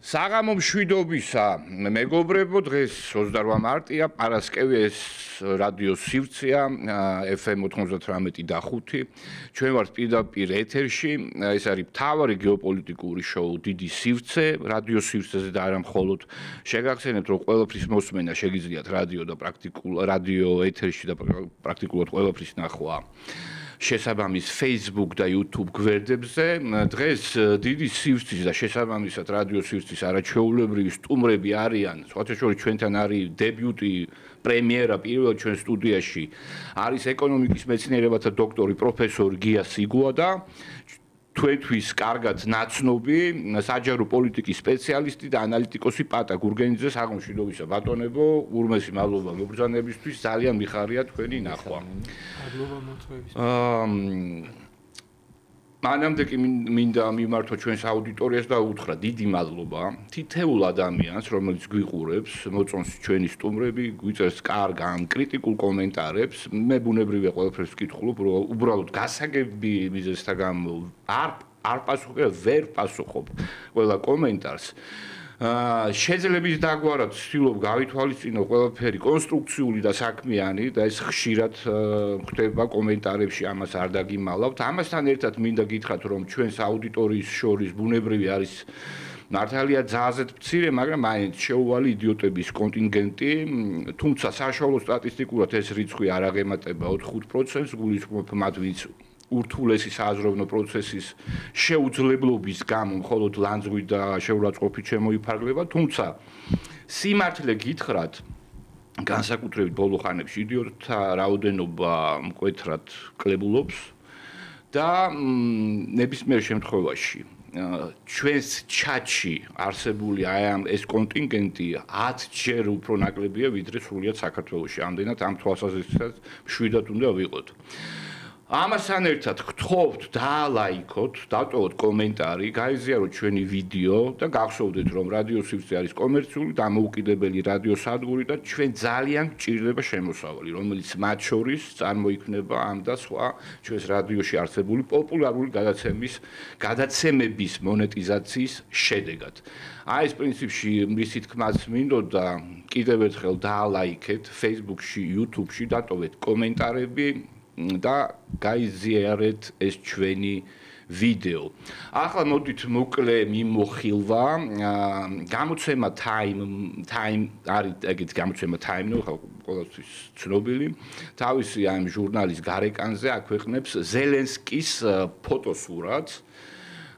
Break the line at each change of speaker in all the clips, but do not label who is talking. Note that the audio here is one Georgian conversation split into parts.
საღამო მშვიდობისა, მეგობრებო, დღეს 28 მარტია, პარასკევია, რადიო სივრცეა, FM 98.5. ჩვენ ვართ პირდაპირ ეთერში, ეს არის მთავარი გეოპოლიტიკური შოუ დიდი სივრცე, რადიო სივრცეზე და არა მხოლოდ. შეგახსენებთ, რომ ყველაფრის მოსმენა შეგიძლიათ რადიო ეთერში და პრაქტიკულად ყველაფრის ნახვა. შესაბამის Facebook და YouTube გვერდებზე. დღეს დიდი სივრცის და შესაბამისად რადიო სივრცის არაჩვეულებრივი სტუმრები არიან. სხვათა შორის ჩვენთან არის დებიუტი პრემიერა პირველად ჩვენ სტუდიაში არის ეკონომიკის მეცნიერებათა დოქტორი პროფესორი გია სიგუა და თქვენთვის კარგად ნაცნობი საჯარო პოლიტიკის სპეციალისტი და ანალიტიკოსი პატა გურგენიძე. საღამო მშვიდობისა ბატონებო, ურმესი მადლობა მობრძანებისთვის, ძალიან მიხარია თქვენი ნახვა.
მადლობა მოწვევისთვის.
მანამდე კი მინდა მიმართო ჩვენს აუდიტორიას და უთხრა დიდი მადლობა თითოეულ ადამიანს, რომელიც გვიყურებს, მოწონს ჩვენი სტუმრები, გვიწერს კარგ ან კრიტიკულ კომენტარებს. მე ბუნებრივია ყველაფერს ვკითხულობ, რომ უბრალოდ გასაგები მიზეზთა გამო არ პასუხობ, ვერ პასუხობ ყველა კომენტარს. შეძლებს დაგვარად ვცდილობ გავითვალისწინო ყველაფერი კონსტრუქციული და საქმიანი და ეს ხშირად ხდება კომენტარებში, ამას არ დაგიმალავთ. ამასთან ერთად მინდა გითხრათ, რომ ჩვენს აუდიტორიის შორის ბუნებრივი არის მართალია ძალზედ მცირე, მაგრამ მაინც შეუვალი იდიოტების კონტინგენტი, თუმცა საშუალო სტატისტიკურად ეს რიცხვი არ აღემატება 4%-ს, გულისხმობ მათ, ვინც ურთულესი სააზროვნო პროცესის შეუძლებლობის გამო მხოლოდ ლანძღვი და შეურაცხყოფით შემოიფარგლება, თუმცა სიმართლე გითხრათ, განსაკუთრებით ბოლო ხანებში იდიოტთა რაოდენობა მკვეთრად კლებულობს და ნებისმიერ შემთხვევაში ჩვენს ჩატში არსებული ეს კონტინგენტი 10-ჯერ უფრო ნაკლებია, ვიდრე სრულიად საქართველოში. ამდენად ამ თვალსაზრისით მშვიდად უნდა ვიყოთ. ამასთან ერთად გთხოვთ დაალაიქოთ, დატოვოთ კომენტარი, გაიზიაროთ ჩვენი ვიდეო და გახსოვდეთ, რომ რადიო სივრცე არის კომერციული დამოუკიდებელი რადიო სადგური და ჩვენ ძალიან გჭირდება შემოსავალი, რომელიც მათ შორის წარმოიქმნება ამ და სხვა ჩვენს რადიოში არსებული პოპულარული გადაცემების მონეტიზაციის შედეგად. ეს პრინციპში მისი თქმაც მინდოდა, კიდევ ერთხელ დაალაიქეთ Facebook-ში, YouTube-ში, დატოვეთ კომენტარები და გაიზიარეთ ეს ჩვენი ვიდეო. ახლა მოდით მოკლე მიმოხილვა. გამოცემა Time არის ეგეთ გამოცემა Time, ნუ ყოველთვის ცნობილი. თავისი ამ ჟურნალის გარეკანზე აქვეყნებს ზელენსკის ფოტოსურათს.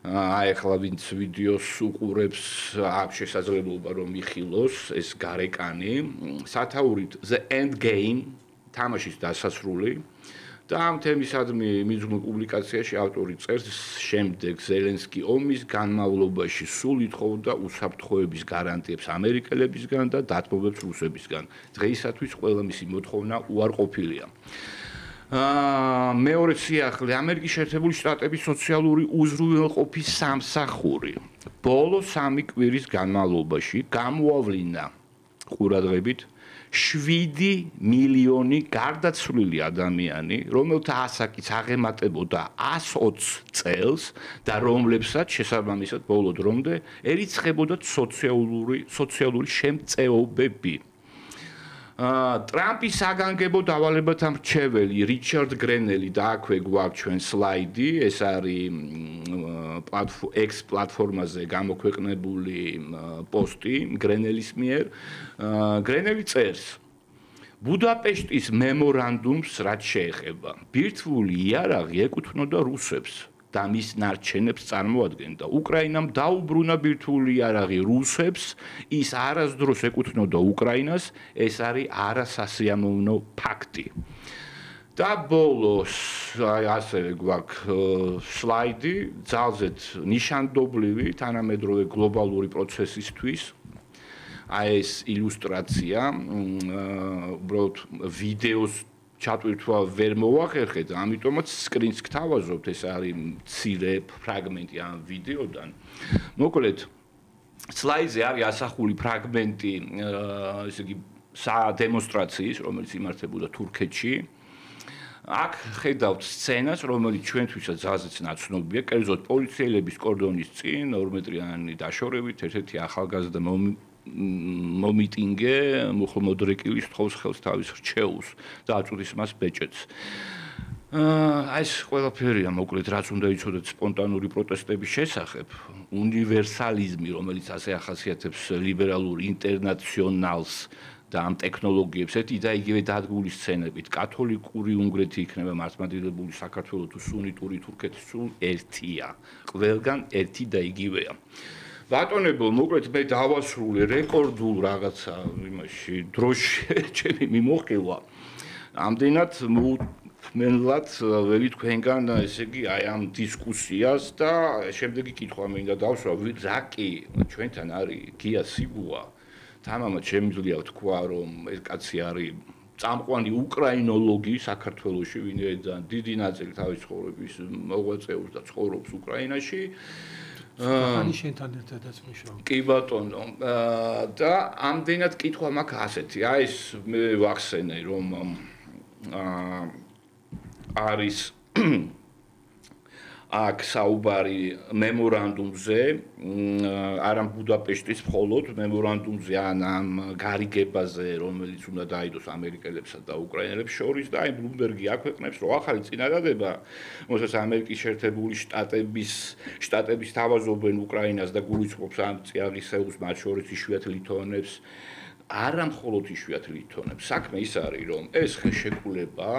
ახლა ვინც ვიდეოს უყურებს, აქვს შესაძლებლობა რომ იხილოს ეს გარეკანი. სათაურით The End Game, თამაშის დასასრული. და ამ თემისადმი მიძღვნილ პუბლიკაციაში ავტორი წერს, შემდეგ ზელენსკი ომის განმავლობაში სულ ითხოვდა უსაფრთხოების გარანტიებს ამერიკელებისგან და დათმობებს რუსებისგან. დღეისათვის ყველა მისი მოთხოვნა უარყოფილია. მეორე სიახლე ამერიკის შეერთებული შტატების სოციალური უზრუნველყოფის სამსახური ბოლო 3 კვირის განმავლობაში გამოავლინა ყურადღებით 7 მილიონი გარდაცვლილი ადამიანი, რომელთა ასაკიც აღემატებოდა 120 წელს და რომლებსაც შესაბამისად ბოლო დრომდე ერიცხებოდათ სოციალური შემწეობები. ტრამპის საგანგებო დავალებათა მრჩეველი რიჩარდ გრენელი და აქვე გვაქვს ჩვენ სლაიდი, ეს არის X პლატფორმაზე გამოქვეყნებული პოსტი გრენელის მიერ. გრენელი წერს: ბუდაპეშტის მემორანდუმს რაც შეეხება, ბირთვული იარაღი ეკუთვნოდა რუსებს და მის ნარჩენებს წარმოადგენდა. უკრაინამ დაუბრუნა ბირთვული იარაღი რუსებს, ის არასდროს ეკუთვნოდა უკრაინას, ეს არის არასასიამოვნო ფაქტი. და ბოლოს ასევე გვაქვს სლაიდი, ძალზედ ნიშანდობლივი თანამედროვე გლობალური პროცესისთვის. ეს ილუსტრაცია, უბრალოდ ვიდეოს ჩატვირთვა ვერ მოვახერხეთ, ამიტომაც სკრინს გთავაზობთ, ეს არის მცირე ფრაგმენტი ამ ვიდეოდან. მოკლედ, სლაიდზე არის ასახული ფრაგმენტი, ესე იგი, სადემონსტრაციის, რომელიც იმართებოდა თურქეთში. აქ ხედავთ სცენას, რომელიც ჩვენთვისაც ძალზეც ნაცნობია, კერძოდ პოლიციელების კორდონის წინ 2 მეტრიანი დაშორებით ერთ-ერთი ახალგაზრდა მომიტინგე მუხლმოდრეკილი სთხოვს ხელს თავის რჩეულს და აწუდის მას ბეჭედს. ეს ყველაფერია მოკლედ რაც უნდა იცოდეთ სპონტანური პროტესტების შესახებ, უნივერსალიზმი, რომელიც ასე ახასიათებს ლიბერალურ ინტერნაციონალს და ამ ტექნოლოგიებს ერთი და იგივე დადგმული სცენებით, კათოლიკური უნგრეთი იქნება მართლმადიდებელი საქართველოს თუ სუნიტური თურქეთი სულ ერთია. ყველგან ერთი და იგივეა. ბატონებო, მოკლედ მე დავასრულე რეკორდულ რაღაცა იმაში დროში ჩემი მიმოხილვა. ამდენად მენლად ველი თქვენგან ესე იგი აი ამ დისკუსიას და შემდეგი კითხვა მინდა დავსვა რა კი ჩვენთან არის გია სიბუა თამამად შემიძლია თქვა რომ ეს კაცი არის წამყვანი უკრაინოლოგი საქართველოში ვინაიდან დიდი ნაწილი თავის ცხოვრების მოღვაწეობს და ცხოვრობს უკრაინაში
ახალი შენთან ერთადაც მუშაობ.
კი ბატონო და ამდენად კითხვა მაქვს ასეთი აი ეს მე ვახსენე რომ არის აქ საუბარი მემორანდუმზე, არა ბუდაპეშტის მხოლოდ მემორანდუმზე ან ამ გარიგებაზე, რომელიც უნდა დაიდოს ამერიკელებსა და უკრაინელებს შორის და აი ბლუმბერგი აქვეყნებს, რომ ახალი წინადადება, რომელსაც ამერიკის შეერთებული შტატების თავაზობენ უკრაინას და გულისხმობს ამ წიაღისეულს, მათ შორის იშვიათ ლითონებს, არა მხოლოდ იშვიათ ლითონებს. საქმე ის არის, რომ ეს ხელშეკრულება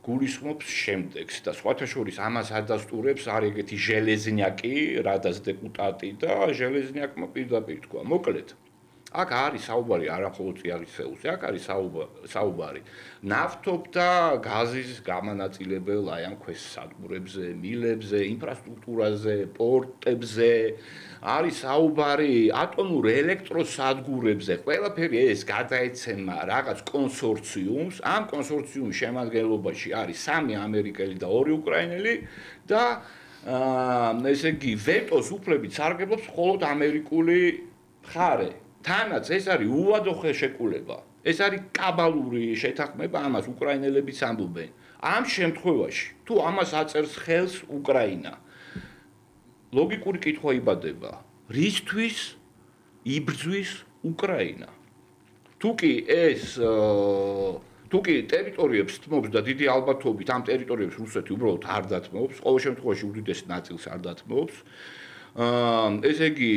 გულისხმობს შემდეგს და სხვათა შორის ამას ადასტურებს არის ეგეთი ჟელეზნიაკი, რადას დეპუტატი და ჟელეზნიაკმა პირდაპირ თქვა. მოკლედ, აქ არის საუბარი არა მხოლოდ წიაღისეულზე, აქ არის საუბარი ნავთობთა და გაზის გამანაწილებელ აი ამ ქვესსადგურებზე, მილებზე, ინფრასტრუქტურაზე, პორტებზე, არის საუბარი ატომურ ელექტროსადგურებზე, ყველაფერი ეს გადაეცემა რაღაც კონსორციუმს, ამ კონსორციუმის შემადგენლობაში არის 3 ამერიკელი და 2 უკრაინელი და ესე იგი ვეტოს უფლებით სარგებლობს მხოლოდ ამერიკული მხარე. თანაც ეს არის უვადო ხელშეკრულება. ეს არის კაბალური შეთანხმება, ამას უკრაინელებიც ამბობენ. ამ შემთხვევაში, თუ ამას აწერს ხელს უკრაინა, ლოგიკური კითხვა იბადება, რისთვის იბრძვის უკრაინა? თუკი ტერიტორიებს თმობს და დიდი ალბათობით ამ ტერიტორიებს რუსეთი უბრალოდ არ დათმობს, ყოველ შემთხვევაში უდიდეს ნაწილს არ დათმობს. ესე იგი,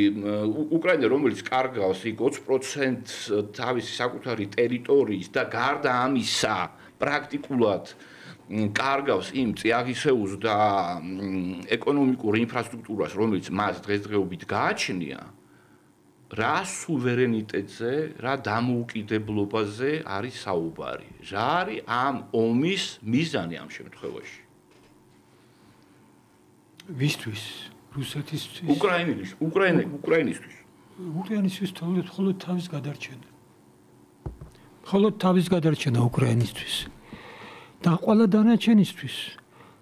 უკრაინა რომელიც კარგავს იქ 20% თავისი საკუთარი ტერიტორიის და გარდა ამისა, პრაქტიკულად კარგავს იმ წიაღისეულს და ეკონომიკურ ინფრასტრუქტურას, რომელიც მას დღესდღეობით გააჩნია, რა სუვერენიტეტზე, რა დამოუკიდებლობაზე არის საუბარი? რა არის ამ ომის მიზანი ამ შემთხვევაში?
ვისთვის? რუსეთისთვის?
უკრაინისთვის.
უკრაინისთვის მხოლოდ თავის გადარჩენა. მხოლოდ თავის გადარჩენა უკრაინისთვის. და ყველა დანარჩენისთვის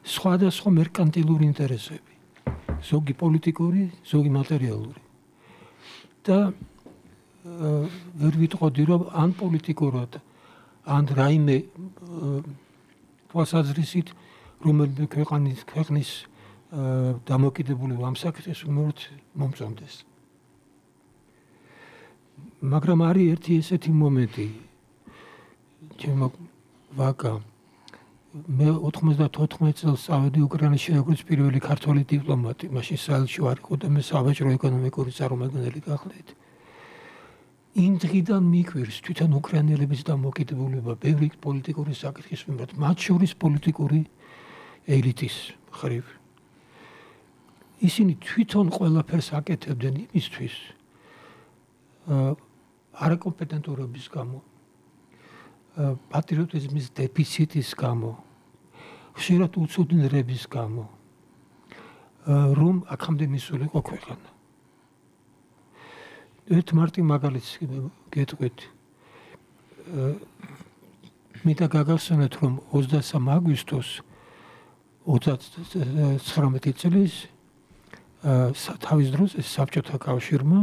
სხვადასხვა მერკანტილური ინტერესები. ზოგი პოლიტიკური, ზოგი მატერიალური. და ვერ ვიტყოდი, რომ ან პოლიტიკურად, ან რაიმე თვალსაზრისით, რომელიმე ქვეყნის დამოკიდებულება ამ საკითხის უმეორად მომწონდეს. მაგრამ არის ერთი ესეთი მომენტი, ჩემო ვაკა, მე 94 წელს წავედი უკრაინაში როგორც პირველი ქართველი დიპლომატი, მაშინ საელჩო არ იყო და მე სავაჭრო ეკონომიკური წარმომადგენელი გახლდით. იმ დღიდან მიკვირს თვითონ უკრაინელების დამოკიდებულება ბევრი პოლიტიკური საკითხის მიმართ, მათ შორის პოლიტიკური ელიტის მხრივ. ისინი თვითონ ყველაფერს აკეთებდნენ იმისთვის, არაკომპეტენტურობის გამო, პატრიოტიზმის დეფიციტის გამო, ხშირად უცოდნრების გამო, რომ აქამდე მისულიყო ქვეყანა. ერთ მარტივ მაგალითს გეტყვით. მინდა გაგახსენოთ, რომ 23 აგვისტოს 39 წლის თავის დროს საბჭოთა კავშირმა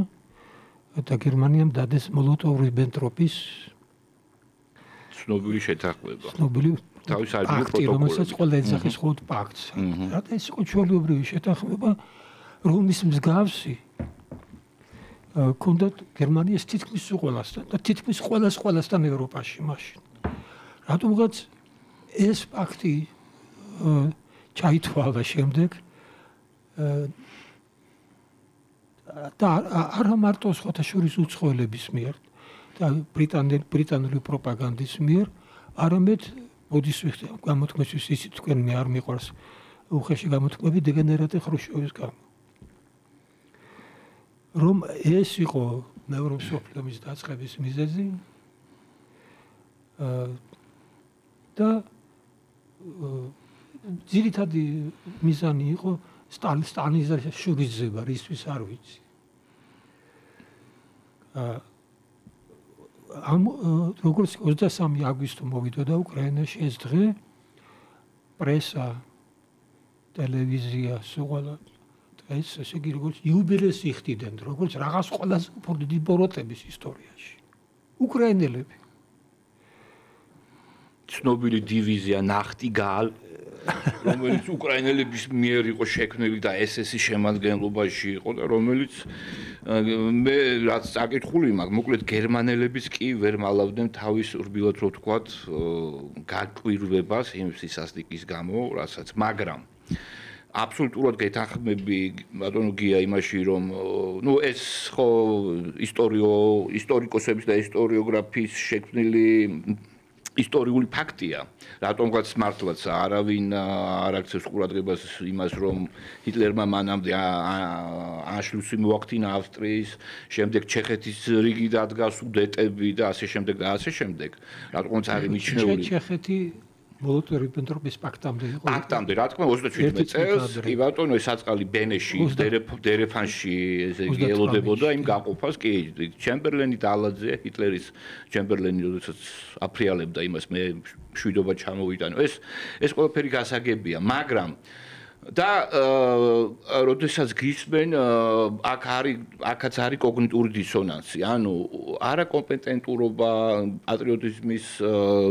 და გერმანიამ დადეს მოლოტოვ-რიბენტროპის
ცნობილი შეთანხმება.
ცნობილი
თავის საერთო პროტოკოლი.
რომელსაც ყველა ეძახის მხოლოდ პაქტს. რათა ეს იყო ჩვეულებრივი შეთანხმება, რომლის მსგავსი ქონდათ გერმანიის თითქმის ყველასთან და თითქმის ყველასთან ევროპაში მაშინ. რატომღაც ეს პაქტი ჩაითვალა შემდეგ და არა მარტო სხვათა შორის უცხოელების მიერ და ბრიტანული პროპაგანდის მიერ, არამედ მოდის ვიხდი გამოთქმისთვის ისიც თქვენ მე არ მიყვარს უხეში გამოთქმები დეგენერატი ხრუშჩოვის გამო. რომ ეს იყო მეორე მსოფლიო ომის დაწყების მიზეზი და ძირითადი მიზანი იყო სტალინიზაციის შურისძება, რისთვის არ ვიცი. როგორც 23 აგვისტო მოვიდოდა უკრაინაში ეს დღე პრესა, ტელევიზია, სულ ეს ესე იგი როგორც იუბილეს იხდიდნენ, როგორც რაღაც ყველაზე უფრო დიდი ბოროტების ისტორიაში. უკრაინელები.
ცნობილი დივიზია ნახტიგალ, რომელიც უკრაინელების მიერ იყო შექმნილი და SS-ის შემადგენლობაში იყო და რომელიც მე რაც წაკითხული მაქვს, მოკლედ გერმანელებიც კი ვერ მალავდნენ თავის რბილად რო ვთქვათ, გაკვირვებას იმ სისასტიკის გამო, რასაც, მაგრამ აბსოლუტურად გეთანხმები ბატონო გია იმაში რომ ეს ხო ისტორიკოსების და ისტორიოგრაფიის შექმნილი ისტორიული ფაქტია, რატომღაც მართლაც არავინ არ აქცევს ყურადღებას იმას, რომ ჰიტლერმა მანამდე ანშლუსი მოახდინა ავსტრიის, შემდეგ ჩეხეთის რიგი დადგა სუდეტები და ასე შემდეგ და ასე შემდეგ. რატომღაც არის მიჩნეული
ჩეხეთი მოლოტოვ-რიბენტროპის პაქტამდე იყო.
პაქტამდე, რა თქმა უნდა 17 წელს, კი ბატონო, ეს საწყალი ბენეში, დერეფანში ესე იგი ელოდებოდა იმ გაყოფას, კი, ჩემბერლენი დალაძე, ჰიტლერის ჩემბერლენი, როდესაც აფრიალებდა იმას, მე მშვიდობა ჩამოვიტანო. ეს ყველაფერი გასაგებია, მაგრამ და როდესაც გისმენ აქაც არის კოგნიტური დისონანსი, ანუ არაკომპეტენტურობა, პატრიოტიზმის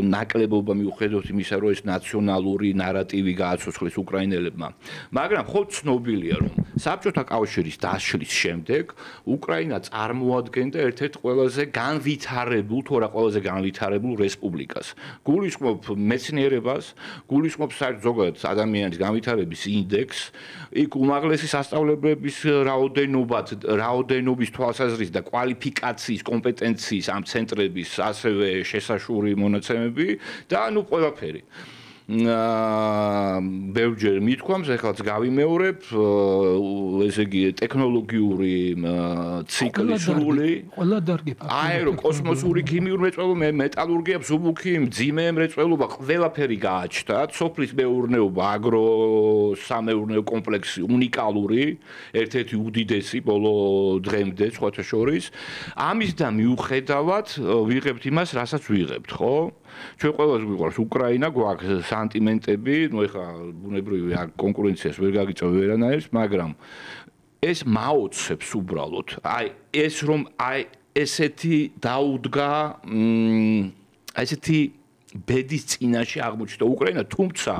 ნაკლებობა მიუხედავად იმისა, რომ ეს ნაციონალური ნარატივი გააცოცხლეს უკრაინელებმა. მაგრამ ხო ცნობილია, რომ საბჭოთა კავშირის დაშლის შემდეგ უკრაინა წარმოადგენდა ერთ-ერთ ყველაზე განვითარებულ, თუ არა ყველაზე განვითარებულ რესპუბლიკას. გულისხმობ მეცნიერებას, გულისხმობ ზოგადად ადამიანის განვითარების ინდექს, იქ უმაღლესი სასწავლებლების რაოდენობის თვალსაზრისით და კვალიფიკაციის, კომპეტენციის ამ ცენტრების ასევე შესაშური მონაცემები და ანუ ყველაფერი. ბევრჯერ მithქვამს, ეხლაც გავიმეორებ, ესე იგი ტექნოლოგიური ციკლი სრული,
ყველა დარგი
აერო, კოსმოსური, ქიმიური მრეწველობა, მეტალურგია, მსუბუქი, მძიმე მრეწველობა, ყველაფერი გააჩნდა, სოფლის მეურნეობა, აგროსამეურნეო კომპლექსი უნიკალური, ერთ-ერთი უდიდესი ბოლო დღემდე სხვათა შორის. ამისდა მიუხედავად ვიღებთ იმას, რასაც ვიღებთ, ხო? ჩვენ ყველას გვიყვარს უკრაინა, გვაქვს სანტიმენტები, ეხლა ბუნებრივი კონკურენციას ვერ გაგიწევ ვერანაირს, მაგრამ ეს მაოცებს უბრალოდ. ეს რომ ესეთი დაუდგა, ესეთი ბედის წინაშე აღმოჩნდა უკრაინა, თუმცა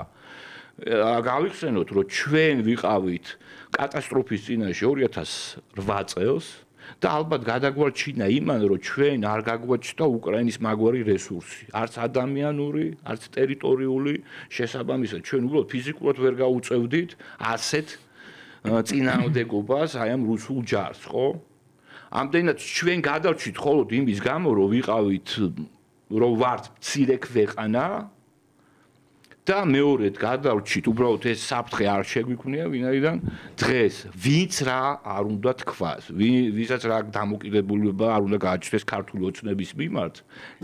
გავიხსენოთ, რომ ჩვენ ვიყავით კატასტროფის წინაშე 2008 წელს და ალბათ გადაგვარჩინა იმან, რომ ჩვენ არ გაგვაჩნდა უკრაინის მაგვარი რესურსი, არც ადამიანური, არც ტერიტორიული, შესაბამისად ჩვენ უბრალოდ ფიზიკურად ვერ გაუწევდით ასეთ წინააღმდეგობას აი ამ რუსულ ჯარს, ხო? ამდენად ჩვენ გადავჭით მხოლოდ იმის გამო, რომ ვიყავით, რომ ვართ მცირე ქვეყანა და მეორედ გადავჭით, უბრალოდ ეს საფრთხე არ შეგვიქმნია ვინაიდან დღეს ვინც რა არ უნდა თქვას, ვისაც რა დამოკიდებულება არ უნდა გააჩნდეს ქართული ოცნების მიმართ,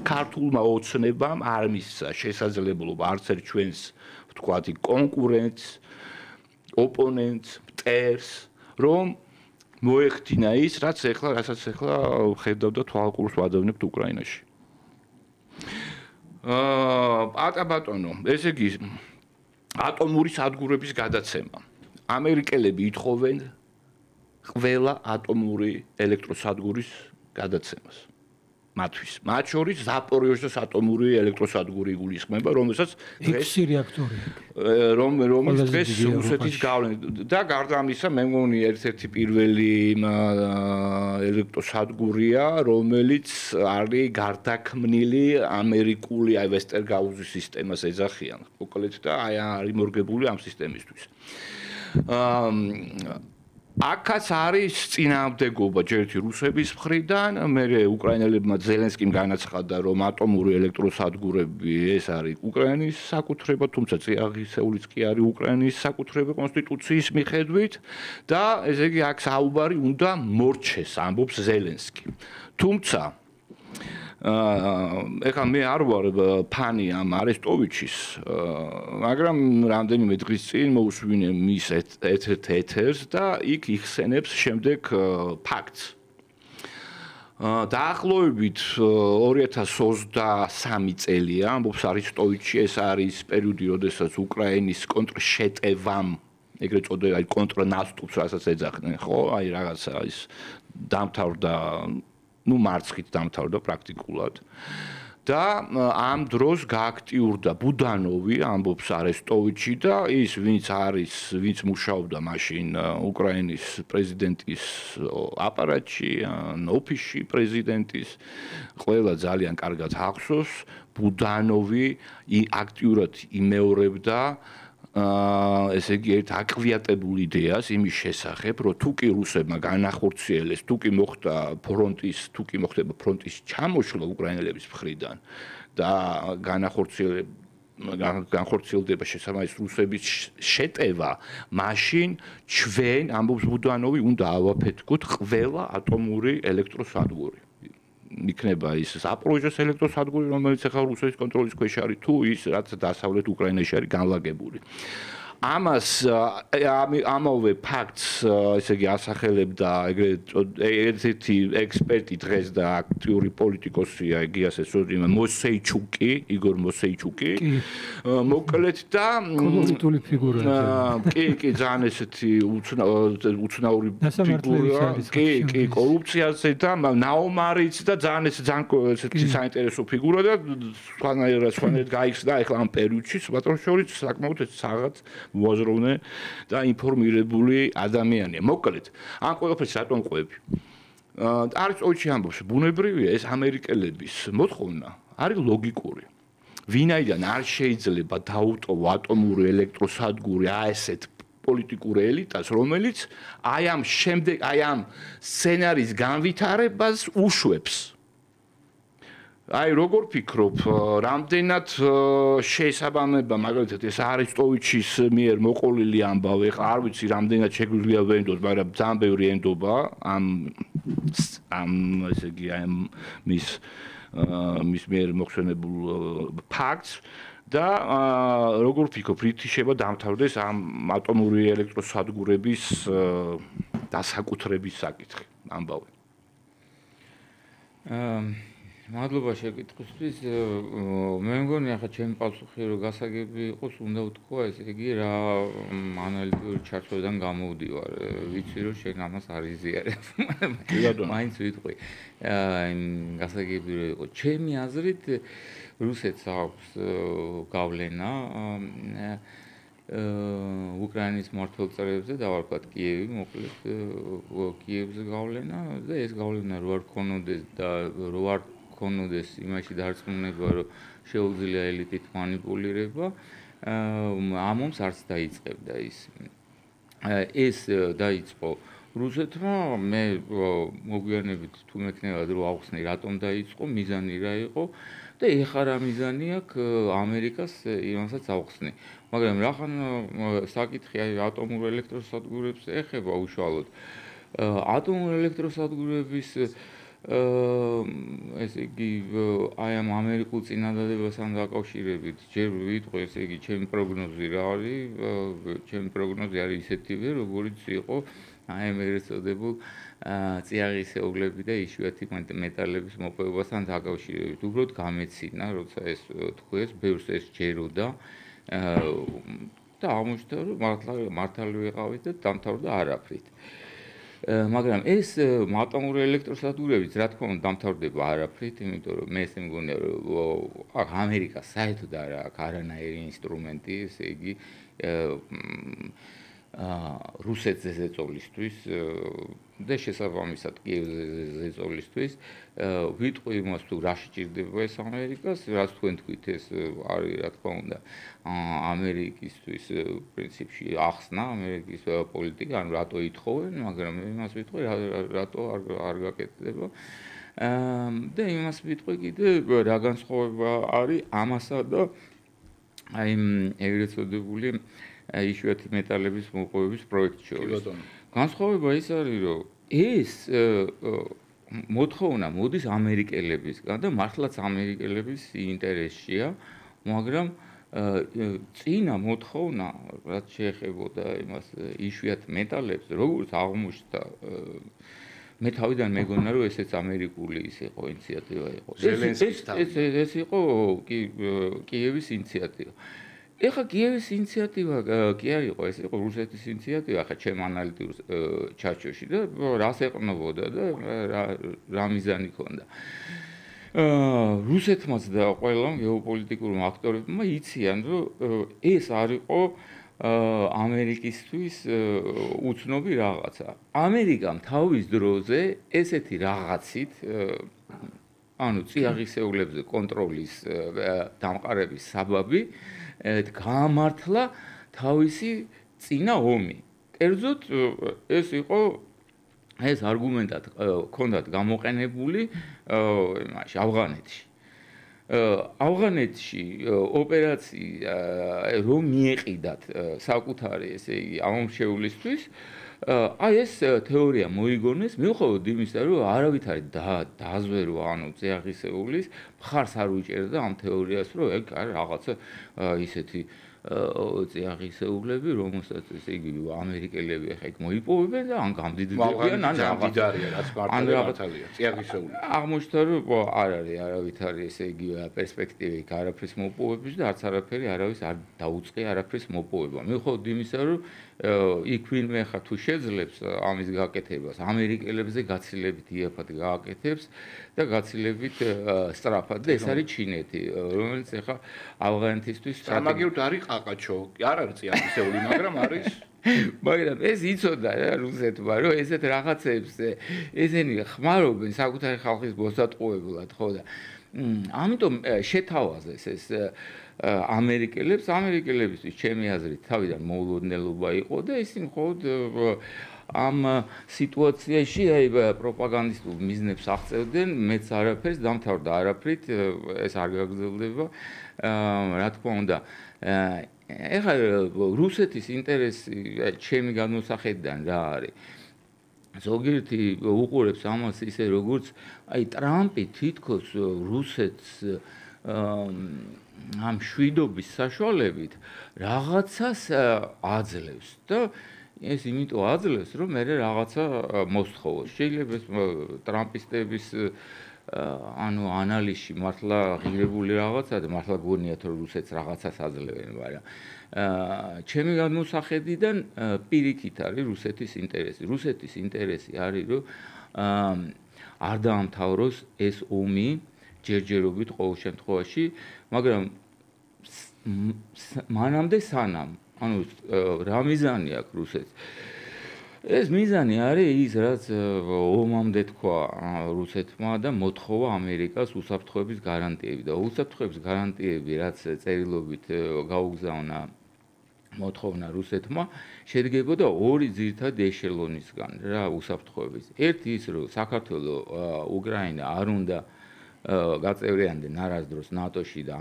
ქართულმა ოცნებამ არ მისცა შესაძლებლობა არც ერთ ჩვენს ვთქვათ კონკურენტს, ოპონენტს, მტერს, რომ მოეხდინა ის, რასაც ახლა ხედავ და თვალყურს ვადევნებთ უკრაინაში. ბატონო, ესე იგი ატომური სადგურების გადაცემა. ამერიკელები მათთვის. მათ შორის ზაპოროჟიეს ატომური ელექტროსადგური იგულისხმება, რომელსაც
დღეს 6 რეაქტორი
რომელიც დღეს რუსეთის გავლენით და გარდა ამისა მე მგონი ერთ-ერთი პირველი ელექტროსადგურია, რომელიც არის გარდაქმნილი ამერიკული აი ვესტერგაუზის სისტემას ეძახიან. მოკლედ და აი არის მორგებული ამ სისტემისთვის. აქაც არის წინააღმდეგობა ჯერთი რუსების მხრიდან, მე უკრაინელებმა ზელენსკიმ განაცხადა, რომ ატომური ელექტროსადგურები ეს არის უკრაინის საკუთრება, თუმცა წიაღისეულიც კი არის უკრაინის საკუთრება კონსტიტუციის მიხედვით და ესე იგი აქ საუბარი უნდა მორჩეს, ამბობს ზელენსკი. თუმცა ეხლა მე არ ვარ ფანი ამ არესტოვიჩის, მაგრამ რამდენიმე დღის წინ მოусვინე მის ეთერს და იქ იხსენებს შემდეგ ფაქტს. დაახლოებით 2023 წელია, ამბობს არესტოვიჩი, ეს არის პერიოდი, როდესაც უკრაინის კონტრშეტევამ, ეგრეთ წოდებული აი კონტრნასტუპს, რასაც ეძახდნენ, ხო? აი რაღაცა ის დამთავრდა მარცხით დამთავრდა პრაქტიკულად. და ამ დროს გააქტიურდა ბუდანოვი, ამბობს არესტოვიჩი და ის ვინც მუშაობდა მაშინ უკრაინის პრეზიდენტის აპარატში, ოფისში პრეზიდენტის, ყველა ძალიან კარგად ახსოვს, ბუდანოვი აქტიურად იმეორებდა ესე იგი ერთ აკვიატებულ იდეას იმის შესახებ, რომ თუ კი რუსებმა განახორციელეს, თუ კი მოხდება ფრონტის ჩამოშლა უკრაინელების მხრიდან და განახორციელდება შესაბამის რუსების შეტევა, მაშინ ჩვენ, ამბობს ბუდანოვი, უნდა ავაფეთქოთ ყველა ატომური ელექტროსადგური. იქნება ის ზაპოროჟიეს ელექტროსადგური, რომელიც ახლა რუსეთის კონტროლის ქვეშ არის, თუ ის რაც დასავლეთ უკრაინაში არის განლაგებული. ამავე ფაქტს ესე იგი ასახელებდა ერთ-ერთი ექსპერტი დღეს და აქტიური პოლიტიკოსია, იგი ასე ეწოდება მოსეიჩუკი, იგორ მოსეიჩუკი. მოკლედ და
კოლორიტული ფიგურაა.
კი, ძალიან ესეთი უცნაური ფიგურა. კი, კორუფციაზე და ნაომარიც და ძალიან ესეთი საინტერესო ფიგურა და სხვანაირად გაიხსნა ახლა ამ პერიოდში, სპატროშორის საკმაოდ საღად მოაზროვნე და ინფორმირებული ადამიანია. მოკლედ, ამ ყველაფერს რატომ ყვები? არესტოვიჩი ამბობს, ბუნებრივია ეს ამერიკელების მოთხოვნა არის ლოგიკური. ვინაიდან არ შეიძლება დაუტოვო ატომური ელექტროსადგური ასეთ პოლიტიკურ ელიტას, რომელიც აი ამ სცენარის განვითარებას უშვებს. აი როგორ ფიქრობ, რამდენად შეესაბამება მაგალითად ეს არესტოვიჩის მიერ მოყოლილი ამბავი, ხა არ ვიცი რამდენად შეგვიძლია ვენდოთ, მაგრამ ძალიან ბევრი ენდობა ამ ესე იგი მის მიერ მოხსენებულ ფაქტს და როგორ ფიქრობ, რითი შეიძლება დამთავრდეს ამ ატომური ელექტროსადგურების დასაკუთრების საკითხი, ამბავი.
მადლობა შეკითხვისთვის. მე მგონი ახლა ჩემი პასუხი რომ გასაგები იყოს, უნდა ვთქვა ესე იგი რა ანალიტიკური ჩარჩოდან გამოვდივარ. ვიცი რომ შენ ამას არ იზიარებ. მაინც ვიტყვი. გასაგები რომ იყოს. ჩემი აზრით რუსეთს აქვს გავლენა უკრაინის მმართველ-წრეებზე და ვარქვათ კიევი, მოკლედ კიევზე გავლენა და ეს გავლენა რო არ ქონოდეს და რო არ ქონოდეს იმაში დარწმუნება, რომ შეუძლია ელიტით მანიპულირება, ამომს არც დაიწყებდა ის. ეს დაიწყო რუსეთმა, მე მოგვიანებით თუ მექნებათ რომ ავხსნი, რატომ დაიწყო, მიზანი რა იყო და ეხლა რა მიზანი აქვს ამერიკას იმასაც ავხსნი. მაგრამ რახან საკითხი აი ატომურ ელექტროსადგურებს ეხება უშუალოდ. ატომურ ელექტროსადგურების ესე იგი აი ამ ამერიკულ წინადადებასთან დაკავშირებით ჯერ ვიტყვი, ესე იგი ჩემი პროგნოზი რა არის? ჩემი პროგნოზი არის ისეთივე, როგორიც იყო აი ამ ეგრეთ წოდებულ წიაღისეულები და იშვიათი მეტალების მოპოვებასთან დაკავშირებით. უბრალოდ გამეცინა, როცა ეს თქვეს, ბევრს ეს ჯეროდა და აღმოჩნდა, რომ მართალი ვიყავით და დამთავრდა არაფრით. მაგრამ ეს ატომური ელექტროსადგურებიც რა თქმა უნდა დამთავრდება არაფრით, იმიტომ რომ მე ესე მგონია რომ ამერიკა საერთოდ არ აქვს არანაირი ინსტრუმენტი, ესე იგი რუსეთზე ზეწოლისთვის და შესაბამისად კიევზე ზეწოლისთვის ვიტყვი იმას თუ რა შეჭირდება ეს ამერიკას, რაც თქვენ თქვით ეს არის რა თქმა უნდა ამერიკისთვის პრინციპში ახსნა ამერიკის პოლიტიკა, ანუ რატო ითხოვენ, მაგრამ იმას ვიტყვი რატო არ გაკეთდება. და იმას ვიტყვი კიდე რა განსხვავება არის ამასა და აი ეგრეთ წოდებული იშვიათი მეტალების მოპოვების პროექტ შორის. განსხვავება ის არის, რომ ეს მოთხოვნა მოდის ამერიკელებისგან და მართლაც ამერიკელების ინტერესშია, მაგრამ წინა მოთხოვნა, რაც შეეხებოდა იმას იშვიათ მეტალებს, როგორც აღმოჩნდა მე თავიდან მეგონა რომ ესეც ამერიკული ის იყო ინიციატივა იყო. ეს იყო კიევის ინიციატივა. ეხლა კიევის ინიციატივა კი არ იყო, ეს იყო რუსეთის ინიციატივა, ხა ჩემ ანალიტიკურ ჩარჩოში და რას ეყნობოდა და რა მიზანი ჰქონდა. რუსეთმაც და ყველა გეოპოლიტიკურმა აქტორებმა იციან, რომ ეს არ იყო ამერიკისთვის უცნობი რაღაცა. ამერიკამ თავის დროზე ესეთი რაღაცით ანუ წიაღისეულებზე კონტროლის დამყარების საბაბი გამართლა თავისი წინა ომი. კერძოდ ეს იყო ეს არგუმენტად ჰქონდათ გამოყენებული იმაში ავღანეთში. ავღანეთში ოპერაცია რომ მიეყიდათ საკუთარი ესე იგი ამომრჩევლისთვის აი ეს თეორია მოიგონეს მიუხედავად იმისა რომ არავითარი დაზვერო ანუ წიაღისეულის მხარს არ უჭერდა ამ თეორიას რომ ეგ არის რაღაცა ისეთი წიაღისეულები რომელსაც ესე იგი ამერიკელები ახლა იქ მოიპოვებენ და ან გამდიდრდებიან ან
გამდიდარია რაც მარტივია წიაღისეული
აღმოჩნდა რომ არ არის არავითარი ესე იგი პერსპექტივა იქ არაფრის მოპოვების და არც არაფერი არავის არ დაუწყია არაფრის მოპოვება მიუხედავად იმისა რომ იქ ვინმე ახლა თუ შეძლებს ამის გაკეთებას ამერიკელებზე გაცილებით იაფად გააკეთებს და გაცილებით სწრაფად და ეს არის ჩინეთი რომელიც ახლა ავღანეთისთვის
სამაგიეროდ არის ყაყაჩო არ არის წიაღისეული მაგრამ არის
მაგრამ ეს იცოდა რა რუსეთმა რომ ესეთ რაღაცებს ესენი ხმარობენ საკუთარი ხალხის მოსატყუებლად ხო და ამიტომ შეთავაზეს ეს ამერიკელებისთვის ჩემი აზრით თავიდან მოულოდნელობა იყო და ისინი მხოლოდ ამ სიტუაციაში აი პროპაგანდისტულ მიზნებს აღწევდნენ მეც არაფერს დამთავრდა არაფრით ეს არ გაგრძელდება რა თქმა უნდა ეხლა რუსეთის ინტერესი ჩემი განმოსახედიდან რა არის ზოგიერთი უყურებს ამას ისე როგორც აი ტრამპი თითქოს რუსეთს ამ შვიდობის საშუალებით რაღაცას აძლევს და ეს იმიტომ აძლევს რომ მე რაღაცა მოსთხოვოს შეიძლება ეს ტრამპისტების ანუ ანალიზში მართლა ღირებული რაღაცა და მართლა გონიათ რომ რუსეთს რაღაცას აძლევენ მაგრამ ჩემი განმოსახედიდან პირიქით არის რუსეთის ინტერესი რუსეთის ინტერესი არის რომ არ დაამთავროს ეს ომი ჯერჯერობით ყოველ შემთხვევაში მაგრამ მანამდე სანამ ანუ რა მიზანი აქვს რუსეთს ეს მიზანი არის ის რაც ომამდე თქვა რუსეთმა და მოთხოვა ამერიკას უსაფრთხოების გარანტიები და უსაფრთხოების გარანტიები რაც წერილობით გაუგზავნა მოთხოვნა რუსეთმა შედგებოდა ორი ძირითადი ეშელონისგან რა უსაფრთხოების ერთი ის რომ საქართველოს უკრაინა არ უნდა გაწევრიანდნენ არასდროს ნატოში და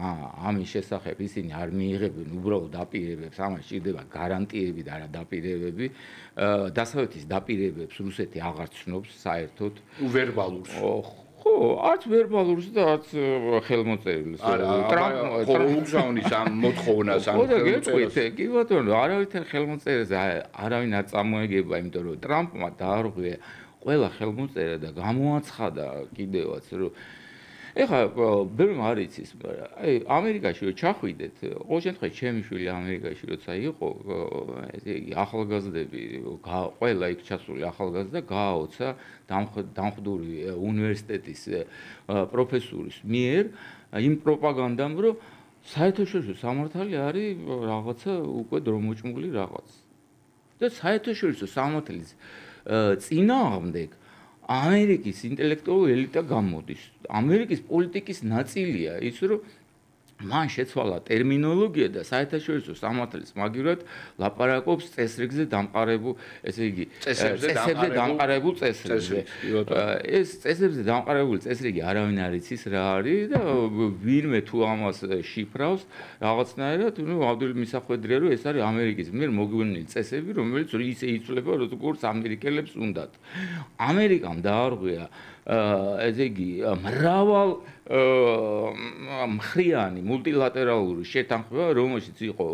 ამის შესახებ ისინი არ მიიღებენ უბრალოდ დაპირებებს ამას სჭირდება გარანტიები და არა დაპირებები დასავლეთის დაპირებებს რუსეთი აღარ ცნობს საერთოდ
ვერბალურს
ხო არც ვერბალურს და არც ხელმოწერილს
ტრამპ უგზავნის ამ მოთხოვნას ამ
ხელმოწერილს კი ბატონო არავითარ ხელმოწერილს არავინ არ წამოეგება იმიტომ რომ ტრამპმა დაარღვია ყველა ხელმოწერა და გამოაცხადა კიდევაც რომ ეხლა ბევრი არ იცის, მაგრამ აი ამერიკაში რო ჩახვიდეთ, ყოველ შემთხვევაში ჩემი შვილი ამერიკაში როცა იყო, ესე იგი ახალგაზრდები, ყველა იქ ჩასული ახალგაზრდა გააოცა დამხვდური უნივერსიტეტის პროფესორის მიერ იმ პროპაგანდამ, რომ საერთაშორისო სამართალი არის რაღაცა უკვე დრომოჭმული რაღაც. და საერთაშორისო სამართლის წინააღმდეგ ამერიკის ინტელექტუალური ელიტა გამოდის. ამერიკის პოლიტიკის ნაწილია ის, რომ მან შეცვალა ტერმინოლოგია და საერთაშორისო სამართლის მაგივრად ლაპარაკობს წესრიგზე დამყარებულ, ესე იგი, წესებზე დამყარებულ წესრიგზე. ეს წესებზე დამყარებული წესრიგი არავინ არ იცის რა არის და ვინმე თუ ამას შიფრავს რაღაცნაირად, ნუ ავდელი მისახვედრია, რომ ეს არის ამერიკის მიერ მოგვიანილი წესები, რომელიც ისე იცვლება, როგორც ამერიკელებს უნდათ. ამერიკამ დაარღვია ესე იგი მრავალ მხრიანი მულტილატერალური შეთანხმება, რომელშიც იყო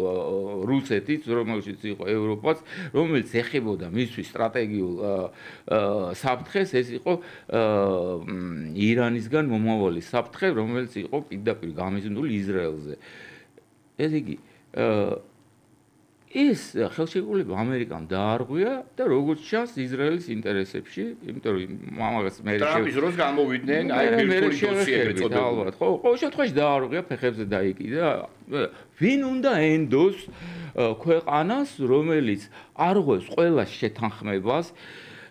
რუსეთიც, რომელშიც იყო ევროპაც, რომელიც ეხებოდა მისთვის სტრატეგიულ საფრთხეს, ეს იყო ირანისგან მომავალი საფრთხე, რომელიც იყო პირდაპირ გამიზნული ისრაელზე. ესე იგი ეს ხელშეკრულება ამერიკამ დაარღვია და როგორც ჩანს ისრაელის ინტერესებში, იმიტომ რომ ამას მე
ტრამპის დროს გამოვიდნენ აი ბირთვული დოსიები წოდებული.
ალბათ, ხო, ყოველ შემთხვევაში დაარღვია, ფეხებზე დაიკიდა. ვინ უნდა ენდოს ქვეყანას, რომელიც არღვევს ყველა შეთანხმებას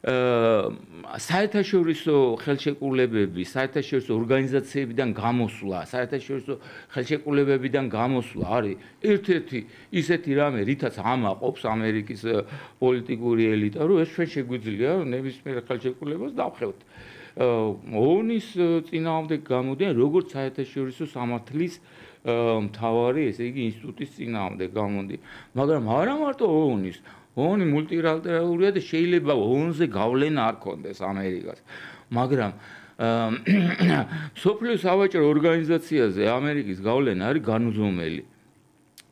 საერთაშორისო ხელშეკრულებები, საერთაშორისო ორგანიზაციებიდან გამოსვლა, საერთაშორისო ხელშეკრულებებიდან გამოსვლა არის ერთ-ერთი ისეთი რამე, რითაც ამაყობს ამერიკის პოლიტიკური ელიტა, რომ ეს ჩვენ შეგვიძლია ნებისმიერ ხელშეკრულებას დავხევთ. ООН-ის წინააღმდეგ გამოდიან როგორც საერთაშორისო სამართლის მთავარი, ესე იგი, ინსტიტუტის წინააღმდეგ გამოდიან, მაგრამ არა მარტო ООН-ის ООН მულტილატერალურია და შეიძლება ООН-ზე გავლენა არ კონდეს ამერიკას. მაგრამ სოფლიო სავაჭრო ორგანიზაციაზე ამერიკის გავლენა არის განუზომელი.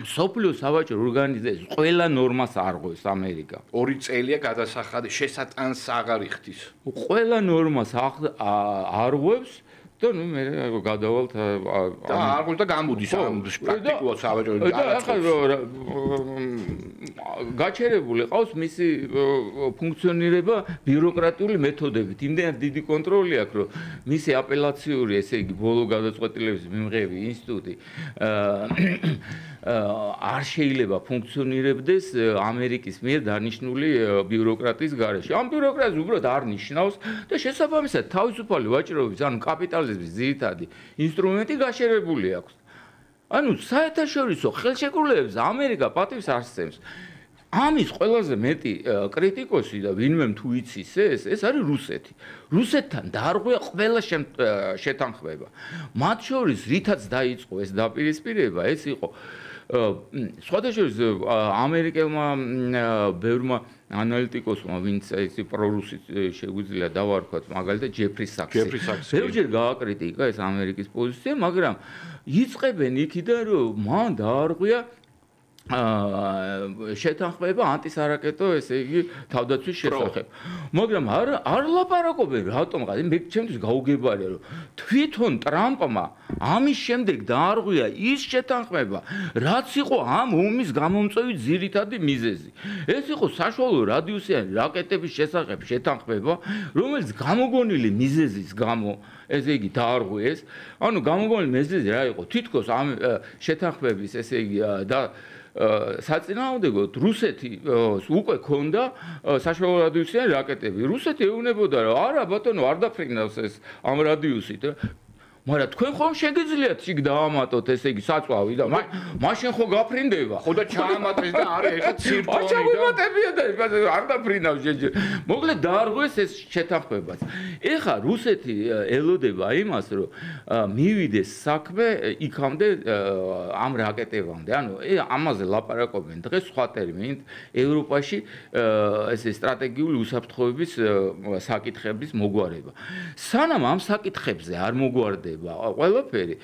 სოფლიო სავაჭრო ორგანიზაციის ყველა ნორმას არღვევს ამერიკა.
2 წელია გადასახადი შესატანს აღარ იხდის.
ყველა ნორმას არღვევს და ნუ მე გადავალთ
და არღვევს და გამოდის ამ პრაქტიკულად სავაჭრო
გაჩერებული ყავს მისი ფუნქციონირება ბიუროკრატიული მეთოდებით. იმდენად დიდი კონტროლი აქვს, რომ მისი აპელაციური, ესე იგი, ბოლო გადაწყვეტილების მიმღები ინსტიტუტი არ შეიძლება ფუნქციონირებდეს ამერიკის მიერ დანიშნული ბიუროკრატიის გარეშე. ამ ბიუროკრატიას უბრალოდ არ ნიშნავს და შესაბამისად თავისუფალი ვაჭრობის, ანუ კაპიტალიზმის ძირითადი ინსტრუმენტი გაშერებული აქვს. ანუ საერთაშორისო ხელშეკრულებებს ამერიკა პატივს ასცემს. ამის ყველაზე მეტი კრიტიკოსი და ვინმე თუ იცის ეს არის რუსეთი. რუსეთთან დაარღვია ყველა შეთანხმება. მათ შორის რითაც დაიწყო ეს დაპირისპირება, ეს იყო სხვადასხვა ამერიკელმა ბევრმა ანალიტიკოსმა, ვინც ეს პრორუსით შეგვიძლია დავარქვათ, მაგალითად ჯეფრი საქსი. ბევრჯერ გააკრიტიკა ეს ამერიკის პოზიცია, მაგრამ იწყებენ იქიდან, რომ მან დაარღვია შეთანხმება ანტისარაკეტო, ესე იგი, თავდაცვის შესახებ. მაგრამ არ ლაპარაკობენ რატომღაც, მე ჩემთვის გაუგებარია, რომ თვითონ ტრამპმა ამის შემდეგ დაარღვია ის შეთანხმება, რაც იყო ამ ომის გამომწვევი ძირითადი მიზეზი. ეს იყო საშუალო რადიუსიანი რაკეტების შესახებ შეთანხმება, რომელიც გამოგონილი მიზეზის გამო, ესე იგი, დაარღვიეს. ანუ გამოგონილი მიზეზი რა იყო? თითქოს ამ შეთანხმების, ესე იგი, და საწინააღმდეგოდ რუსეთი უკვე ქონდა საშუალო რადიუსიანი რაკეტები. რუსეთი ეუბნებოდა, რომ არა ბატონო, არ დაფრინავს ეს ამ რადიუსით. მაგრამ თქვენ ხომ შეგიძლიათ იქ დაამატოთ, ესე იგი, საწვავი და მაშინ ხო გაფრინდება.
ხო და ჩაამატეს და არის ეხა ცირკონი და
ჩამომატებია და არ დაფრინავს შეჯერ. მოკლედ დაარღვეს ეს შეთანხმებაც. ეხა რუსეთი ელოდება იმას, რომ მივიდეს საქმე იქამდე ამ რაკეტებამდე. ანუ ამაზე ლაპარაკობენ დღეს სხვა ტერმინით ევროპაში ესე სტრატეგიული უსაფრთხოების საკითხების მოგვარება. სანამ ამ საკითხებზე არ მოგვარდება ვითარდება ყველაფერი.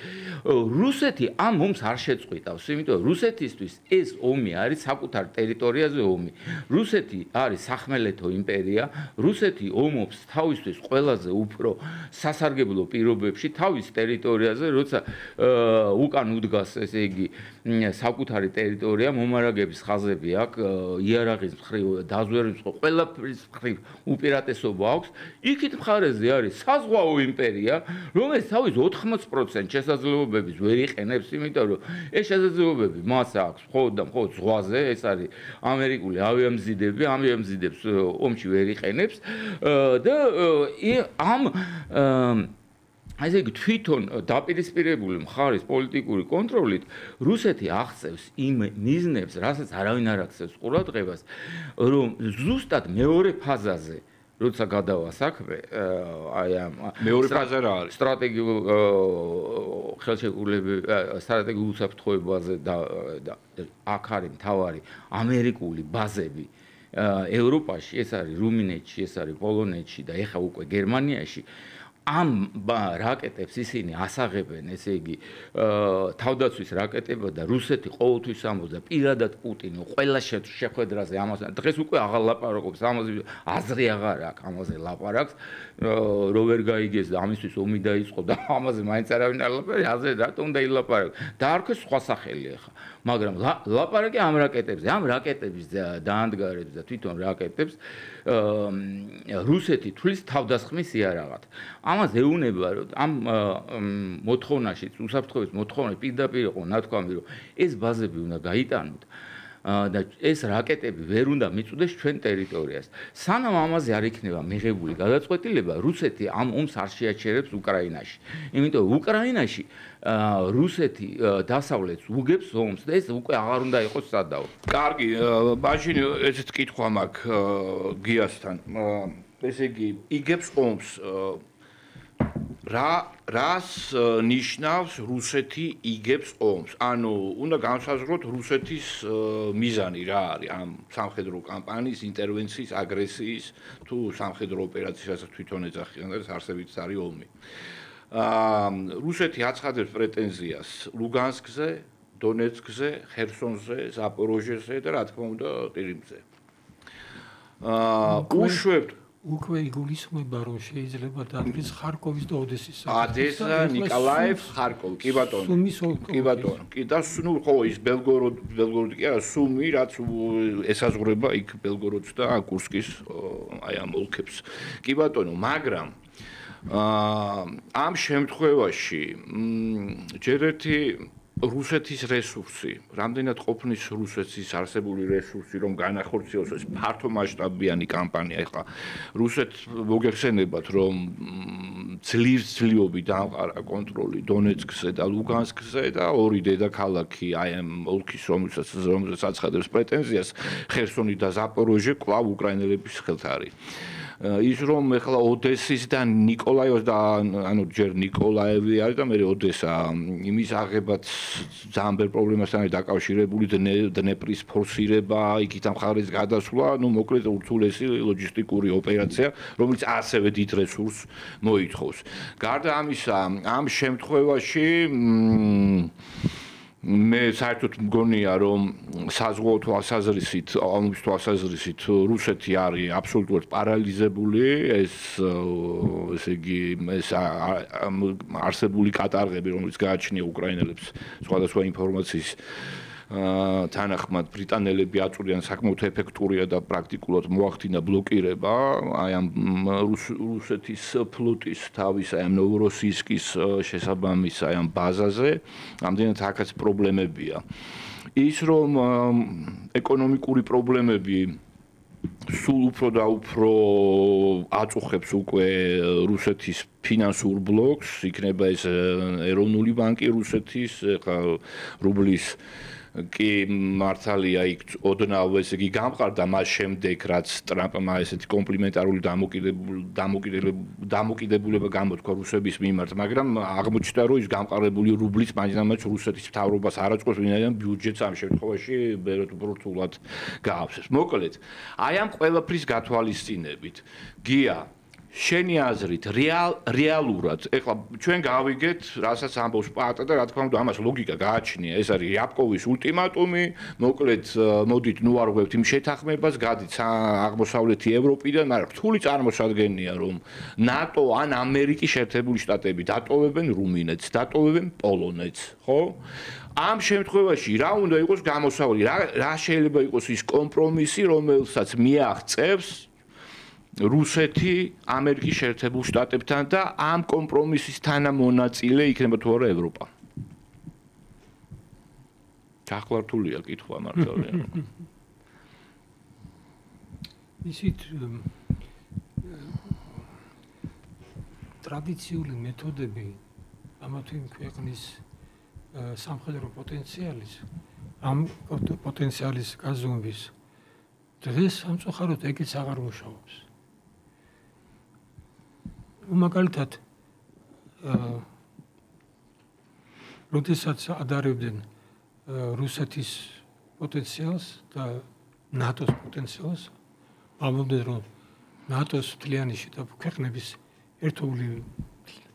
რუსეთი ამ ომს არ შეწყვიტავს, იმიტომ რომ რუსეთისთვის ეს ომი არის საკუთარ ტერიტორიაზე ომი. რუსეთი არის სახმელეთო იმპერია, რუსეთი ომობს თავისთვის ყველაზე უფრო სასარგებლო პირობებში თავის ტერიტორიაზე, როცა უკან უდგას, ესე იგი, საკუთარი ტერიტორია, მომარაგების ხაზები აქვს, იარაღის მხრივ, დაზვერვის მხრივ, ყველაფრის მხრივ უპირატესობა აქვს. იქით მხარეზე არის საზღვაო იმპერია, რომელიც თავის 80% შესაძლებლობების ვერ იყენებს, იმიტომ რომ ეს შესაძლებლობები მას აქვს მხოლოდ და მხოლოდ ზღვაზე, ეს არის ამერიკული ავიამზიდები, ავიამზიდებს ომში ვერ იყენებს და ამ ესე იგი თვითონ დაპირისპირებული მხარის პოლიტიკური კონტროლით რუსეთი აღწევს იმ მიზნებს, რასაც არავინ არ აქცევს ყურადღებას, რომ ზუსტად მეორე ფაზაზე როცა გადავა საქმე, აი ამ
მეორე ფაზა რა არის?
სტრატეგიულ უსაფრთხოებაზე და აქ არის მთავარი ამერიკული ბაზები ევროპაში, ეს არის რუმინეთში, ეს არის პოლონეთში და ეხლა უკვე გერმანიაში. ამ რაკეტებს ისინი ასაღებენ, ესე იგი, თავდაცვის რაკეტებად და რუსეთი ყოველთვის ამბობს და პირადად პუტინი ყველა შეხვედრაზე ამას დღეს უკვე აღარ ლაპარაკობს, ამაზე აზრი აღარ აქვს, ამაზე ლაპარაკს, რო ვერ გაიგეს და ამისთვის ომი დაიწყო და ამაზე მაინც არავინ არ ლაპარაკობს, აზე რატომ უნდა ილაპარაკოს? დაარქვეს სხვა სახელი ახლა, მაგრამ ლაპარაკი ამ რაკეტებზე, ამ რაკეტების დაანდგარებს და თვითონ რაკეტებს რუსეთი თვლის თავდასხმის იარაღად. ამას ეუნება, რომ ამ მოთხოვნაში, უსაფრთხოების მოთხოვნაში პირდაპირ იყო ნათქვამი, რომ ეს ბაზები უნდა გაიტანოთ და ეს რაკეტები ვერ უნდა მიწვდეს ჩვენ ტერიტორიას. სანამ ამაზე არ იქნება მიღებული გადაწყვეტილება, რუსეთი ამ ომს არ შეაჩერებს უკრაინაში. იმიტომ რომ უკრაინაში რუსეთი დასავლეთს უგებს ომს და ეს უკვე აღარ უნდა იყოს სადავო.
კარგი, მაშინ ესეთ კითხვა მაქვს გიასთან. ესე იგი, იგებს ომს რას ნიშნავს რუსეთი იგებს ომს? ანუ უნდა განსაზღვროთ რუსეთის მიზანი რა არის ამ სამხედრო კამპანიის, ინტერვენციის, აგრესიის თუ სამხედრო ოპერაციის თვითონ ეძახიან და არსებითაც არის ომი. რუსეთი აცხადებს პრეტენზიას ლუგანსკზე, დონეცკზე, ხერსონზე, ზაპოროჟიეზე და რა თქმა უნდა ყირიმზე. უშვებთ
უკვე იგულისხმება, რომ შეიძლება დადგეს ხარკოვის და ოდესის
საკითხი. ოდესა, ნიკოლაევ, ხარკოვი, კი ბატონო.
სუმის ოლქი.
კი ბატონო. კი და ნუ ხო ის ბელგოროდი კი არა, სუმი, რაც ესაზღვრება იქ ბელგოროდს და კურსკის აი ამ ოლქებს. კი ბატონო, მაგრამ ამ შემთხვევაში ჯერ ერთი რუსეთის რესურსი, რამდენად ყოფნის რუსეთის არსებული რესურსი, რომ განახორციელოს ეს ფართო მასშტაბიანი კამპანია, ეხლა რუსეთს მოგეხსენებათ, რომ ძლივობით დამყარა კონტროლი დონეცკზე და ლუგანსკზე და ორი დედაქალაქი, აი ამ ოლქის რომელსაც აცხადებს პრეტენზიას, ხერსონი და ზაპოროჟე კვლავ უკრაინელების ხელთ არის. ის რომ ეხლა ოდესის და ნიკოლაევს და ანუ ჯერ ნიკოლაევი არის და მე ოდესა იმის აღებაც ძალიან ბევრ პრობლემასთან არის დაკავშირებული დნეპრის ფორსირება, იქით ამ მხარეს გადასვლა, ნუ მოკლედ ურთულესი ლოჯისტიკური ოპერაცია, რომელიც ასევე დიდ რესურსს მოითხოვს. გარდა ამისა, ამ შემთხვევაში მე საერთოდ მგონია რომ საზღვაო თვალსაზრისით, ომის თვალსაზრისით რუსეთი არის აბსოლუტურად პარალიზებული, ესე იგი ეს არსებული კატარღები, რომელიც გააჩნია უკრაინელებს სხვადასხვა ინფორმაციის თანახმად ბრიტანელები აწვდიან საკმაოდ ეფექტურია და პრაქტიკულად მოახდინა ბლოკირება აი ამ რუსეთის ფლოტის თავის აი ამ ნოვოროსიისკის შესაბამის აი ამ ბაზაზე, ამდენად აქაც პრობლემებია. ის რომ ეკონომიკური პრობლემები სულ უფრო და უფრო აწუხებს უკვე რუსეთის ფინანსურ ბლოკს, იქნება ეს ეროვნული ბანკი რუსეთის, ხა რუბლის კი მართალია იქ ოდნავ ესე იგი გამყარდა მას შემდეგ რაც ტრამპმა ესეთი კომპლიმენტარული დამოკიდებულება გამოთქვა რუსების მიმართ, მაგრამ აღმოჩნდა რომ ის გამყარებული რუბლიც მაინც რუსეთის მთავრობას არ აწყობს, ვინაიდან ბიუჯეტს ამ შემთხვევაში ბევრად უფრო რთულად გააფსებს. მოკლედ, აი ამ ყველაფრის გათვალისწინებით, გია შენი აზრით რეალურად ეხლა ჩვენ გავიგეთ რასაც ამბობს პატა და რა თქმა უნდა ამას ლოგიკა გააჩნია ეს არის იაპკოვის ულტიმატუმი მოკლედ მოდით ნუ არ ვგვევთ იმ შეთანხმებას გადით აღმოსავლეთი ევროპიდან მაგრამ რთული წარმოსადგენია რომ ნატო ან ამერიკის შეერთებული შტატები დატოვებენ რუმინეთს დატოვებენ პოლონეთს ხო ამ შემთხვევაში რა უნდა იყოს გამოსავალი რა შეიძლება იყოს ის კომპრომისი რომელსაც მიაღწევს რუსეთი ამერიკის შეერთებულ შტატებთან და ამ კომპრომისის თანამონაწილე იქნება თუ არა ევროპა. ჩახლართულია კითხვა მართალია.
ისიც ტრადიციული მეთოდები ამა თუ იმ ქვეყნის სამხედრო პოტენციალის ამ პოტენციალის გაზომვის დღეს სამწუხაროდ ეგეც აღარ მუშაობს. მაგალითად როდესაც ადარებდნენ რუსეთის პოტენციალს და ნატოს პოტენციალს ამბობდნენ რომ ნატოს მთლიანი შიდა ქვეყნების ერთობლივი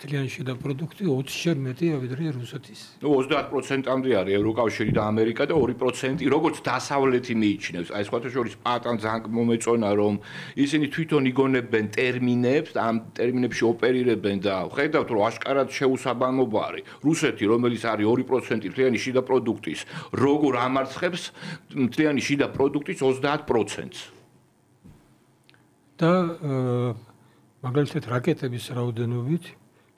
მთლიანი შიდა პროდუქტი 20-ჯერ მეტია ვიდრე რუსეთის.
ნუ 30%-ამდე არის ევროკავშირი და ამერიკა და 2% როგორც დასავლეთი მიიჩნევს. აი სხვათა შორის პატან ძალიან მომეწონა რომ ისინი თვითონ იგონებენ ტერმინებს, ამ ტერმინებში ოპერირებენ და ხედავთ რომ აშკარად შეუსაბამობა არის. რუსეთი რომელიც არის 2% მთლიანი შიდა პროდუქტის, როგორ ამარცხებს მთლიანი შიდა პროდუქტის 30%-ს.
და მაგალითად რაკეტების რაოდენობით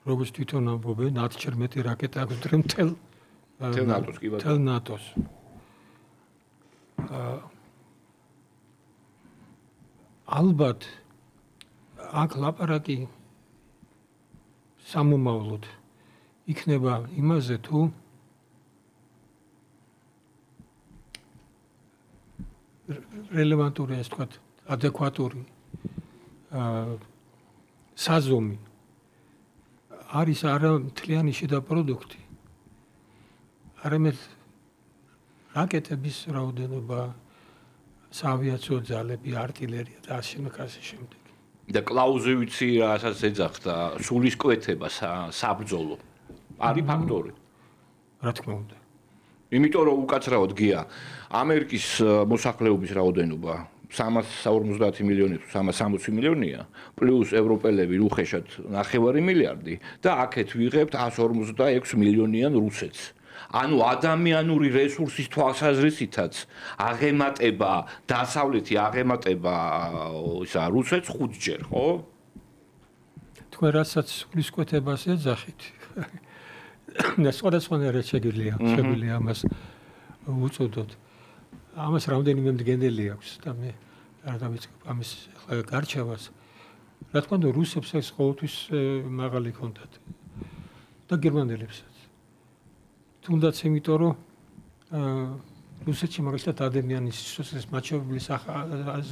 როგორც თვითონ ამბობენ 10-ჯერ მეტი რაკეტა აქვს ვიდრე მთელ
ნატოს კი ბატონო.
ნატოს. ალბათ აქ ლაპარაკი სამომავლოდ იქნება იმაზე თუ რელევანტური ასე ვთქვათ ადეკვატური საზომი არის არა მთლიანი შიდა პროდუქტი არამედ რაკეტების რაოდენობა საავიაციო ძალები артиლერია და ასე შემდეგ
და კლაუზივიცი რასაც ეძახდა სულისკვეთება საბრძოლო არის ფაქტორი
რა თქმა უნდა
იმიტომ რომ უკაცრავად გია ამერიკის მოსახლეობის რაოდენობა 350 მილიონი თუ 360 მილიონია პლუს ევროპელები უხეშად 9 მილიარდი და აქეთ ვიღებთ 156 მილიონიან რუსეთს ანუ ადამიანური რესურსის თვალსაზრისითაც აღემატება დასავლეთი აღემატება ისა რუსეთს 5-ჯერ ხო
თქვენ რასაც სულისკვეთებას ეძახით და სხვადასხვანაირად შეგვიძლია ამას უწოდოთ ამას რამდენიმე მდგენელი აქვს და მე არ დავიწყებ ამის გარჩევას. რა თქმა უნდა, რუსებს ეს ყოველთვის მაღალი ჰქონდათ და გერმანელებსაც. თუნდაც იმიტომ, რომ რუსეთში მაგალითად ადამიანის სიცოცხლის მაჩვენებლის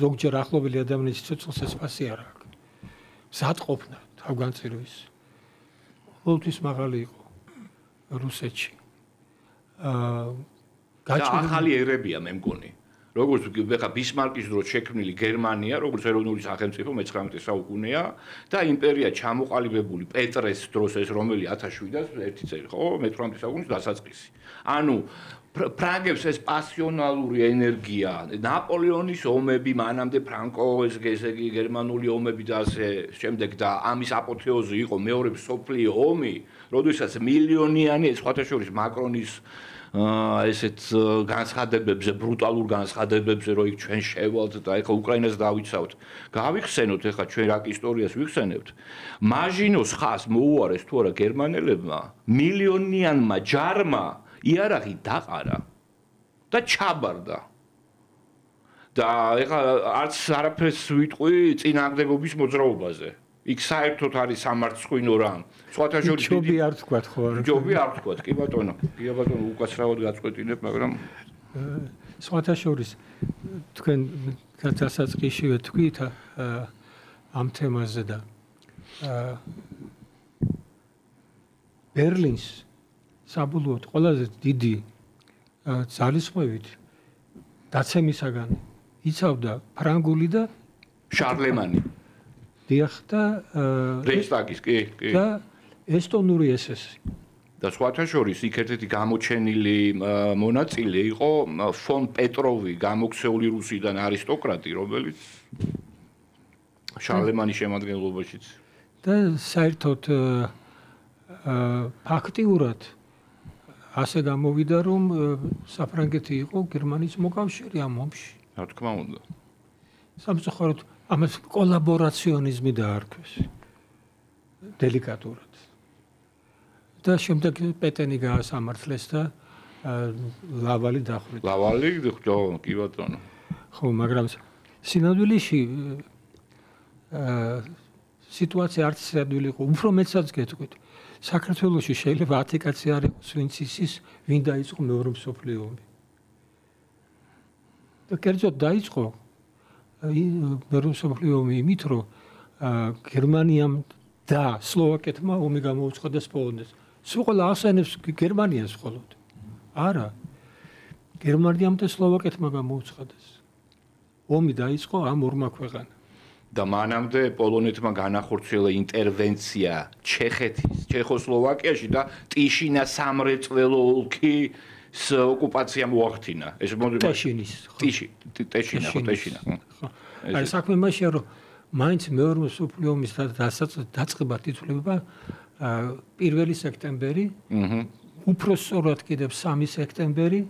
ზოგჯერ ახლობელი ადამიანის სიცოცხლის ფასი არ აქვს. მზადყოფნა თავგანწირვის ყოველთვის მაღალი იყო რუსეთში.
ახალი ერებია მე მგონი. როგორც ხა ბისმარკის დროს შექმნილი გერმანია, როგორც ეროვნული სახელმწიფო მე-19 საუკუნეა და იმპერია ჩამოყალიბებული პეტრეს დროს ეს რომელი 1701 წელი, ხო, მე-18 საუკუნის დასაწყისი. ანუ ფრანგებს ეს პასიონალური ენერგია, ნაპოლეონის ომები, მანამდე ფრანკო ეს გესეგი გერმანული ომები და ასე შემდეგ და ამის აპოთეოზი იყო მეორე მსოფლიო ომი, როდესაც მილიონიანი ეს სხვათა შორის მაკრონის ესეთ განცხადებებზე, ბრუტალურ განცხადებებზე, რომ იქ ჩვენ შევალთ და ეხლა უკრაინას დავიცავთ. გავიხსენოთ ეხლა ჩვენ რაკ ისტორიას ვიხსენებთ. მაჟინოს ხას მოუარეს თუ არა გერმანელებმა, მილიონიანმა ჯარმა იარაღი დაყარა და ჩაბარდა. და ეხლა არც არაფერს ვიტყვი წინააღმდეგობის მოძრაობაზე. იქ საერთოდ არის სამარცხვინო რამ. სხვათა შორის
ჯობი არ თქვათ ხო არა?
ჯობი არ თქვათ, კი ბატონო. კი ბატონო, უკაცრავად გაწყვეტინებ, მაგრამ
სხვათა შორის თქვენ დასაწყისშივე თქვით ამ თემაზე და ბერლინს საბოლოოდ ყველაზე დიდი ძალისხმევით დაცემისაგან იცავდა ფრანგული და
შარლემანი
დიახ და
რეიხსტაგის კი.
და ესტონური SS-ი.
და სხვათა შორის იქ ერთ-ერთი გამოჩენილი მონაწილე იყო ფონ პეტროვი, გამოქცეული რუსიდან არისტოკრატი, რომელიც შარლემანის შემადგენლობაშიც.
და საერთოდ ფაქტიურად ასე გამოვიდა, რომ საფრანგეთი იყო გერმანიის მოკავშირე ამ ომში.
რა თქმა უნდა.
სამწუხაროდ ამას კოლაბორაციონიზმი დაარქვეს. დელიკატურად. და შემდეგ პეტენი გაასამართლეს და ლავალი დახვრიტა.
ლავალი, კი ბატონო.
ხო, მაგრამ სინამდვილეში სიტუაცია არც სინამდვილე იყო, უფრო მეცაც გეტყვით. საქართველოში შეიძლება 10 კაცი არ იყოს, ვინც ისის, ვინ დაიწყო მეორე მსოფლიო ომი. და კერძოდ დაიწყო მეორე მსოფლიო ომი იმით, რომ გერმანიამ და სლოვაკეთმა ომი გამოუცხადეს პოლონეთს. სულ ყველა ახსენებს გერმანიას მხოლოდ. არა. გერმანიამ და სლოვაკეთმა გამოუცხადეს. ომი დაიწყო ამ ორმა ქვეყანამ.
და მანამდე პოლონეთმა განახორციელა ინტერვენცია ჩეხეთის, ჩეხოსლოვაკიაში და ტიშინა სამრეწველო ოლქის ოკუპაცია მოახდინა. ეს
ტეშინის.
ტეშინა.
აი საქმე იმაშია, რომ მაინც მეორე მსოფლიო ომის დაწყება ითვლება 1 სექტემბერი, უფრო სწორად კიდევ 3 სექტემბერი,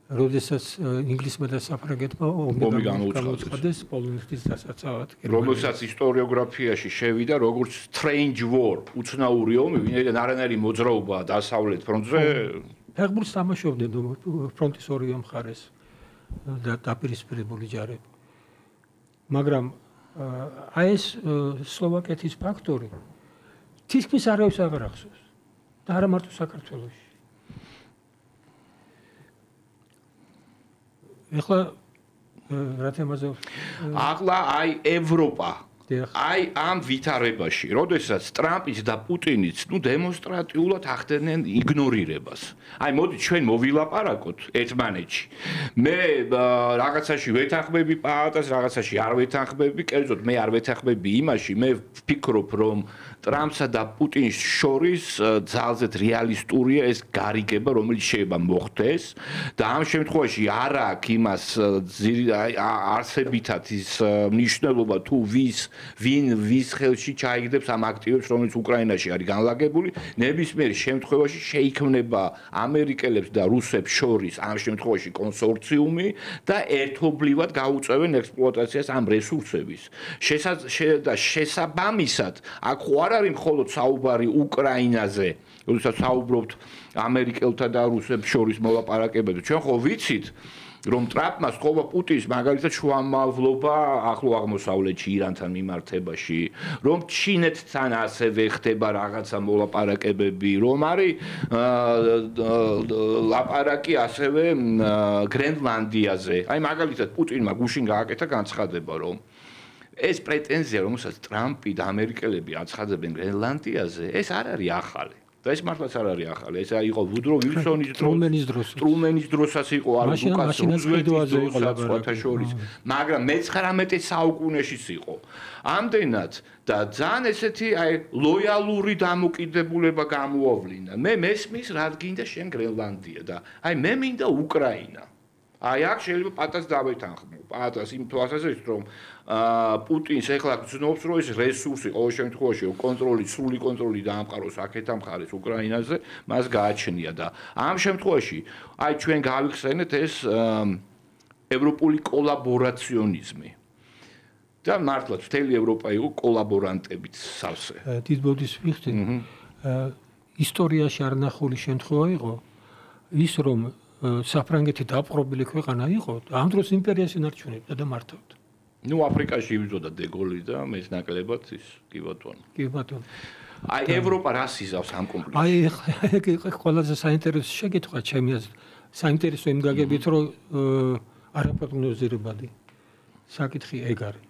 როდესაც ინგლისმა და საფრანგეთმა ომი გამოუცხადეს პოლონეთის დასაცავად.
რომელსაც ისტორიოგრაფიაში შევიდა როგორც strange war, უცნაური ომი, ვინაიდან არანაირი მოძრაობა დასავლეთ ფრონტზე
ფეხბურთს თამაშობდნენ ფრონტის ორივე მხარეს და დაპირისპირებული ჯარები. მაგრამ აი ეს სლოვაკეთის ფაქტორი თითქმის არავის აღარ ახსოვს და არა მარტო საქართველოში. ეხლა რა თემაზე?
ახლა აი ევროპა. აი ამ ვითარებაში, როდესაც ტრამპიც და პუტინიც, დემონსტრატიულად ახდენენ იგნორირებას. აი მოდით ჩვენ მოვილაპარაკოთ ერთმანეთში. მე რაღაცაში ვეთანხმები პაატას, რაღაცაში არ ვეთანხმები, კერძოდ მე არ ვეთანხმები იმაში, მე ვფიქრობ, რომ ტრამპსა და პუტინს შორის ძალზედ რეალისტურია ეს გარიგება, რომელიც შეიძლება მოხდეს და ამ შემთხვევაში არ აქვს იმას არსებითად ის მნიშვნელობა თუ ვის ხელში ჩაიგდებს ამ აქტივებს, რომელიც უკრაინაში არის განლაგებული, ნებისმიერ შემთხვევაში შეიქმნება ამერიკელებს და რუსებს შორის ამ შემთხვევაში კონსორციუმი და ერთობლივად გაუწევენ ექსპლუატაციას ამ რესურსების. და შესაბამისად, აქ ხო არ არის მხოლოდ საუბარი უკრაინაზე, როდესაც საუბრობთ ამერიკელთა და რუსებს შორის მოლაპარაკებებზე. ჩვენ ხო ვიცით, რომ ტრამპმა სწობა პუტინს მაგალითად შუამავლობა ახლო აღმოსავლეთში ირანთან მიმართებაში, რომ ჩინეთთან ასევე ხდება რაღაცა მოლაპარაკებები, რომ არის ლაპარაკი ასევე გრენლანდიაზე. აი მაგალითად პუტინმა გუშინ გააკეთა განცხადება, რომ ეს პრეტენზია, რომელსაც ტრამპი და ამერიკელები აცხადებენ გრენლანდიაზე, ეს არ არის ახალი. და ეს მართლაც არ არის ახალი. ეს იყო ვუდრო ვილსონის დროს, ტრუმენის დროსაც იყო, არ ლუკას რუზველტის დროსაც სხვათა შორის, მაგრამ მე-19 საუკუნეშიც იყო. ამდენად და ძალიან ესეთი აი ლოიალური დამოკიდებულება გამოავლინა. მე მესმის რა გინდა შენ გრენლანდია და აი მე მინდა უკრაინა. აი აქ შეიძლება პატას დავეთანხმო. პატას იმ თვალსაზრისით, რომ პუტინს ეხლა გძნობს, რომ ეს რესურსი ყოველ შემთხვევაში სრული კონტროლი დაამყაროს აქეთ მხარეს უკრაინაზე, მას გააჩნია და ამ შემთხვევაში აი ჩვენ გავიხსენეთ ეს ევროპული კოლაბორაციონიზმი. და მართლაც მთელი ევროპა იყო კოლაბორანტებით სავსე.
დიდბოდის ვიხდი. ისტორიაში არ ნახული შემთხვევა იყო ის, რომ საფრანგეთი დაპყრობილი ქვეყანა იყო, ამ დროს იმპერიას ინარჩუნებდა და მართავდა.
აფრიკაში იბრძოდა დეგოლი და მეც ნაკლებად ის კი ბატონო.
კი ბატონო.
აი ევროპა რას იზავს ამ კონფლიქტში?
აი ყველაზე საინტერესო შეკითხვა ჩემი აზრით. საინტერესო იმ გაგებით, რომ არაპროგნოზირებადი საკითხი ეგ არის.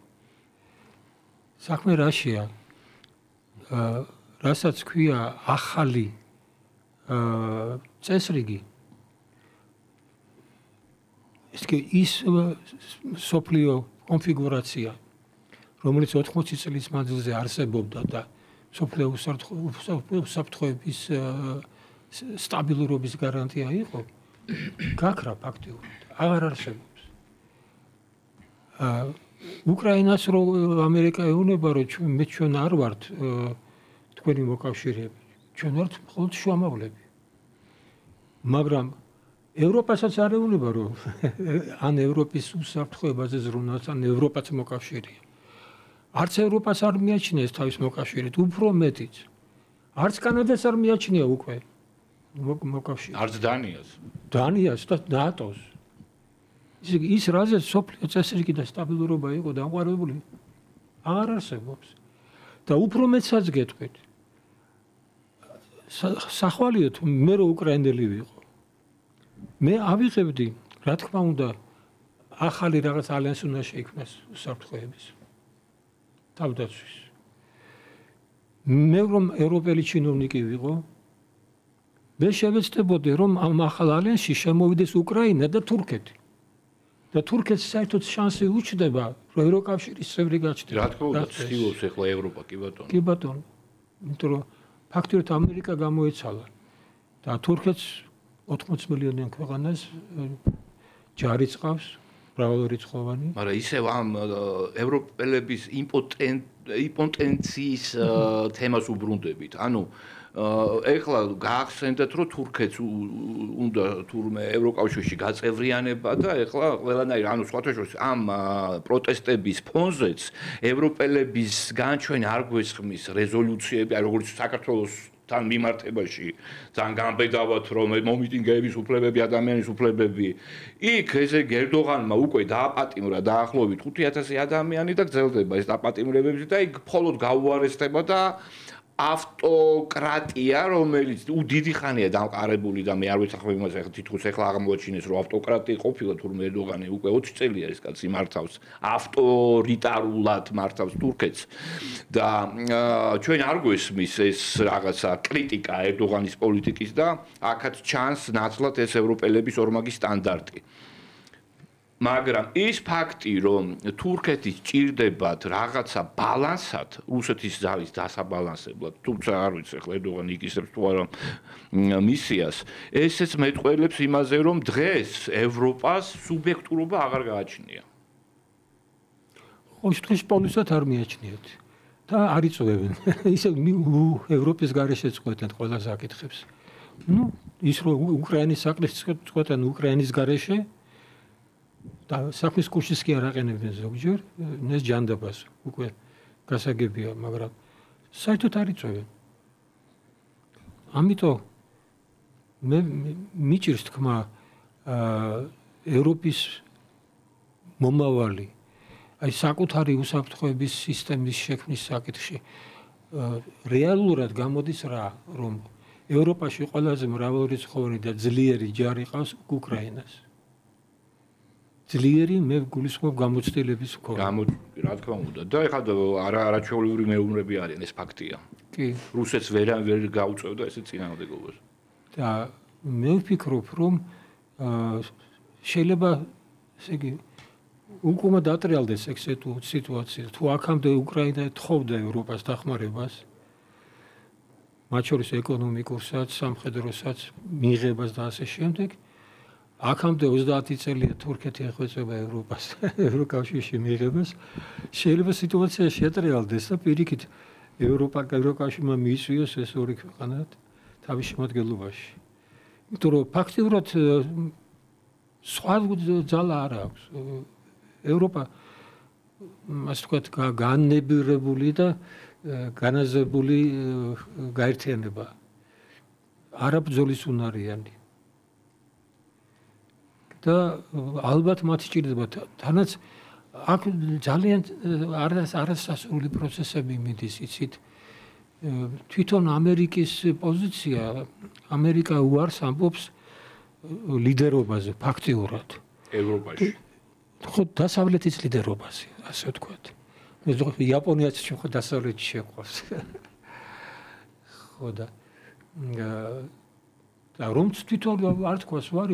საქმე რაშია? რასაც ქვია ახალი წესრიგი ის სოფლიო კონფიგურაცია, რომელიც 80 წლის მანძილზე არსებობდა და სოფლიო უსაფრთხოების სტაბილურობის გარანტია იყო, გაქრა ფაქტიურად, აღარ არსებობს. უკრაინას რო ამერიკა ეუბნება, რომ ჩვენ არ ვართ თქვენი მოკავშირეები, ჩვენ ვართ მხოლოდ შუამავლები. მაგრამ ევროპასაც არ ეუბნება, რომ ან ევროპის უსაფრთხოებაზე ზრუნავს, ან ევროპაც მოკავშირეა. არც ევროპას არ მიაჩნია ეს თავის მოკავშირედ, უფრო მეტიც. არც კანადას არ მიაჩნია უკვე მოკავშირე.
არც დანიას.
დანიას და ნატოს. ის რაზეც სოფლიო წესრიგი და სტაბილურობა იყო დამყარებული, აღარ არსებობს. და უფრო მეტსაც გეტყვით. სახვალიოთ, მე რო უკრაინელი ვიყო. მე ავიღებდი, რა თქმა უნდა, ახალი რაღაც ალიანსი უნდა შეიქმნას უსაფრთხოების. თავდაცვის. მე რომ ევროპელი ჩინოვნიკი ვიყო, მე შევეცდებოდი, რომ ამ ახალ ალიანსში შემოვიდეს უკრაინა და თურქეთი. და თურქეთს საერთოდ შანსი უჩნდება, რომ ევროკავშირის წევრი გაჩნდეს.
რა თქმა უნდა, ცდილობს ახლა ევროპა, კი ბატონო.
კი ბატონო. იმიტომ რომ ფაქტობრივად ამერიკა გამოეცალა და თურქეთს 80 მილიონიან ქვეყანას ჯარი წავს, მრავალრიცხოვანი.
მაგრამ ისევ ამ ევროპელების იმპოტენციის თემას უბრუნდებით. ანუ ეხლა გაახსენდათ, რომ თურქეთს უნდა თურმე ევროკავშირში გაწევრიანება და ეხლა ყველანაირ, ანუ სხვათა შორის ამ პროტესტების ფონზეც ევროპელების განჩვენ არ გვესხმის რეზოლუციები, როგორც საქართველოს თან მიმართებაში ძალიან გამბედავად, რომ მომიტინგეების უფლებები, ადამიანის უფლებები. იქ ესე ერდოღანმა უკვე დააპატიმრა დაახლოებით 5000 ადამიანი და გრძელდება ეს დაპატიმრებები და იქ მხოლოდ გაუარესდება და ავტოკრატია, რომელიც დიდი ხანია დამყარებული და მე არ ვეცახებ იმას, ახლა თითქოს ახლა აღმოაჩინეს, რომ ავტოკრატია ყოფილა თურმე ერდოღანი უკვე 20 წელია ეს კაცი მართავს, ავტორიტარულად მართავს თურქეთს და ჩვენ არ გვესმის ეს რაღაცა კრიტიკა ერდოღანის პოლიტიკის და აქაც ჩანს ნაცვლად ეს ევროპელების ორმაგი სტანდარტი. მაგრამ ის ფაქტი, რომ თურქეთის ჭირდებათ რაღაცა ბალანსად, რუსეთის ძალის დასაბალანსებლად, თუმცა არ ვიცი ახლა ერდოღანი იკისრებს თუ არა მისიას, ესეც მეტყველებს იმაზე, რომ დღეს ევროპას სუბიექტურობა აღარ გააჩნია.
ხო, შტოს პოლისაც არ მიაჩნიათ და არ იწვევენ. ისე ევროპის გარეშე წყვეტენ ყველა საკითხებს. ნუ ის რომ უკრაინის საკითხს წყვეტენ უკრაინის გარეშე და საქმის კურსის კი არ აყენებენ ზოგჯერ, ეს ჯანდაბას უკვე გასაგებია, მაგრამ საერთოდ არ იწვევენ. ამიტომ მე მიჭირს თქმა ევროპის მომავალი აი საკუთარი უსაფრთხოების სისტემის შექმნის საკითხში რეალურად გამოდის რა, რომ ევროპაში ყველაზე მრავალრიცხოვანი და ძლიერი ჯარი ყავს უკრაინას. ძლიერი მე გულისხმობ გამოცდილების მქონე.
რა თქმა უნდა და ეხლა არაჩვეულებრივი მეუბნები არიან, ეს ფაქტია.
კი.
რუსეთს ვერ გაუწევდა ესე წინააღმდეგობას.
და მე ვფიქრობ, რომ შეიძლება ესე იგი უკუმა დატრიალდეს ეს სიტუაცია. თუ აქამდე უკრაინა თხოვდა ევროპას დახმარებას, მათ შორის ეკონომიკურსაც, სამხედროსაც, მიღებას და ასე შემდეგ, აქამდე 30 წელია თურქეთი ეხვეწება ევროპას, ევროკავშირში მიღებას. შეიძლება სიტუაცია შეტრიალდეს და პირიქით ევროკავშირმა მიიწვიოს ეს ორი ქვეყანა თავის შემადგენლობაში. იმიტომ რომ ფაქტიურად სხვა ძალა არ აქვს. ევროპა ასე ვთქვათ განნებირებული და განაზებული გაერთიანება. არაბძოლის უნარიანი. და ალბათ მათ სჭირდებათ თანაც აქ ძალიან არასასრული პროცესები მიდის, იცით. თვითონ ამერიკის პოზიცია, ამერიკა უარს ამბობს ლიდერობაზე ფაქტიურად
ევროპაში.
ხო, დასავლეთის ლიდერობაზე, ასე ვთქვათ. იაპონიაც ხო დასავლეთში შეყვავს. ხო და და რომ თვითონ არ თქواس ვარ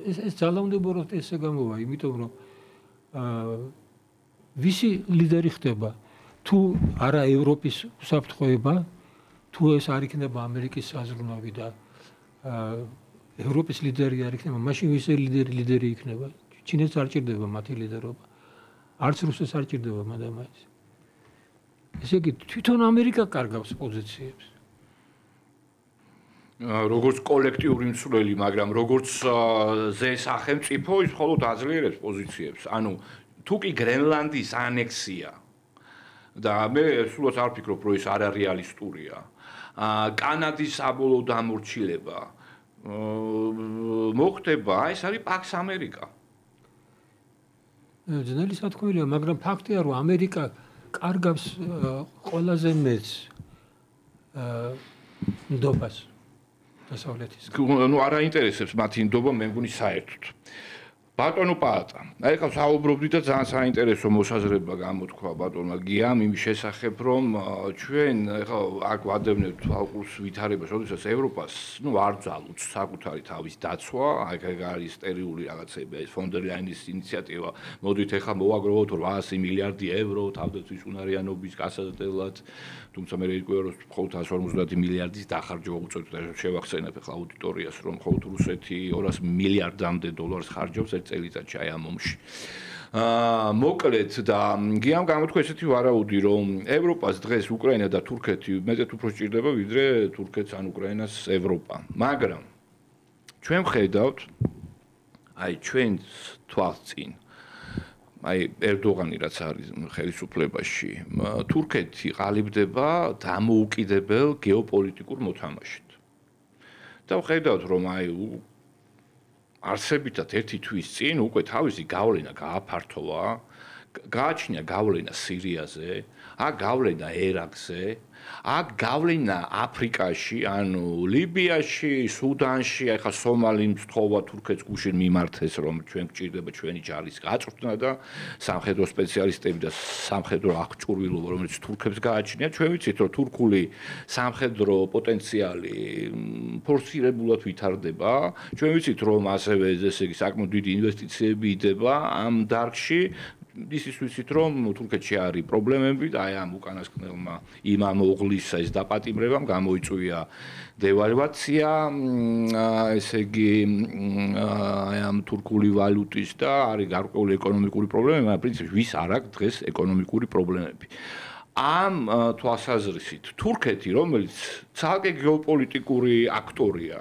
ეს ძალაუნდებო რომ ესე გამოვა, იმიტომ რომ ვისი ლიდერი ხდება? თუ არა ევროპის უსაფრთხოება, თუ ეს არ იქნება ამერიკის საზრუნავი და ევროპის ლიდერი არ იქნება, მაშინ ვისი ლიდერი იქნება? ჩინეთს არ ჭირდება მათი ლიდერობა. არც რუსეთს არ ჭირდება მადამაის. ესე იგი თვითონ ამერიკა კარგავს პოზიციებს.
როგორც კოლექტიური მცვლელი, მაგრამ როგორც ზე სახელმწიფო ის მხოლოდ აძლიერებს პოზიციებს. ანუ თუ კი გრენლანდიის ანექსია და მე სულაც არ ვფიქრობ, რომ ეს არარეალისტურია. კანადის საბოლოო დამორჩილება მოხდება, ეს არის პაქს ამერიკა.
ძნელი სათქმელია, მაგრამ ფაქტია, რომ ამერიკა კარგავს ყველაზე მეც ნდობას დასავლეთის.
ნუ არ აინტერესებს მათი ნდობა, მე მგონი საერთოდ. ბატონო პაატა, აი ხა საუბრობდი და ძალიან საინტერესო მოსაზრება გამოთქვა ბატონმა გიამ იმის შესახებ, რომ ჩვენ ხა აქ ვადევნებთ ალყურს ვითარებას, როდესაც ევროპას, ნუ არ ძალუც საკუთარი თავის დაცვა, აი არის სტერიული რაღაცები, ეს ფონ დერ ლაინის ინიციატივა. მოდით ხა მოვაგროვოთ 800 მილიარდი ევრო თავდაცვის უნარიანობის გასაზრდელად, თუმცა მე რეკვირე რომ მხოლოდ 150 მილიარდის დახარჯვა უწევთ და შევახსენებ ხა აუდიტორიას, რომ მხოლოდ რუსეთი 200 მილიარდამდე დოლარს ხარჯავს წელიწადში აი ამ ომში. მოკლედ და გიამ გამოთქვა ესეთი ვარაუდი, რომ ევროპას დღეს უკრაინა და თურქეთი მეტად უფრო სჭირდება, ვიდრე თურქეთს ან უკრაინას ევროპა. მაგრამ ჩვენ ვხედავთ აი ჩვენს თვალწინ აი ერდოღანი რაც არის ხელისუფლებაში, თურქეთი ყალიბდება დამოუკიდებელ გეოპოლიტიკურ მოთამაშედ. და ვხედავთ, რომ აი არსებითად ერთი თვის წინ უკვე თავისი გავლენა გააფართოვა, გააჩნია გავლენა სირიაზე, აქ გავლენა ერაყზე, აქ გავლენა აფრიკაში, ანუ ლიბიაში, სუდანში, ახლა სომალის თხოვა თურქეთს გუშინ მიმართეს, რომ ჩვენ გჭირდება ჩვენი ჯარის გაწვრთნა და სამხედრო სპეციალისტები და სამხედრო აღჭურვილობა, რომელიც თურქებს გააჩნია, ჩვენ ვიცით, რომ თურქული სამხედრო პოტენციალი ფორსირებულად ვითარდება, ჩვენ ვიცით, რომ ასევე ესე იგი საკმაოდ დიდი ინვესტიციები იდება ამ დარგში. ისიც ვიცით, რომ თურქეთში არის პრობლემები და აი ამ უკანასკნელმა იმამ ოღლისა ეს დაპატიმრებამ გამოიწვია დევალვაცია, ესე იგი აი ამ თურქული ვალუტის და არის გარკვეული ეკონომიკური პრობლემები, მაგრამ პრინციპში ვის არ აქვს დღეს ეკონომიკური პრობლემები. ამ თვალსაზრისით თურქეთი, რომელიც ცალკე გეოპოლიტიკური აქტორია,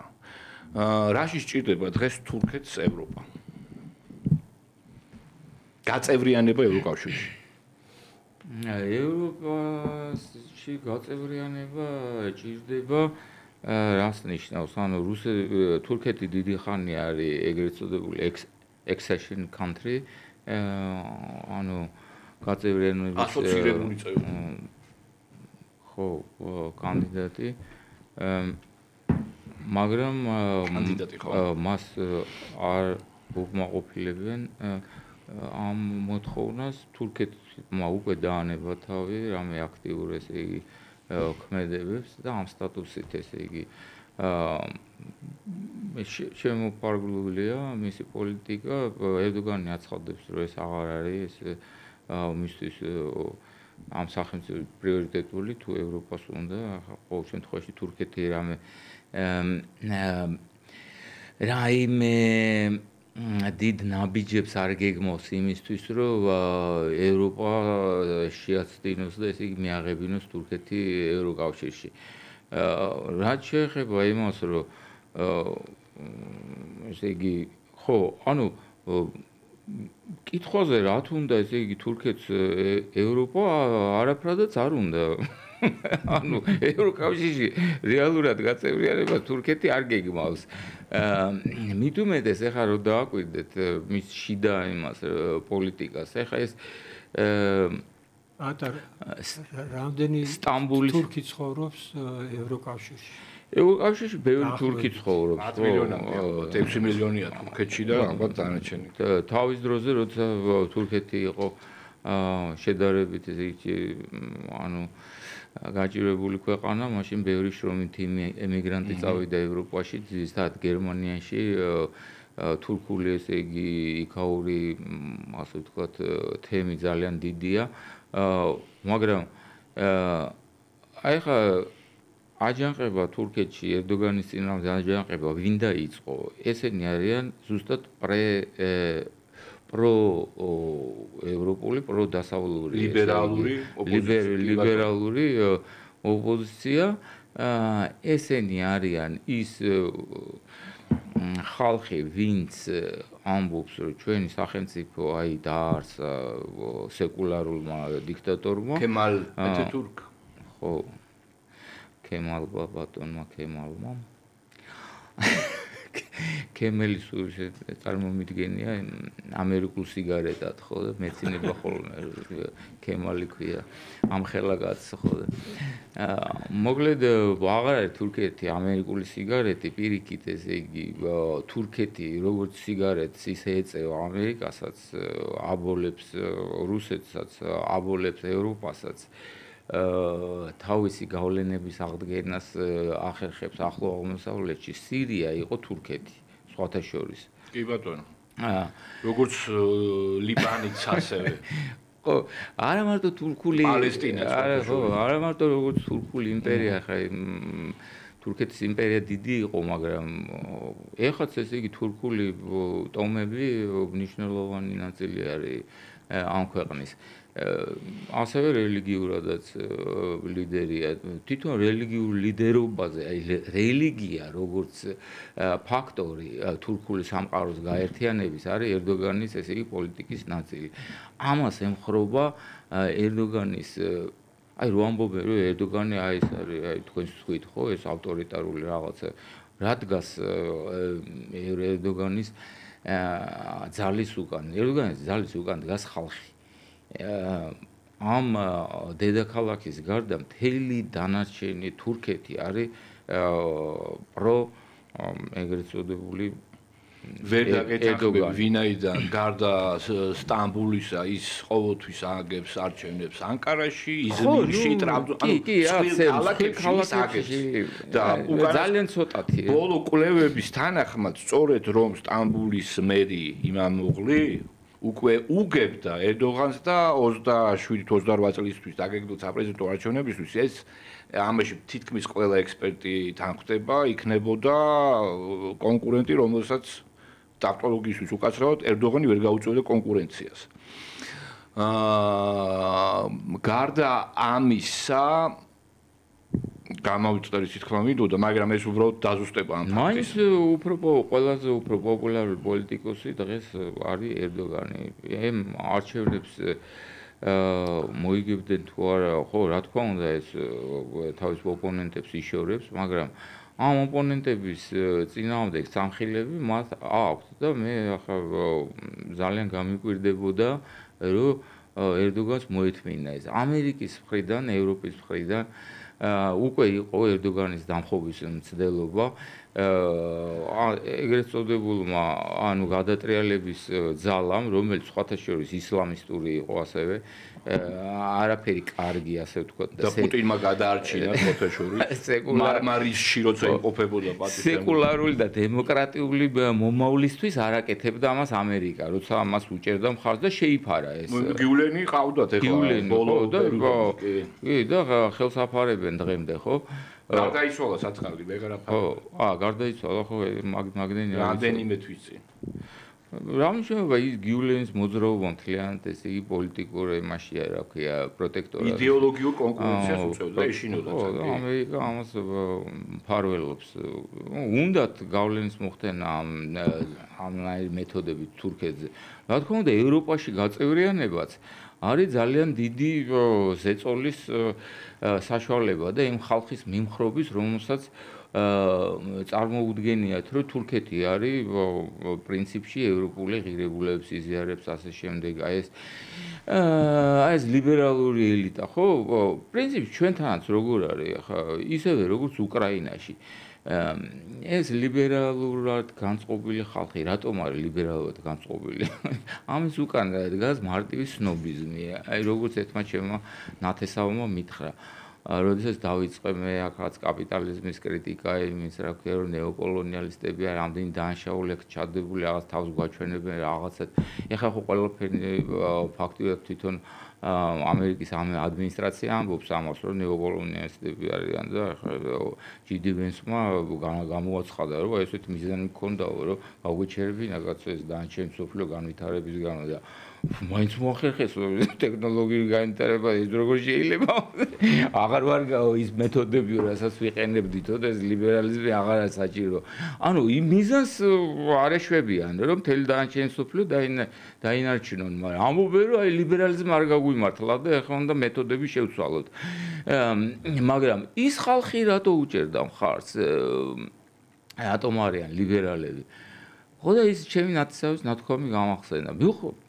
რაში სჭირდება დღეს თურქეთს ევროპა? გაწევრიანება ევროკავშირში.
ევროპაში გაწევრიანება ჭირდება რას ნიშნავს? ანუ თურქეთი დიდი ხანი არის ეგრეთ წოდებული accession country, ანუ გაწევრიანების
ასოცირებული წევრი.
ხო, კანდიდატი. მაგრამ
კანდიდატი ხო.
მას არ უკმაყოფილებენ ამ მოთხოვნას. თურქეთმა უკვე დაანება თავი რამე აქტიურ ესე იგი ქმედებებს და ამ სტატუსით ესე იგი შემოფარგლულია მისი პოლიტიკა. ერდოგანი აცხადებს, რომ ეს აღარ არის მისთვის ამ სახელმწიფო პრიორიტეტული, თუ ევროპას უნდა ყოველ შემთხვევაში თურქეთი რაიმე დიდ ნაბიჯებს არ გეგმავს იმისთვის, რომ ევროპა შეაცდინოს და ესე იგი მიაღებინოს თურქეთი ევროკავშირში. რაც შეეხება იმას, რომ ესე იგი ხო, ანუ კითხვაზე რა თუნდა ესე იგი თურქეთს ევროპა არაფრადაც არ უნდა. ანუ ევროკავშირში რეალურად გაწევრიანება თურქეთი არ გეგმავს. მით უმეტეს ეხლა რომ დააკვირდეთ მის შიდა იმას პოლიტიკას, ეხლა ეს
რამდენი
სტამბულის
თურქი ცხოვრობს ევროკავშირში?
ევროკავშირში ბევრი თურქი ცხოვრობს.
6 მილიონია თურქეთში და ალბათ დანარჩენი.
თავის დროზე როცა თურქეთი იყო შედარებით ისე ანუ გაჭირვებული ქვეყანა, მაშინ ბევრი შრომითი ემიგრანტი წავიდა ევროპაში, ძირითადად გერმანიაში თურქული ესე იგი იქაური ასე ვთქვათ თემი ძალიან დიდია მაგრამ აი ხა აჯანყება თურქეთში ერდოგანის წინააღმდეგ აჯანყება ვინ დაიწყო ესენი არიან ზუსტად პროევროპული პროდასავლური ლიბერალური ოპოზიცია ესენი არიან ის ხალხი ვინც ამბობს რომ ჩვენი სახელმწიფო აი დაარსა სეკულარულმა დიქტატორმა
ქემალ ათათურქ
ხო ქემალ ბატონმა ქემალმა ქემელის წარმომიდგენია ამერიკულ სიგარეტად ხო და მეცინება ხოლმე ქემალი ქვია ამ ხელა კაცს ხო და მოკლედ აღარ არის თურქეთი ამერიკული სიგარეტი პირიქით ესე იგი თურქეთი როგორც სიგარეტს ისე ეწევა ამერიკასაც აბოლებს რუსეთსაც აბოლებს ევროპასაც თავისი გავლენების აღდგენას ახერხებს ახლო აღმოსავლეთში სირია იყო თურქეთი სხვათა შორის
კი ბატონო როგორც ლიბანიც ასევე
ხო არა მარტო თურქული
პალესტინაც
ხო არა მარტო როგორც თურქული იმპერია ხა თურქეთის იმპერია დიდი იყო მაგრამ ეხაც ესე იგი თურქული ტომები მნიშვნელოვანი ნაწილი არის ამ ქვეყნის ასევე რელიგიურადაც ლიდერია თვითონ რელიგიურ ლიდერობაზე აი რელიგია როგორც ფაქტორი თურქული სამყაროს გაერთიანების არის ერდოგანის ესე იგი პოლიტიკის ნაწილი ამას ემხრობა ერდოგანის აი რო ამბობენ რომ ერდოგანი აი ეს არის აი თქვენს თქვით ხო ეს ავტორიტარული რაღაცა რადგას ერდოგანის ძალის უკან დგას ხალხი ამ დედაქალაქის გარდა მთელი დანარჩენი თურქეთი არის პრო ეგრეთ წოდებული
ვერ დაგეთახმები ვინაიდან გარდა სტამბულისა ის ყოველთვის ააგებს არჩევნებს ანკარაში იზმირში
და ძალიან ცოტათი
ბოლო კვლევების თანახმად სწორედ რომ სტამბულის მერი იმამ უღლი უკვე უგებდა ერდოგანს და 27-28 წლისთვის დაგეგმილ საპრეზიდენტო არჩევნებისთვის ეს ამაში თითქმის ყველა ექსპერტი თანხმდება იქნებოდა კონკურენტი რომელსაც ტავტოლოგიისთვის უკაცრავად ერდოგანი ვერ გაუწევდა კონკურენციას გარდა ამისა გამოვიწყდეთ თქმა მინდოდა, მაგრამ ეს უბრალოდ დაზუსტება ამ
ფაქტის. მაინც ყველაზე უფრო პოპულარული პოლიტიკოსი დღეს არის ერდოგანი. ემ არჩევნებს მოიგებდნენ თუ არა, ხო, რა თქმა უნდა ეს თავის ოპონენტებს იშორებს, მაგრამ ამ ოპონენტების წინააღმდეგ სამხილები მათ აქვთ და მე ახლა ძალიან გამიკვირდებოდა, რომ ერდოგანს მოეთმინა ეს ამერიკის მხრიდან, ევროპის მხრიდან უკვე იყო ერდოგანის დამხობის მცდელობა ეგრეთ წოდებულმა ანუ გადატრიალების ძალამ რომელიც სხვათა შორის ისლამისტური იყო ასევე არაფერი კარგი ასე ვთქვათ
და პუტინმა გადაარჩინა სხვათა შორის მარმარისში როცა იმყოფებოდა პატივს
სეკულარული და დემოკრატიული მომავლისთვის არაკეთებდა ამას ამერიკა როცა ამას უჭერდა მხარს და შეიფარა ეს
გიულენი ყავდათ ეხლა ბოლო
და ხელსაფარებენ დღემდე ხო
გარდაიცვალა საწყალი ვეღარაფერი
ხო გარდაიცვალა ხო მაგდენი
რამდენიმე თვის წინ
რამშევა ის გიულენის მოძრაობა მთლიანად ესე იგი პოლიტიკურ იმაშია რა ქვია პროტექტორად
იდეოლოგიურ კონკურენციას უწევდა ეშინოდა
ამერიკა ამას ფარველობს უნდათ გავლენის მოხდენა ამ მეთოდებით თურქეთზე რა თქმა უნდა ევროპაში გაწევრიანებაც არის ძალიან დიდი ზეწოლის საშუალება და იმ ხალხის მიმხრობის რომელსაც წარმოუდგენიათ რომ თურქეთი არის პრინციპში ევროპული ღირებულებებს იზიარებს ასე შემდეგ აი ეს ლიბერალური ელიტა ხო პრინციპში ჩვენთანაც როგორ არის ხა ისევე როგორც უკრაინაში ეს ლიბერალურად განწყობილი ხალხი რატომ არის ლიბერალურად განწყობილი ამის უკან დგას მარტივი სნობიზმი აი როგორც ერთმა ჩემმა ნათესავმა მითხრა როდესაც დავიწყე მე აქაც კაპიტალიზმის კრიტიკა, იმის რა ქვია, რომ ნეოკოლონიალისტები არ ამდენი დანაშაული აქ ჩადებული რაღაც თავს გვაჩვენებენ რაღაცად. ეხლა ხო ყველაფერი ფაქტიურად თვითონ ამერიკის ადმინისტრაცია ამბობს ამას, რომ ნეოკოლონიალისტები არიან და ეხლა ჯი.დი. ვენსმა გამოაცხადა, რომ ესეთი მიზანი მქონდაო, რომ გაგვეჩერებინა კაცო ეს დანარჩენი მსოფლიო განვითარებისგანო და მაინც მოახერხეს ტექნოლოგიური განვითარება ის როგორ შეიძლება აღარ ვარ ის მეთოდები რასაც ვიყენებდითო და ეს ლიბერალიზმი აღარ საჭირო. ანუ იმ მიზანს არ ეშვებიან რომ მთელი დანარჩენი მსოფლიო დაინარჩუნონ, მაგრამ ამბობენ რომ აი ლიბერალიზმი არ გაგვიმართლა და ეხლა უნდა მეთოდები შევცვალოთ. მაგრამ ის ხალხი რატო უჭერდა მხარს რატომ არიან ლიბერალები? ხო და ის ჩემი ნათესაობის ნათქვამი გამახსენა. მივხვდი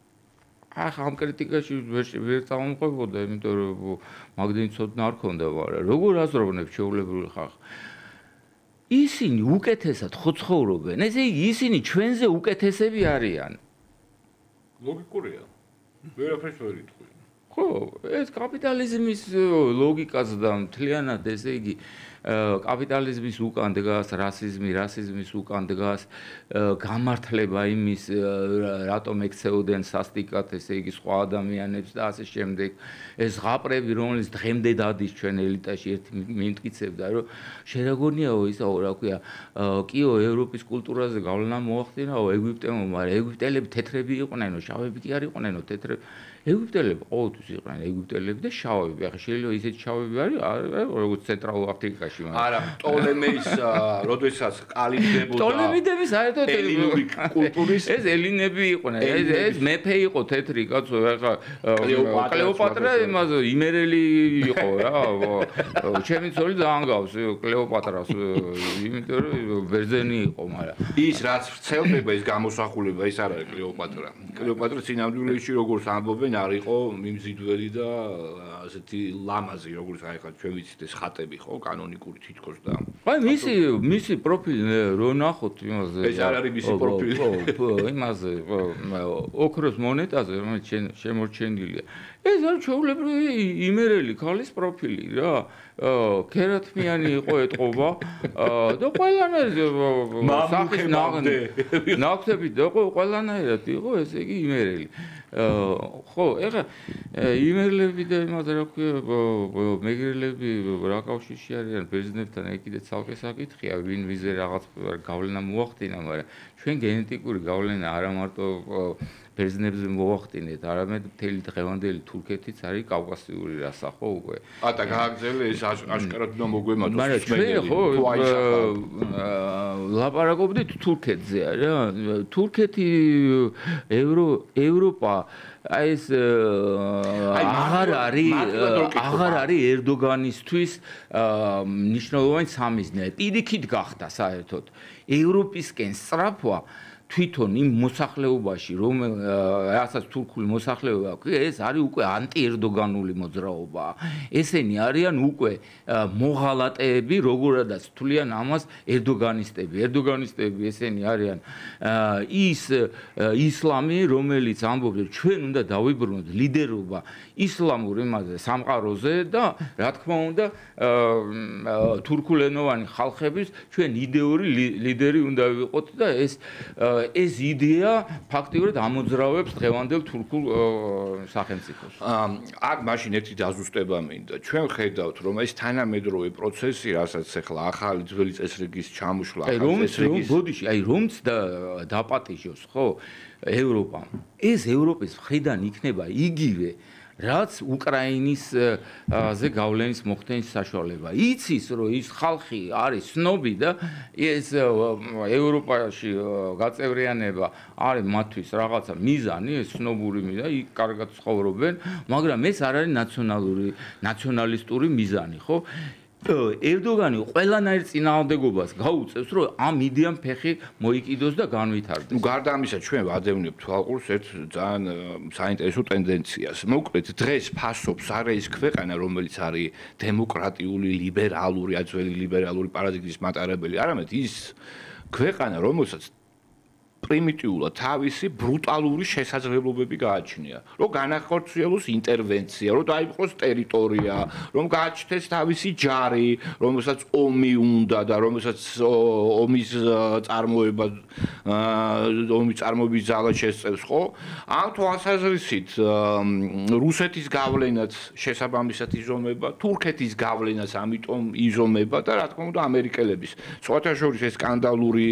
ახლა ამ კრიტიკაში ვერ წამოყვებოდა, იმიტომ რომ მაგდენი ცოდნა არ ქონდა, მაგრამ როგორ აზროვნებ ჩვეულებრივი ხალხი? ისინი უკეთესად ხო ცხოვრობენ, ესე იგი ისინი ჩვენზე უკეთესები არიან.
ლოგიკურია. ვერაფერს ვერ იტყვი.
ხო, ეს კაპიტალიზმის ლოგიკაც და მთლიანად ესე იგი კაპიტალიზმის უკან დგას რასიზმის უკან დგას გამართლება იმის რატომ ექცეოდენ სასტიკად ესე იგი სხვა ადამიანებს და ასე შემდეგ ეს ზღაპრები რომელიც დღემდე დადის ჩვენ ელიტაში ერთ მიმტკიცებდა რომ შეგაგონიაო ისაო რა ქვია კიო ევროპის კულტურაზე გავლენა მოახდინაო ეგვიპტემო მაგრამ ეგვიპტელები თეთრები იყვნენო შავები კი არ იყვნენო თეთრები ეგვიპტელები ყოველთვის იყვნენ ეგვიპტელები და შავები ახლა შეიძლება ისეთი შავები არის როგორც ცენტრალურ აფრიკაში
არა პტოლემეის როდესაც ყალიბდებოდა
პტოლემიდების საერთოდ
ელინური კულტურის
ეს ელინები იყვნენ ეს მეფე იყო თეთრი კაცო ახლა კლეოპატრა იმაზე იმერელი იყო რა ჩემი ცოლი ძალიან გავს კლეოპატრას იმიტომ რომ ბერძენი იყო მაგრამ
ის რაც ვრცელდება ის გამოსახულება ის არ არის კლეოპატრა კლეოპატრა სინამდვილეში როგორც ამბობენ არ იყო მიმზიდველი და ასეთი ლამაზი როგორც აი ხა ჩვენ ვიცით ეს ხატები ხო კანონიკური თითქოს და
აი მისი პროფილი რო ნახოთ იმაზე
ეს არ არის მისი პროფილი
ხო იმაზე ოქროს მონეტაზე რომელიც შემორჩენილია ეს არის ჩვეულებრივი იმერელი ქალის პროფილი რა ქერათმიანი იყო ეტყობა და ყველანაირად სახის ნაკვთები და ყველანაირად იყო ესე იგი იმერელი ხო ეხლა იმერლები და იმაზე რა ქვია მეგრელები რა კავშირში არიან ბერძნებთან ეგ კიდე ცალკე საკითხია ვინ ვიზე რაღაც გავლენა მოახდინა მაგრამ ჩვენ გენეტიკური გავლენა არა მარტო ბერძნებზე მოახდინეთ არამედ მთელი დღევანდელი თურქეთიც არის კავკასიური რასა ხო უკვე
ატა გააგზელე ეს აშკარად უნდა მოგვემართოს
მაგრამ ჩვენ ხო ლაპარაკობდით თურქეთზე რა თურქეთი ევროპა აი ეს აღარ არის ერდოგანისთვის მნიშვნელოვანი სამიზნე პირიქით გახდა საერთოდ ევროპისკენ სწრაფვა თვითონ იმ მოსახლეობაში რასაც თურქული მოსახლეობა აქვს ეს არის უკვე ანტიერდოგანული მოძრაობა ესენი არიან უკვე მოღალატეები როგორადაც თვლიან ამას ერდოგანისტები ესენი არიან ის ისლამი რომელიც ამბობს ჩვენ უნდა დავიბრუნოთ ლიდერობა ისლამურ იმაზე სამყაროზე და რა თქმა უნდა თურქულენოვანი ხალხების ჩვენ იდეური ლიდერი უნდა ვიყოთ და ეს იდეა ფაქტიურად ამოძრავებს დღევანდელ თურქულ სახელმწიფოს.
აქ მაშინ ერთი დაზუსტება მინდა. ჩვენ ხედავთ, რომ ეს თანამედროვე პროცესი, რასაც ახლა ახალი ძველი წესრიგის ჩამოშლა,
რომც დაპატიჟოს, ხო, ევროპამ. ეს ევროპის მხრიდან იქნება იგივე რაც უკრაინის ზე გავლენის მოხდენის საშუალება. იცის რომ ის ხალხი არის სნობი და ეს ევროპაში გაწევრიანება არის მათთვის რაღაცა მიზანი, ეს სნობური მიზანი, იქ კარგად ცხოვრობენ, მაგრამ ეს არ არის ნაციონალისტური მიზანი, ხო? ერდოგანი ყველანაირ წინააღმდეგობას გაუწევს, რომ ამ იდეამ ფეხი მოიკიდოს და განვითარდეს.
გარდა ამისა, ჩვენ ვადევნებთ თვალყურს ერთ ძალიან საინტერესო ტენდენციას. მოკლედ, დღეს ფასობს არის ქვეყანა, რომელიც არის დემოკრატიული, ლიბერალური, აძველი ლიბერალური პარადიგმის მატარებელი, არამედ ის ქვეყანა, რომელსაც პრიმიტიულად თავისი ბრუტალური შესაძლებლობები გააჩნია. რომ განახორციელოს ინტერვენცია, რომ დაიპყროს ტერიტორია, რომ გააჩნდეს თავისი ჯარი, რომელსაც ომი უნდა და რომელსაც ომის წარმოება ომის წარმოების ძალა შესწევს, ხო? ამ თვალსაზრისით რუსეთის გავლენაც შესაბამისად იზომება, თურქეთის გავლენაც ამიტომ იზომება და რა თქმა უნდა ამერიკელების. სხვათა შორის ეს სკანდალური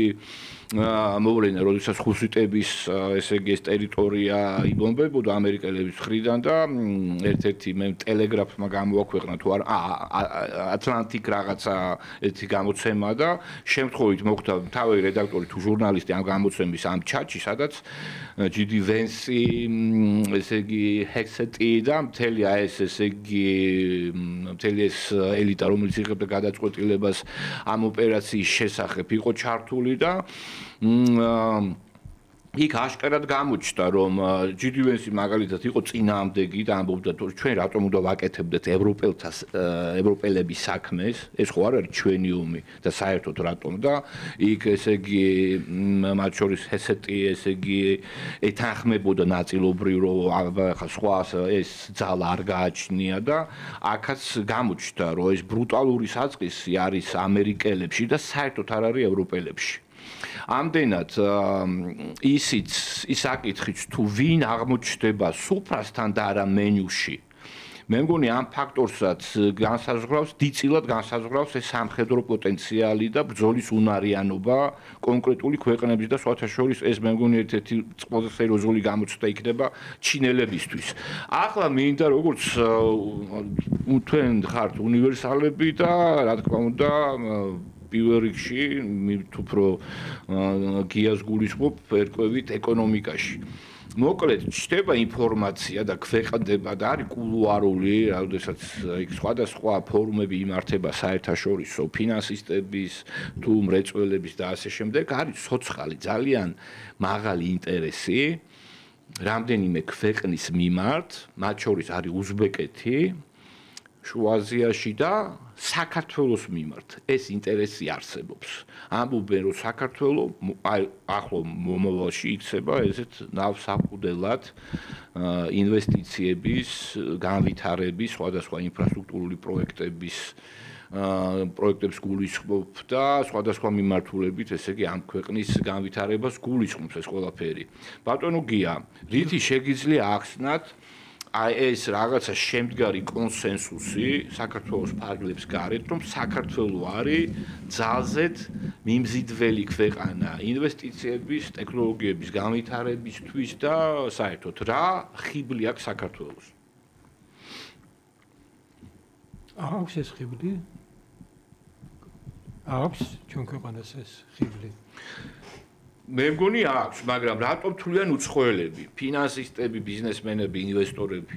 მოვლენა, როდესაც ხუსიტების ესე იგი ეს ტერიტორია იბომბებოდა ამერიკელების მხრიდან და ერთ-ერთი მე ტელეგრაფმა გამოაქვეყნა თუ არ ატლანტიკ რაღაცა ერთი გამოცემა და შემთხვევით მოხდა თავი რედაქტორი თუ ჟურნალისტი ამ გამოცემის ამ ჩატში, სადაც ჯიდი ვენსი ესე იგი ჰექსეტი და მთელი ეს ესე იგი მთელი ეს ელიტა რომელიც იღებდა გადაწყვეტილებას ამ ოპერაციის შესახებ იყო ჩართული და იქ აშკარად გამოჩნდა რომ ჯიდი ვენსი მაგალითად იყო წინააღმდეგი და ამბობდა თუ ჩვენ რატომ უნდა ვაკეთებდეთ ევროპელების საქმეს ეს ხო არ არის ჩვენი ომი და საერთოდ რატომ და იქ ესე იგი მათ შორის ჰესეტი ესე იგი ეთანხმებოდა ნაწილობრივ რომ ახლა სხვა ეს ძალა არ გააჩნია და აქაც გამოჩნდა რომ ეს ბრუტალური საწყისი არის ამერიკელებში და საერთოდ არ არის ევროპელებში ამდენად ის აკითხიც თუ ვინ აღმოჩნდება სუფრასთან და არა მენიუში მე მგონი ამ ფაქტორსაც განსაზღვრავს დიდწილად განსაზღვრავს ეს სამხედრო პოტენციალი და ბრძოლის უნარიანობა კონკრეტული ქვეყნების და სხვათა შორის ეს მე მგონი ერთ-ერთი ყველაზე სერიოზული გამოცდა იქნება ჩინელებისთვის ახლა მინდა როგორც თქვენ ხართ უნივერსალები და რა თქმა უნდა პირველ რიგში მით უფრო გიას გულისხმობ ერკვევით ეკონომიკაში. მოკლედ ჩნდება ინფორმაცია და ქვეყნდება და არის კულუარული, როდესაც იქ სხვადასხვა ფორუმები იმართება საერთაშორისო ფინანსისტების თუ მრეწველების და ასე შემდეგ, არის ცოცხალი ძალიან მაღალი ინტერესი რამდენიმე ქვეყნის მიმართ, მათ შორის არის უზბეკეთი შუა აზიაში და საქართველოს მიმართ ეს ინტერესი არსებობს. ამბობენ რომ საქართველო ახლო მომავალში იქცება ესეთ ნავსაყუდელად ინვესტიციების განვითარების სხვადასხვა ინფრასტრუქტურული პროექტებს გულისხმობ და სხვადასხვა მიმართულებით ესე იგი ამ ქვეყნის განვითარებას გულისხმობს ეს ყველაფერი. ბატონო გია, რითი შეგიძლია ახსნათ აი ეს რაღაცა შემდგარი კონსენსუსი საქართველოს ფარგლებს გარეთ, რომ საქართველო არის ძალზედ მიმზიდველი ქვეყანა ინვესტიციების, ტექნოლოგიების განვითარებისთვის და საერთოდ რა ხიბლი აქვს საქართველოს?
აქვს ეს ხიბლი? აქვს ჩვენ ქვეყანას ეს ხიბლი?
მე მგონი აქვს, მაგრამ რატომ თვლიან უცხოელები, ფინანსისტები, ბიზნესმენები, ინვესტორები?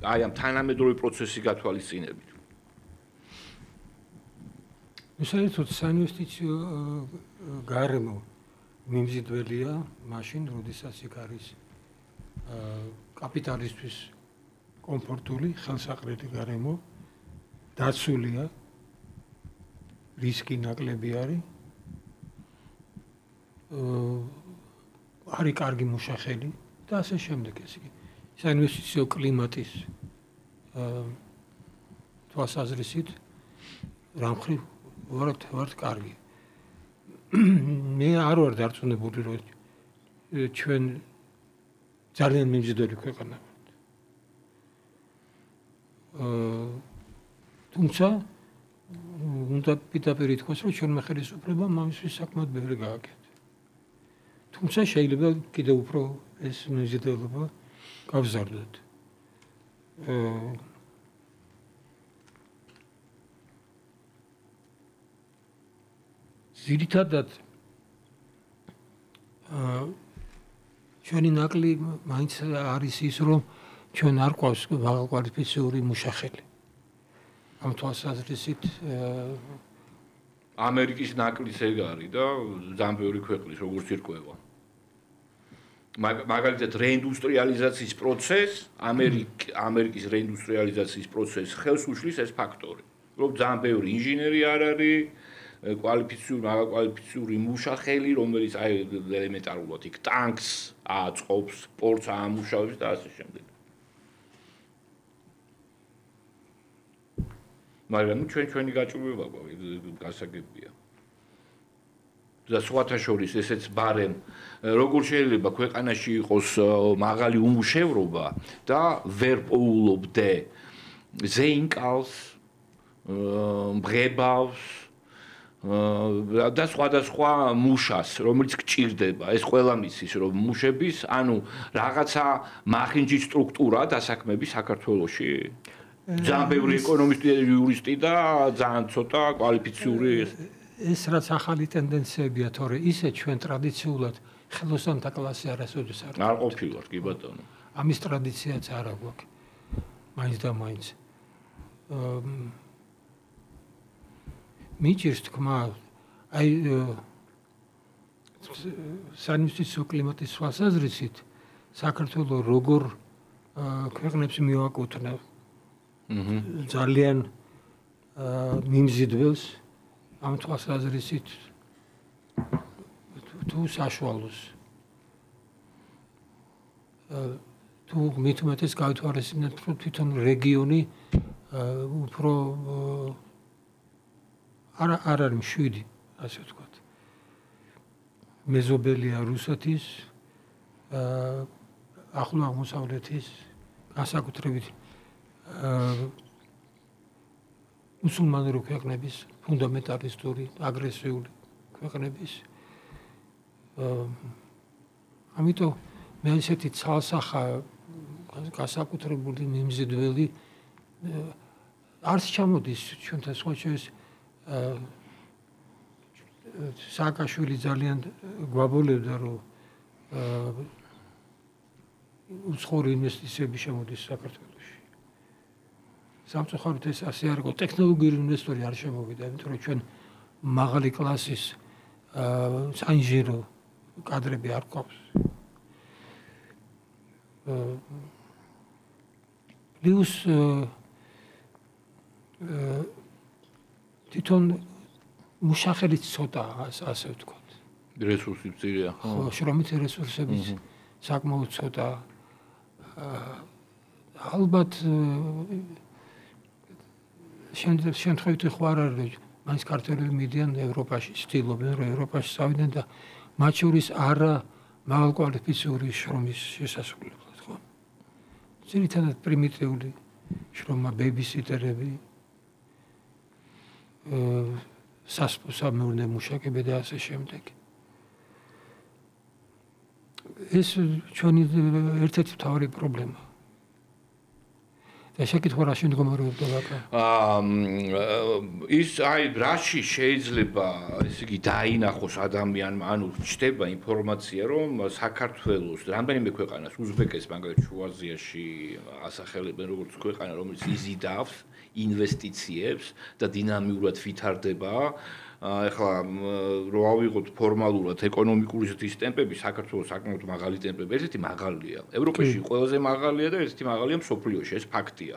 აი ამ თანამედროვე პროცესის გათვალისწინებით.
საერთოდ საინვესტიციო გარემო მიმზიდველია მაშინ, როდესაც იქ არის კაპიტალისტვის კომფორტული, ხელსაყრელი გარემო, დაცულია, რისკი ნაკლები არის. არის კარგი მუშახელი და ასე შემდეგ ეს იგი საინვესტიციო კლიმატის თვალსაზრისით რამხრივ ვართ კარგი. მე არ ვარ დარწმუნებული რომ ჩვენ ძალიან მიმზიდველი ქვეყანა ვართ. თუმცა უნდა პირდაპირ ითქვას რომ ჩვენმა ხელისუფლებამ ამისთვის საკმაოდ ბევრი გააკეთა. თუმცა შეიძლება კიდევ უფრო ეს მიმზიდველობა გავზარდოთ. ძირითადად ჩვენი ნაკლი მაინც არის ის რომ ჩვენ არ გვაქვს კვალიფიციური მუშახელი. ამ თვალსაზრისით
ამერიკის ნაკლის ეგ არის და ძალიან ბევრი ქვეყნის როგორც ირკვევა. მაგალითად რეინდუსტრიალიზაციის პროცესს, ამერიკის რეინდუსტრიალიზაციის პროცესს ხელს უშლის ეს ფაქტორი. რომ ძალიან ბევრი ინჟინერი არ არის, კვალიფიციური, მაღალკვალიფიციური მუშახელი, რომელიც აი ელემენტარულად იქ ტანკს აწყობს, პორტს აამუშავებს და ასე შემდეგ. მაგრამ ჩვენი გაჭირვება გასაგებია. და სხვათა შორის ესეც ბარემ როგორ შეიძლება ქვეყანაში იყოს მაღალი უმუშევრობა და ვერ პოულობდე ზეინკალს, მღებავს და სხვადასხვა მუშას, რომელიც გჭირდება. ეს ყველა მისის, რომ მუშების, ანუ რაღაცა მახინჯი სტრუქტურა დასაქმები საქართველოში. ძალიან ბევრი ეკონომისტი, იურისტი და ძალიან ცოტა კვალიფიციური
ეს რაც ახალი ტენდენციებია, თორე ისე ჩვენ ტრადიციულად ხელოსანთა კლასი არასოდეს არ
ყოფილვართ, კი ბატონო.
ამის ტრადიციაც არ აქვს. მაინც და მაინც. მიჭირს თქმა, აი სანიმუშო კლიმატის თვალსაზრისით საქართველოს როგორ ქვეყნებს მივაკუთვნებ. ძალიან მიმზიდველს ამ თვალსაზრისით თუ საშუალოს თუ მithumetes გავითვალისწინებთ თვითონ რეგიონი უფრო არ არის მშვიდი, ასე ვთქვათ. მეზობელია რუსეთის, ახლო აღმოსავლეთის, განსაკუთრებით მუსულმანური ქვეყნების, ფუნდამენტალისტური, აგრესიული ქვეყნების. ამიტომ მე ისეთი ცალსახა განსაკუთრებული მიმზიდველი არც ჩამოდის ჩვენთან სხვა შორის სააკაშვილი ძალიან გვაბოლებდა, რომ უცხოური ინვესტიციები შემოდის საქართველოში. სამწუხაროდ ეს ასე არ იყო, ტექნოლოგიური ინვესტორი არ შემოვიდა, იმიტომ რომ ჩვენ მაღალი კლასის საინჟინრო კადრები არ გვაქვს. პლუს თვითონ მუშახელიც ცოტაა, ასე ვთქვათ.
რესურსი მცირეა.
ხო, შრომითი რესურსებიც საკმაოდ ცოტაა. ალბათ შემთხვევით ხო არ არის, მაინც ქართველები მიდიან ევროპაში, ცდილობენ რომ ევროპაში წავიდნენ და მათ შორის არა მაღალკვალიფიციური შრომის შესასრულებლად, ხო? ძირითადად პრიმიტიული შრომა, ბეიბისიტერები, სასამეურნეო მუშაკები და ასე შემდეგ. ეს ჩვენი ერთ-ერთი მთავარი პრობლემაა. და შეკითხვა რა შემდგომარეობდა ვაკა?
ის აი რაში შეიძლება ესე იგი დაინახოს ადამიანმა, ანუ ჩდება ინფორმაცია, რომ საქართველოს რამდენიმე ქვეყანას, უზბეკეთს მაგალითად შუა აზიაში ასახელებენ როგორც ქვეყანა, რომელიც იზიდავს ინვესტიციებს და დინამიურად ვითარდება. ეხლა რო ავიღოთ ფორმალურად ეკონომიკური ზრდის ტემპები, საქართველოს საკმაოდ მაღალი ტემპები, ერთ-ერთი მაღალია. ევროპაში ყველაზე მაღალია და ერთ-ერთი მაღალია მსოფლიოში, ეს ფაქტია.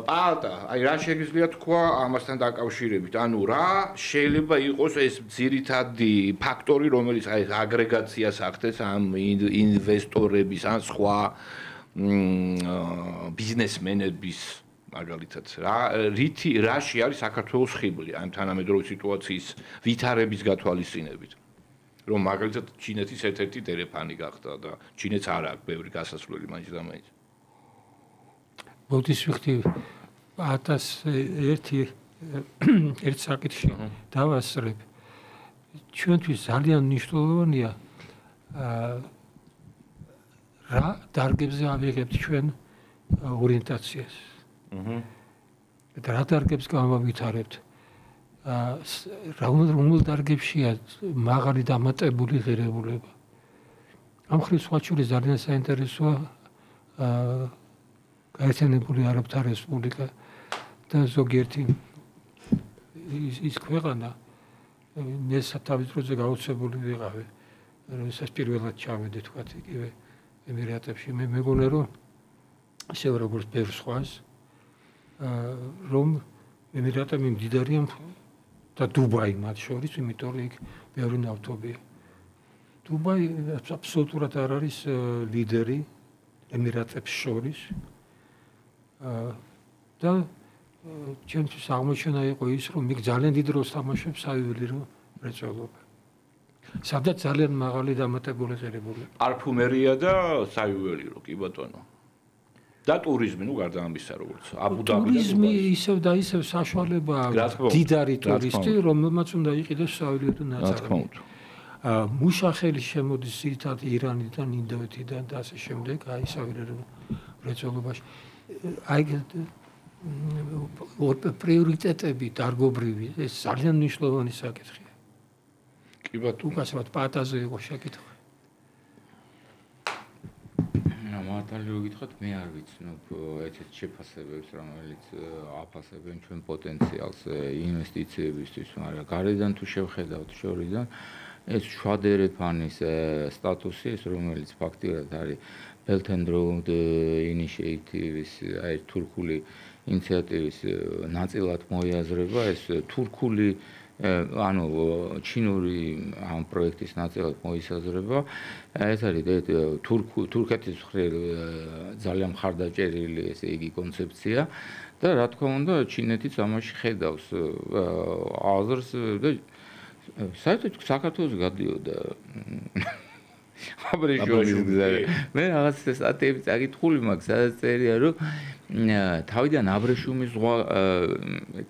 პატა, აი რა შეიძლება თქვა ამასთან დაკავშირებით? ანუ რა შეიძლება იყოს ეს ძირითადი ფაქტორი, რომელიც აი აგრეგაციას ახდენს ამ ინვესტორების ან სხვა ბიზნესმენების მაგალითად რაში არის საქართველოს ხიბლი ამ თანამედროვე სიტუაციის ვითარების გათვალისწინებით, რომ მაგალითად ჩინეთის ერთ-ერთი დერეფანი გახდა და ჩინეთს არ აქვს ბევრი გასასვლელი მაინც და მაინც.
მოდის ვიხდი 1001 საკითხი დავასწრებ. ჩვენთვის ძალიან მნიშვნელოვანია რა დარგებზე ავიღებთ ჩვენ ორიენტაციას. რა დარგებს გამავითარებთ? რომელ დარგებშია მაღალი დამატებული ღირებულება? ამ ხრივ სხვა შორის ძალიან საინტერესოა გაერთიანებული არაბთა რესპუბლიკა და ზოგიერთი ის ქვეყანა, მე თავის დროზე გაუცებული ვიყავი, როდესაც პირველად ჩავედი თქვათ იგივე ემირატებში. მე მეგონა რომ ისევ როგორც ბევრ სხვას, რომ ემირატები მდიდარია და დუბაი მათ შორის, იმიტომ რომ იქ ბევრი ნავთობია. დუბაი აბსოლუტურად არ არის ლიდერი ემირატებს შორის. და ჩემთვის აღმოჩენა იყო ის, რომ იქ ძალიან დიდ როლს თამაშობს საიუველირო მრეწველობა. სადაც ძალიან მაღალი დამატებული ღირებულება.
პარფუმერია და საიუველირო, კი ბატონო. და ტურიზმი, ნუ გარდა ამისა, როგორც აბუ-დაბი.
ტურიზმი ისევ და ისევ საშუალებაა დიდარი ტურისტი, რომელმაც უნდა იყიდოს საიუველირო ნაწარმოები. მუშახელი შემოდის ძირითადად ირანიდან, ინდოეთიდან და ასე შემდეგ, აი საიუველირო მრეწველობაში. აი პრიორიტეტები დარგობრივი, ეს ძალიან მნიშვნელოვანი საკითხია.
კი ბატონო.
უკაცრავად პატაზე იყო შეკითხვა.
მართალი რო გითხრათ, მე არ ვიცნობ ესეთ შეფასებებს, რომელიც აფასებენ ჩვენ პოტენციალს ინვესტიციებისთვის, მაგრამ გარედან თუ შევხედავთ შორიდან, ეს შვადერეფანის სტატუსი, ეს რომელიც ფაქტიურად არის Belt and Road Initiative-ის, აი თურქული ინიციატივის ნაწილად მოიაზრება, ეს თურქული ანუ ჩინური ამ პროექტის ნაწილად მოისაზრება. ეს არის თურქეთის მხრივ ძალიან მხარდაჭერილი ესე იგი კონცეფცია და რა თქმა უნდა ჩინეთიც ამაში ხედავს აზრს და საერთოდ საქართველოს გადიოდა აბრეშუმის გზაზე. მე რაღაც სტატიები წაკითხული მაქვს, სადაც წერია რომ თავიდან აბრეშუმის ზღვა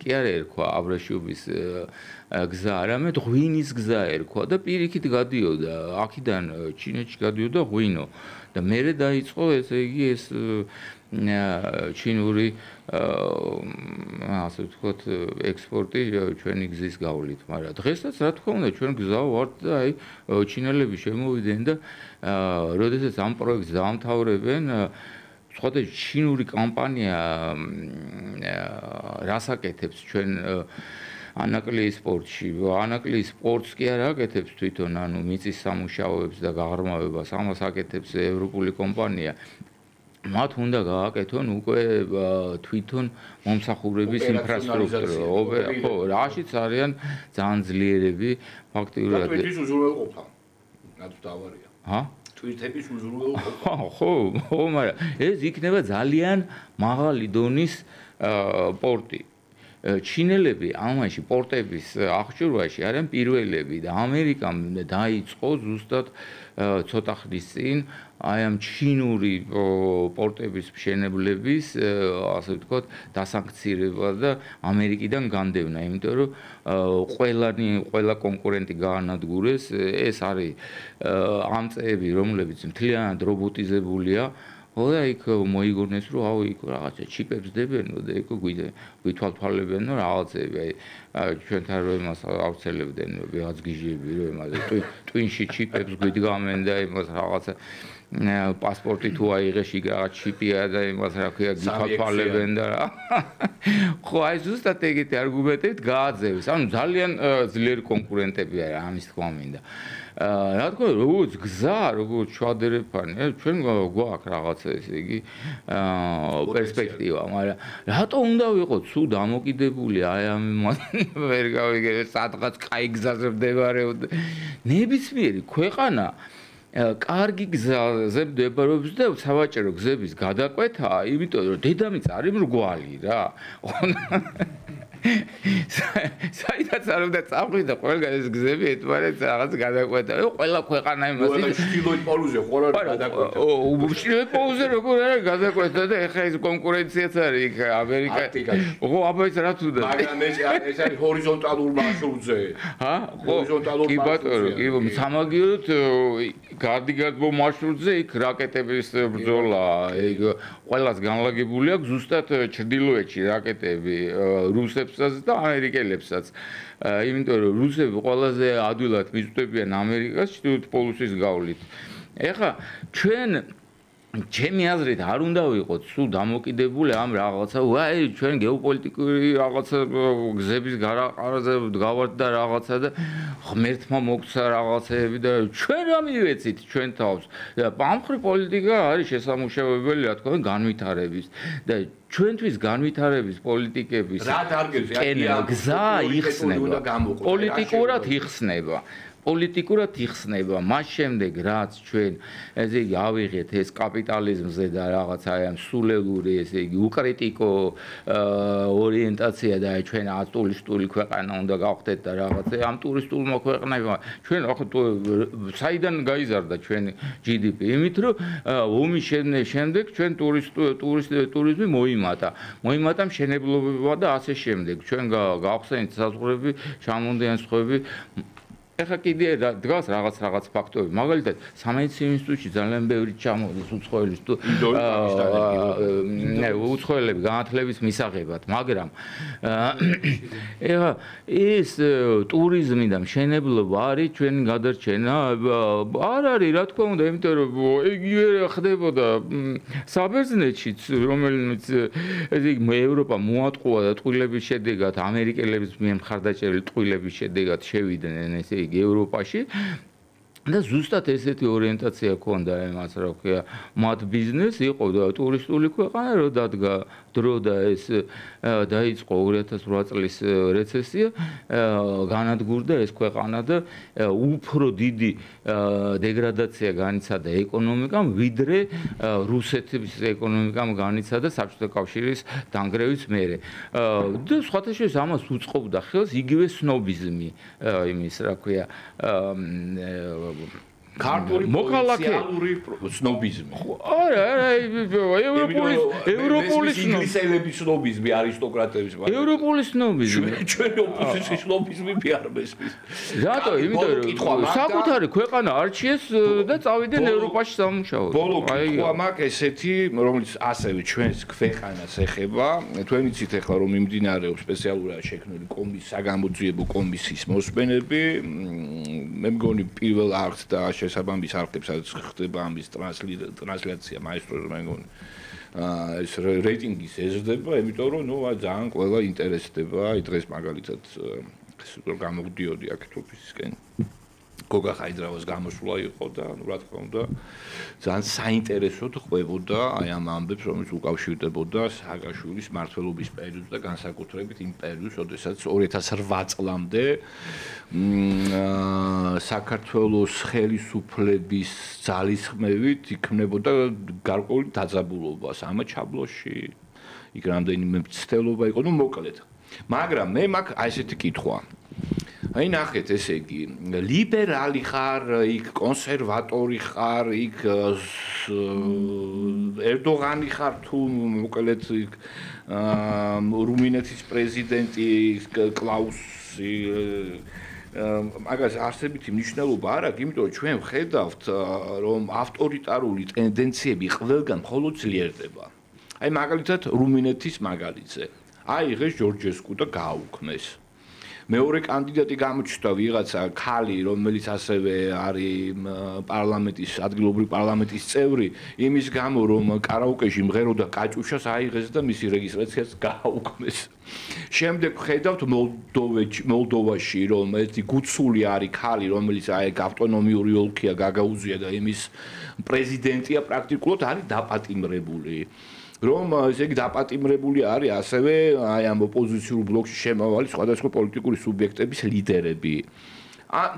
კი არ ერქვა აბრეშუმის გზა, არამედ ღვინის გზა ერქვა და პირიქით გადიოდა, აქედან ჩინეთში გადიოდა ღვინო და მერე დაიწყო ესე იგი ეს ჩინური ასე ვთქვათ ექსპორტი ჩვენი გზის გავლით, მაგრამ დღესაც რა თქმა უნდა ჩვენ გზა ვართ და აი ჩინელები შემოვიდნენ და როდესაც ამ პროექტს დაამთავრებენ სხვა ჩინური კომპანია რას აკეთებს ჩვენ ანაკლიის სპორტში, ანაკლიის სპორტს კი არ აკეთებს თვითონ, ანუ მიწის სამუშაოებს და გაღრმავებას, ამას აკეთებს ევროპული კომპანია. მათ უნდა გააკეთონ უკვე თვითონ მომსახურების ინფრასტრუქტურა. ხო, რაშიც არიან ძალიან ძლიერები ფაქტიურად.
თვითის უზრუნველყოფა. რაც დავარია.
ჰა?
თვითების უზრუნველყოფა.
ხო, მაგრამ ეს იქნება ძალიან მაღალი დონის პორტი. ჩინელები ამაში პორტების აღჭურვაში არიან პირველები და ამერიკამ დაიწყო ზუსტად ცოტა ხნის წინ აი ამ ჩინური პორტების მშენებლების ასე ვთქვათ დასანქცირება და ამერიკიდან განდევნა, იმიტომ რომ ყველა კონკურენტი გაანადგურეს, ეს არის ამ წეები, რომლებიც მთლიანად რობოტიზებულია. და იქ მოიგონეს რომ აუ იქ რაღაცა ჩიპებს დებენო და იქ გვითვალთვალებენო რაღაცები აი ჩვენთან რომ იმას ავცელებდნენ ვიღაც გიჟები რომ იმაზე ტვინში ჩიპებს გიდგამენ და იმას რაღაცა პასპორტი თუ აიღეს იქ რაღაც ჩიპია და იმას რა ქვია გვითვალთვალებენ და რა ხო აი ზუსტად ეგეთი არგუმენტებით გააძევეს ანუ ძალიან ძლიერი კონკურენტები არის ამის თქმა მინდა რა თქმა უნდა როგორც გზა როგორც შუადერეფანი ჩვენ გვაქვს რაღაცა ესე იგი პერსპექტივა მაგრამ რატო უნდა ვიყოთ სულ დამოკიდებული აი ამ ვერ გავიგე სადღაც კაი გზაზე ვდებარებოდ ნებისმიერი ქვეყანა კარგი გზაზე მდებარეობს და სავაჭრო გზების გადაკვეთაა იმიტომ რომ დედამიწა არის მრგვალი რა საერთოდ არ უნდა წახვიდე ყველგან ეს გზები ეთვარეთ რაღაც გადაკვეთა. ყველა ქვეყანა იმას ის
ჩრდილოეთ პოლუზე ხოლმე გადაკვეთა.
ჩრდილოეთ პოლუზე როგორ არის გადაკვეთა და ეხლა ეს კონკურენციაც არის იქ ამერიკაში. ხო, აბა ეს რა თუნდა.
მაგრამ ეს არის ჰორიზონტალურ მარშრუტზე.
ჰა?
ჰორიზონტალურ
კი ბატონო, კი სამაგიეროდ გარდიგადბო მარშრუტზე იქ რაკეტების ბრძოლა. ეგ ყველას განლაგებული აქვს ზუსტად ჩრდილოეთში რაკეტები რუსებს და ამერიკელებსაც. იმიტომ რომ რუსები ყველაზე ადვილად მიწვდებიან ამერიკას ჩრდილოეთ პოლუსის გავლით. ეხლა ჩვენ ჩემი აზრით არ უნდა ვიყოთ სულ დამოკიდებული ამ რაღაცა, ვაი, ჩვენ გეოპოლიტიკური რაღაცა გზების გარაყარაზე ვდგავართ და რაღაცა და ღმერთმა მოგცა რაღაცეები და ჩვენ რა მივეცით ჩვენ თავს. ამ მხრივ პოლიტიკა არის შესამუშავებელი, რა თქმა უნდა, განვითარების და ჩვენთვის განვითარების პოლიტიკების
რა დარგებზე
გზა იხსნება. პოლიტიკურად იხსნება, მას შემდეგ რაც ჩვენ ესე იგი ავიღეთ ეს კაპიტალიზმზე და რაღაც აი ამ სულელური ესე იგი უკრიტიკო ორიენტაცია და ჩვენ ატურისტული ქვეყანა უნდა გავხდეთ და რაღაც ამ ტურისტულმა ქვეყნებმა ჩვენ ახლა საიდან გაიზარდა ჩვენი GDP? იმით რომ ომის შემდეგ ჩვენ ტურიზმი მოიმატა მშენებლობა და ასე შემდეგ. ჩვენ გავხსენით საზღვრები, ჩამონდიან სხვები ეხა კიდე დგას რაღაც ფაქტორები. მაგალითად, სამედიცინო ინსტიტუტში ძალიან ბევრი ჩამოდის უცხოელის უცხოელები განათლების მისაღებად, მაგრამ ეხა ეს ტურიზმი და მშენებლობა არის ჩვენი გადარჩენა? არ არის, რა თქმა უნდა, იმიტომ რომ იგივე ხდებოდა საბერძნეთშიც, რომელიც ესე იგი ევროპა მოატყუა და ტყუილების შედეგად ამერიკელების მიერ მხარდაჭერილი ტყუილების შედეგად შევიდნენ ესე ევროპაში და ზუსტად ესეთი ორიენტაცია ჰქონდა იმას, რა ქვია, მათ ბიზნესი იყო და ტურისტული ქვეყანა, რო დადგა დრო და ეს დაიწყო 2008 წლის რეცესია, განადგურდა ეს ქვეყანა და უფრო დიდი დეგრადაცია განიცადა ეკონომიკამ, ვიდრე რუსეთის ეკონომიკამ განიცადა საბჭოთა კავშირის დანგრევის მერე. და სხვათა შორის ამას უწყობდა ხელს იგივე სნობიზმი, იმის, რა ქვია,
ქართული პროვინციალური სნობიზმი.
არა, ევროპული
ინგლისელების სნობიზმი, არისტოკრატების.
ევროპული სნობიზმი.
ჩვენი ოპოზიციის სნობიზმი არ მესმის.
რატო? იმიტომ რომ საკუთარი ქვეყანა არჩიეს და წავიდნენ ევროპაში სამუშაოდ.
ბოლო კითხვა მაქვს ესეთი, რომელიც ასევე ჩვენს ქვეყანას ეხება. თქვენ იცით ახლა რომ მიმდინარეობს სპეციალურად შექმნილი საგამოძიებო კომისიის მოსმენები. მე მგონი პირველ არხს და შესაბამის არხებს სადაც ხდება ამის ტრანსლაცია მაესტროზე მე მგონი ეს რეიტინგის ეზრდება, იმიტომ რომ ძალიან ყველა ინტერესდება. აი დღეს მაგალითად გამოგდიოდი აქ თურქეთისკენ გოგა ხაიდრავას გამოსვლა იყო და რა თქმა უნდა ძალიან საინტერესოდ ხვდებოდა აი ამ ამბებს, რომელიც უკავშირდებოდა სააკაშვილის მმართველობის პერიოდს და განსაკუთრებით იმ პერიოდს, როდესაც 2008 წლამდე საქართველოს ხელისუფლების ძალისხმევით იქმნებოდა გარკვეული დაძაბულობა სამაჩაბლოში, იქ რამდენიმე მცდელობა იყო, მოკლედ. მაგრამ მე მაქვს აი ესეთი კითხვა. აი ნახეთ, ესე იგი, ლიბერალი ხარ, იქ კონსერვატორი ხარ, იქ ერდოღანი ხარ თუ მოკლედ იქ რუმინეთის პრეზიდენტი კლაუსი მაგას არსებითი მნიშვნელობა არ აქვს, იმიტომ რომ ჩვენ ვხედავთ, რომ ავტორიტარული ტენდენციები ყველგან მხოლოდ ძლიერდება. აი მაგალითად რუმინეთის მაგალითზე. აიღეს ჯორჯესკუ და გააუქმეს. მეორე კანდიდატი გამოჩნდა ვიღაცა ქალი, რომელიც ასევე არის პარლამენტის ადგილობრივი პარლამენტის წევრი, იმის გამო რომ კარაოკეში მღეროდა კაჭუშას აიღეს და მისი რეგისტრაციაც გააუქმეს. შემდეგ ხედავთ მოლდოვაში, რომ ერთი გუცული არის ქალი, რომელიც აი ავტონომიური ოლქია გაგაუზია და იმის პრეზიდენტია პრაქტიკულად არის დაპატიმრებული. რომ ესე იგი დაპატიმრებული არის ასევე აი ამ ოპოზიციურ ბლოკში შემავალი სხვადასხვა პოლიტიკური სუბიექტების ლიდერები.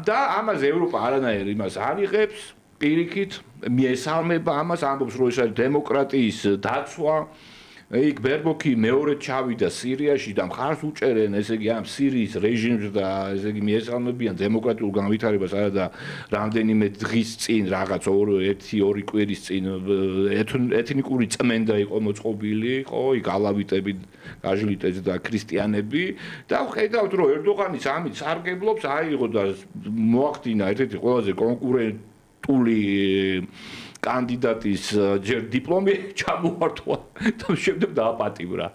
და ამაზე ევროპა არანაირ იმას არ იღებს, პირიქით მიესალმება ამას, ამბობს რომ ეს არის დემოკრატიის დაცვა. იქ ბერბოქი მეორედ ჩავიდა სირიაში და მხარს უჭერენ ესე იგი ამ სირიის რეჟიმს და ესე იგი მიესალმებიან დემოკრატიულ განვითარებას არადა რამდენიმე დღის წინ რაღაც 1-2 კვირის წინ ეთნიკური წმენდა იყო მოწყობილი, ხო, იქ ალავიტები, გაჟლიტები და ქრისტიანები და ხედავთ რომ ერდოღანის ამით სარგებლობს, აიღო და მოახდინა ერთ-ერთი ყველაზე კონკურენტული კანდიდატის ჯერ დიპლომი ჩამოართვა და შემდეგ დააპატიმრა.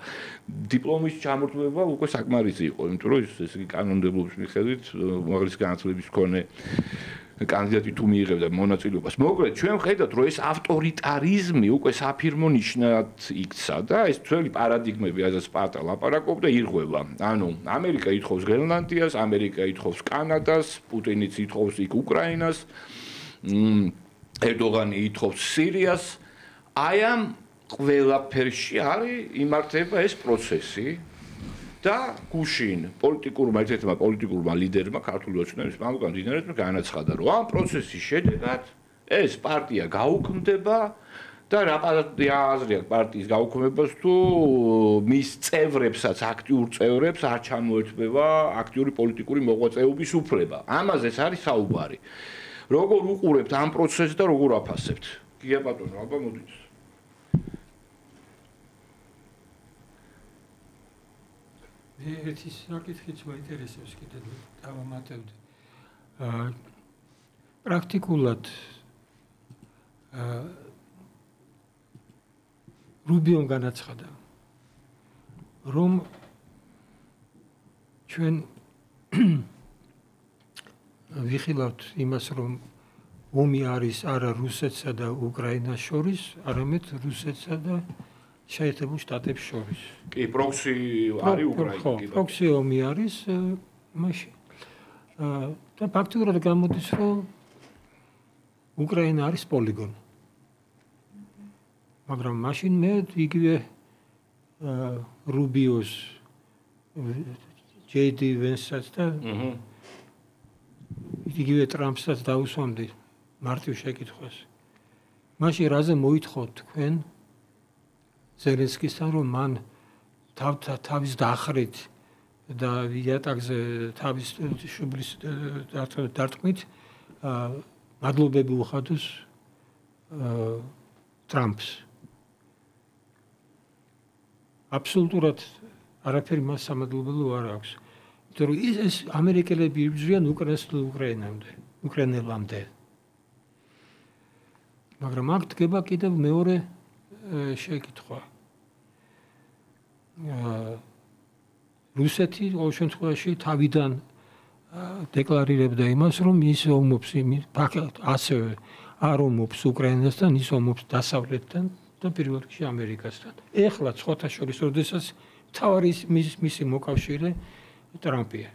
დიპლომის ჩამორთმევა უკვე საკმარისი იყო, იმიტომ რომ ეს იგი კანონმდებლობის მიხედვით უმაღლესი განათლების მქონე კანდიდატი თუ მიიღებდა მონაწილეობას. მოკლედ, ჩვენ ვხედავთ, რომ ეს ავტორიტარიზმი უკვე საფირმო ნიშნად იქცა და ეს ძველი პარადიგმები, რაზეც პატა ლაპარაკობდა, ირღვევა. ანუ ამერიკა ითხოვს გრენლანდიას, ამერიკა ითხოვს კანადას, პუტინიც ითხოვს იქ უკრაინას, ერდოღანი ითხოვს სირიას. აი ამ ყველაფერში არის იმართება ეს პროცესი. და გუშინ პოლიტიკურმა ერთ-ერთმა პოლიტიკურმა ლიდერმა ქართული ოცნების მამუკან დიდერეთმა განაცხადა, რომ ამ პროცესის შედეგად ეს პარტია გაუქმდება და რა აზრი აქვს პარტიის გაუქმებას თუ მის წევრებსაც, აქტიურ წევრებს არ ჩამოერთვება აქტიური პოლიტიკური მოღვაწეობის უფლება. ამაზეც არის საუბარი. როგორ უყურებთ ამ პროცესს და როგორ აფასებთ? გია ბატონო, აბა მოდით.
ერთი საკითხიც მაინტერესებს კიდევ დავამატებდი. პრაქტიკულად რუბიომ განაცხადა, რომ ჩვენ ვიხილავთ იმას, რომ ომი არის არა რუსეთსა და უკრაინას შორის, არამედ რუსეთსა და შეერთებულ შტატებს შორის.
კი, პროქსი არის უკრაინა.
პროქსი ომი არის მაშინ. და ფაქტობრივად გამოდის, რომ უკრაინა არის პოლიგონი. მაგრამ მაშინ მე იგივე რუბიოს ჯეი-დი ვენსაც და იგივე ტრამპსაც დაუსვამდი მარტივ შეკითხვას. მაშინ რაზე მოითხოვთ თქვენ ზელენსკისთან, რომ მან თავის დახრით და იატაკზე თავის შუბლის დარტყმით მადლობები უხადოს ტრამპს. აბსოლუტურად არაფერი მას სამადლობელო არ აქვს. იმიტომ რომ ეს ამერიკელები იბრძვიან უკრაინას და უკრაინელამდე. მაგრამ აქ დგება კიდევ მეორე შეკითხვა. რუსეთი ყოველ შემთხვევაში თავიდან დეკლარირებდა იმას, რომ ის ომობს ასევე არ ომობს უკრაინასთან, ის ომობს დასავლეთთან და პირველ რიგში ამერიკასთან. ეხლა ცხოთა შორის, როდესაც მთავარი მისი მოკავშირე ტრამპია.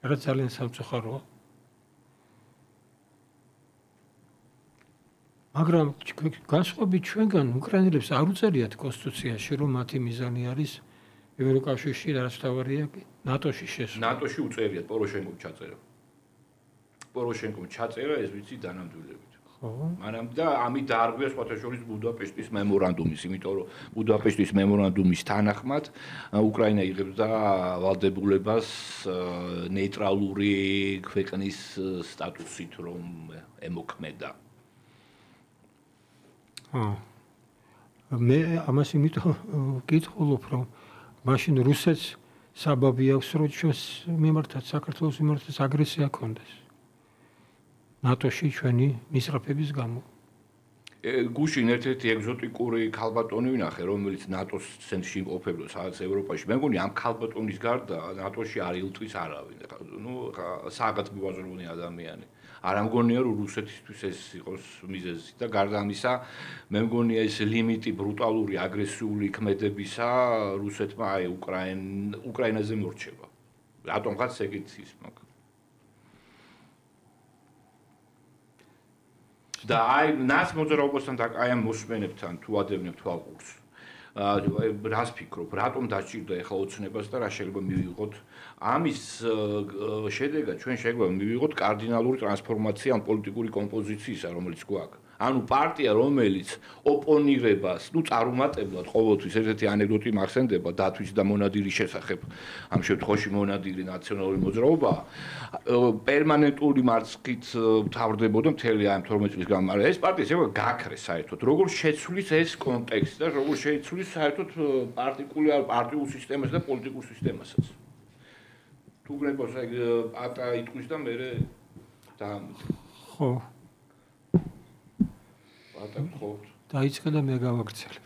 რაც ძალიან სამწუხაროა. მაგრამ განსხვავებით ჩვენგან უკრაინელებს არ უწერიათ კონსტიტუციაში, რომ მათი მიზანი არის ევროკავშირში და რაც თავარია ნატოში შესვლა.
ნატოში უწერიათ პოროშენკომ ჩაწერა. პოროშენკომ ჩაწერა ეს ვიცი დანამდვილებით.
ხო.
მაგრამ და ამით დაარღვია სხვათა შორის ბუდაპეშტის მემორანდუმის, იმიტომ რომ ბუდაპეშტის მემორანდუმის თანახმად უკრაინა იღებდა ვალდებულებას ნეიტრალური ქვეყნის სტატუსით რომ ემოქმედა.
მე ამას იმიტომ გითხულობ, რომ მაშინ რუსეთს საბაბი აქვს, რომ ჩვენს მიმართად საქართველოს მიმართად აგრესია ქონდეს. ნატოში ჩვენი მისწრაფების გამო.
გუშინ ერთ-ერთი ეგზოტიკური ქალბატონი ვინახე, რომელიც ნატოს ცენტრში იმყოფებოდა, სადაც ევროპაში. მე მგონი ამ ქალბატონის გარდა ნატოში არ ილტვის არავინ. ნუ საერთოდ მივაზრუნე ადამიანი. არ ამგონია რომ რუსეთისთვის ეს იყოს მიზეზი და გარდა ამისა მე მგონია ეს ლიმიტი ბრუტალური აგრესიული ქმედებისა რუსეთმა აი უკრაინაზე მორჩება. რატომღაც ეგეთ ის მაგ. და აი ნას მოძრაობასთან და აი ამ მოსმენებთან თუ ადევნებთ თვალყურს. რას ფიქრობ, რატომ დაჭირდა ახლა ოცნებას და რა შეიძლება მივიღოთ? ამის შედეგად ჩვენ შეიძლება მივიღოთ კარდინალური ტრანსფორმაცია ამ პოლიტიკური კომპოზიციისა, რომელიც გვაქვს. ანუ პარტია, რომელიც ოპონირებას, წარუმატებლად ყოველთვის ერთ-ერთი ანეკდოტი მახსენდება დათვის და მონადირის შესახებ. ამ შემთხვევაში მონადირი ნაციონალური მოძრაობაა. პერმანენტული მარცხით მთავრდებოდა მთელი ამ 12 წლის განმავლობაში. ეს პარტია შეიძლება გაქრეს საერთოდ. როგორ შეცვლის ეს კონტექსტი და როგორ შეიცვლის საერთოდ პარტიულ სისტემას და პოლიტიკურ სისტემასაც. თუ გრებოს ეგ პატა იტყვის და მე დაამტკიჩო.
ხო.
პატა გთხოვთ.
დაიწყე და მე გავაგრძელებ.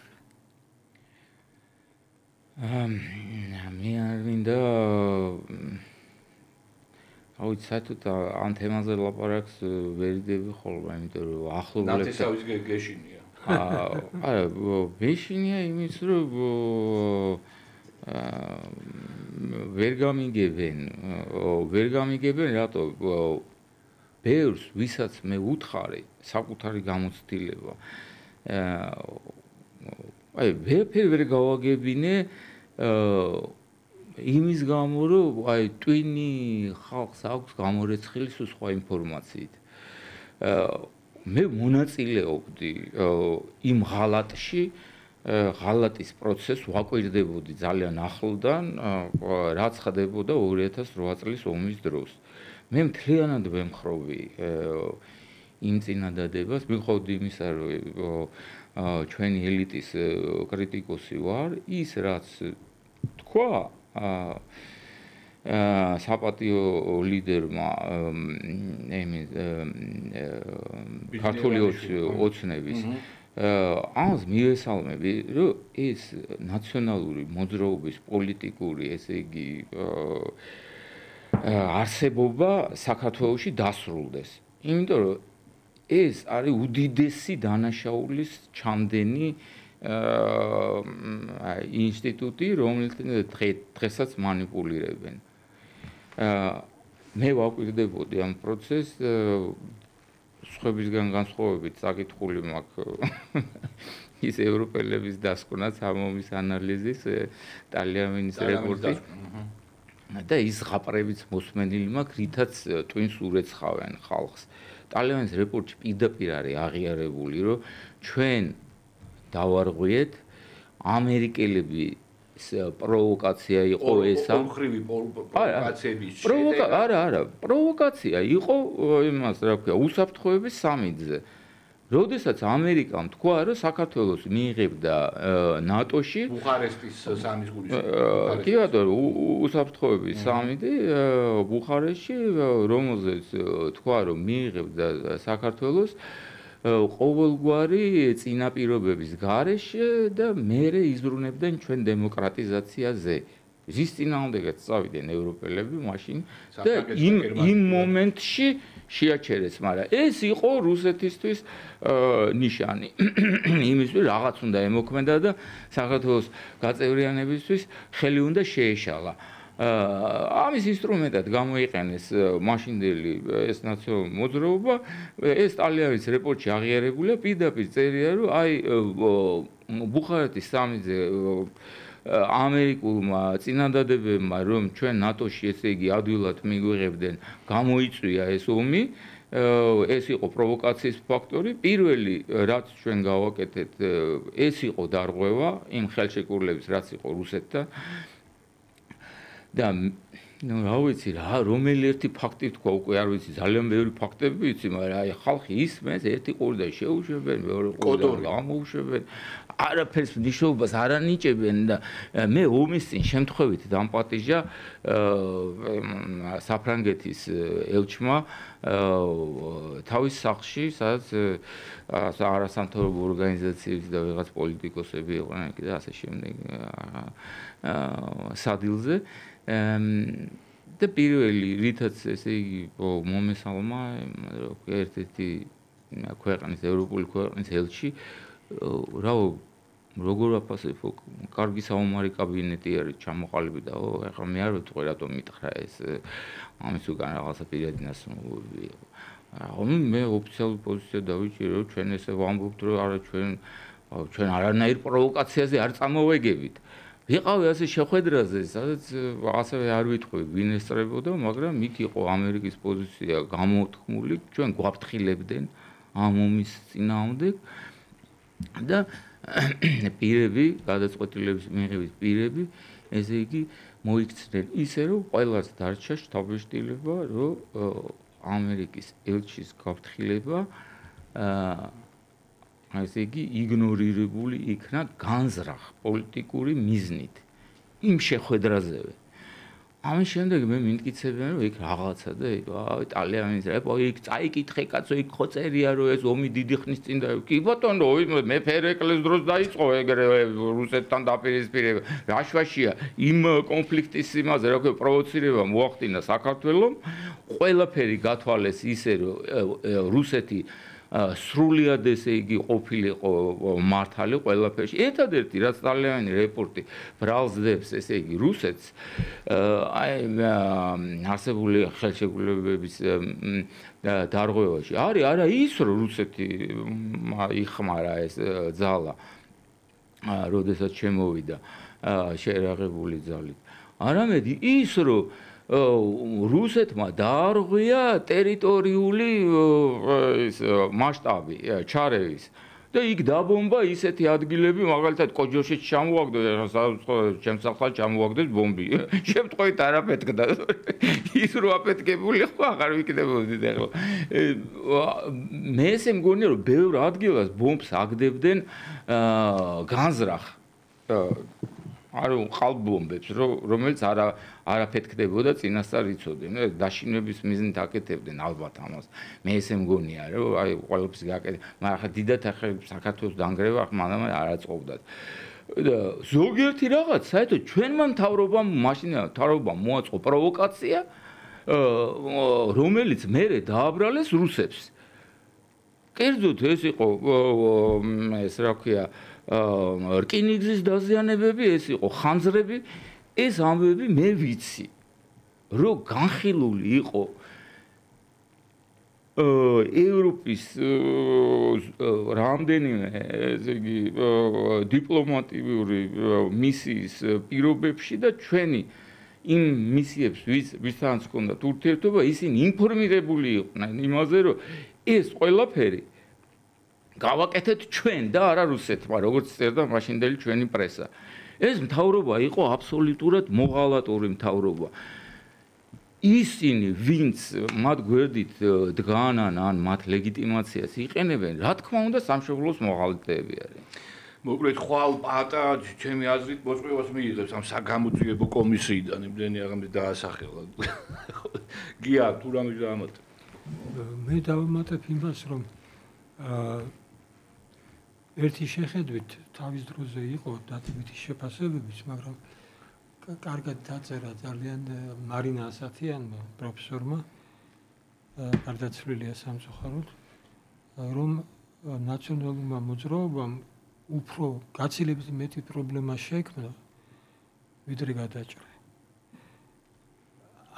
მე არ მინდა ავით საერთოდ ამ თემაზე ლაპარაკს ვერიდები ხოლმე, იმიტომ რომ ახლობლებთან
ნათესავის გეშინია.
არა, გეშინია იმის რომ ვერ გამიგებენ რატო ბევრს ვისაც მე უთხარი საკუთარი გამოცდილება ვერაფერი ვერ გავაგებინე იმის გამო რომ ტვინი ხალხს აქვს გამორეცხილი სხვა ინფორმაციით მე მონაწილეობდი იმ ღალატში ღალატის პროცესს ვაკვირდებოდი ძალიან ახლდან რაც ხდებოდა 2008 წლის ომის დროს მე მთლიანად ვემხრობი იმ წინადადებას მიყვავდი იმისა რომ ჩვენი ელიტის კრიტიკოსი ვარ ის რაც თქვა საპატიო ლიდერმა ქართული ოცნების ამას მივესალმები რომ ეს ნაციონალური მოძრაობის პოლიტიკური ესე იგი არსებობა საქართველოში დასრულდეს იმიტომ რომ ეს არის უდიდესი დანაშაულის ჩამდენი ინსტიტუტი რომელიც დღესაც მანიპულირებენ მე ვაკვირდებოდი ამ პროცესს სხვებისგან განსხვავებით საკითხული მაქვს ის ევროპელების დასკვნაც ამ ომის ანალიზის ტალიანის რეპორტი და ის ღაპრებიც მოსმენილი მაქვს რითაც ტვინს ურეცხავენ ხალხს ტალიანის რეპორტში პირდაპირ არის აღიარებული რომ ჩვენ დავარღვიეთ ამერიკელები პროვოკაცია იყო ესა
მხრივი პროვოკაციების
არა პროვოკაცია იყო იმას რა ქვია უსაფრთხოების სამიძზე როდესაც ამერიკამ თქვა რომ საქართველოს მიიღებდა ნატოში
ბუხარესტის სამის გულის
კი ბატონო უსაფრთხოების სამიდი ბუხარესტში რომელზეც თქვა რომ მიიღებდა საქართველოს ყოველგვარი წინაპირობების გარეშე და მერე იზრუნებდნენ ჩვენ დემოკრატიზაციაზე. რის წინააღმდეგაც წავიდნენ ევროპელები მაშინ და იმ მომენტში შეაჩერეს, მაგრამ ეს იყო რუსეთისთვის ნიშანი. იმისთვის რაღაც უნდა ემოქმედა და საქართველოს გაწევრიანებისთვის ხელი უნდა შეეშალა. ამის ინსტრუმენტად გამოიყენეს მაშინდელი ეს ნაციონალური მოძრაობა ეს ტალიანის რეპორტში აღიარებულია პირდაპირ წერია რომ აი ბუხარეთის სამიძე ამერიკულმა წინადადებებმა რომ ჩვენ ნატოში ესე იგი ადვილად მიგვიღებდნენ გამოიწვია ეს ომი ეს იყო პროვოკაციის ფაქტორი პირველი რაც ჩვენ გავაკეთეთ ეს იყო დარღვევა იმ ხელშეკრულების რაც იყო რუსეთთან და ნუ რა ვიცი რა რომელი ერთი ფაქტი თქვა უკვე არ ვიცი ძალიან ბევრი ფაქტები ვიცი მაგრამ აი ხალხი ისმენს ერთი ყური და შეუშვებენ მეორე ყური და გამოუშვებენ არაფერს მნიშვნელობას არ ანიჭებენ და მე ომის წინ შემთხვევით დამპატიჟა საფრანგეთის ელჩმა თავის სახლში სადაც არასამთავრობო ორგანიზაციების და ვიღაც პოლიტიკოსები იყვნენ εκεί და ასე შემდეგ სადილზე და პირველი რითაც ესე იგი მომესალმა ერთ-ერთი ქვეყნის ევროპული ქვეყნის ელჩი რა როგორ აფასებ კარგი საომარი კაბინეტი არის ჩამოყალიბდა და ეხლა მე არ ვიტყვი რატომ მითხრა ეს ამის უკან რაღაცა პირადი ნაცნობები იყო მე ოფიციალური პოზიცია დავიჭირო რომ ჩვენ ესე ვამბობთ რომ არა ჩვენ არანაირ პროვოკაციაზე არ წამოვეგებით ვიყავი ასე შეხვედრაზე სადაც ასევე არ ვიტყვი ვინ ესწრებოდა მაგრამ იქ იყო ამერიკის პოზიცია გამოთქმული ჩვენ გვაფრთხილებდნენ ამ ომის წინააღმდეგ და პირები გადაწყვეტილების მიღების პირები ესე იგი მოიქცნენ ისე რომ ყველას დარჩა შთაბეჭდილება რომ ამერიკის ელჩის გაფრთხილება ესე იგი იგნორირებული იქნა განზრახ პოლიტიკური მიზნით იმ შეხვედრაზევე ამის შემდეგ მე მიმტკიცებიან რომ იქ რაღაცა და იტალიანის იქ წაიკითხე კაცო იქ ხო წერია რომ ეს ომი დიდი ხნის წინ და კი ბატონო მე ფერეკლეს დროს დაიწყო ეგრე რუსეთთან დაპირისპირება რაშვაშია იმ კონფლიქტის იმაზე რა ქვია პროვოცირება მოახდინა საქართველოს ყველაფერი გათვალეს ისე რომ რუსეთი სრულიად ესე იგი ყოფილიყო მართალი ყველაფერში. ერთადერთი რაც ძალიან რეპორტი ბრალსდებს ესე იგი რუსეთს აი არსებული ხელშეკრულებების დარღვევაში არის არა ის რომ რუსეთი იხმარა ეს ძალა როდესაც შემოვიდა შეერაღებული ძალით. არამედ ის რომ რუსეთმა დაარღვია ტერიტორიული მასშტაბი ჩარევის და იქ დაბომბა ისეთი ადგილები მაგალითად კოჯოშიც ჩამოაგდეს ჩემსახალ ჩამოაგდეს ბომბი შემთხვევით არ აფეთქდა ის რო აფეთქებული ხო აღარ ვიკდებოდით ახლა მე ესე მგონია რომ ბევრ ადგილას ბომბს აგდებდნენ განზრახ არ ყალბომბებს რომელიც არაფეთქდებოდა წინასწარ იცოდნენ დაშინების მიზნით აკეთებდნენ ალბათ ამას მე ესე მგონია რომ აი ყველაფერს გაკეთე მაგრამ ახლა დიდათ ახლა საქართველოს დანგრევა მანამ არ აწყობდათ და ზოგიერთი რაღაც საერთოდ ჩვენმა მთავრობამ მოაწყო პროვოკაცია რომელიც მერე დააბრალეს რუსებს კერძოდ ეს იყო ეს რა ქვია რკინიგზის დაზიანებები ეს იყო ხანძრები ეს ამბები მე ვიცი რომ განხილული იყო ევროპის რამდენიმე ესე იგი დიპლომატიური მისიის პირობებში და ჩვენი იმ მისიებს ვისთანაც ჰქონდათ ურთიერთობა ისინი ინფორმირებული იყვნენ იმაზე რომ ეს ყველაფერი გავაკეთეთ ჩვენ და არა რუსეთმა როგორც წერდა მაშინდელი ჩვენი პრესა ეს მთავრობა იყო აბსოლუტურად მოღალატური მთავრობა ისინი ვინც მათ გვერდით დგანან ან მათ ლეგიტიმაციას იყენებენ რა თქმა უნდა სამშობლოს მოღალატეები არიან
მოკლედ ხვალ პატა ჩემი აზრით მოწყობას მიიღებს ამ საგამოძიებო კომისიიდან იმდენი აღამე დაასახელა გია თუ რამე დაამატებ
მე დავამატებ იმას რომ ერთი შეხედვით თავის დროზე იყო დადებითი შეფასებებიც, მაგრამ კარგად დაწერა ძალიან მარინა ასათიანმა პროფესორმა გარდაცვლილია სამწუხაროდ, რომ ნაციონალურმა მოძრაობამ უფრო გაცილებით მეტი პრობლემა შეექმნა, ვიდრე გადაჭრა.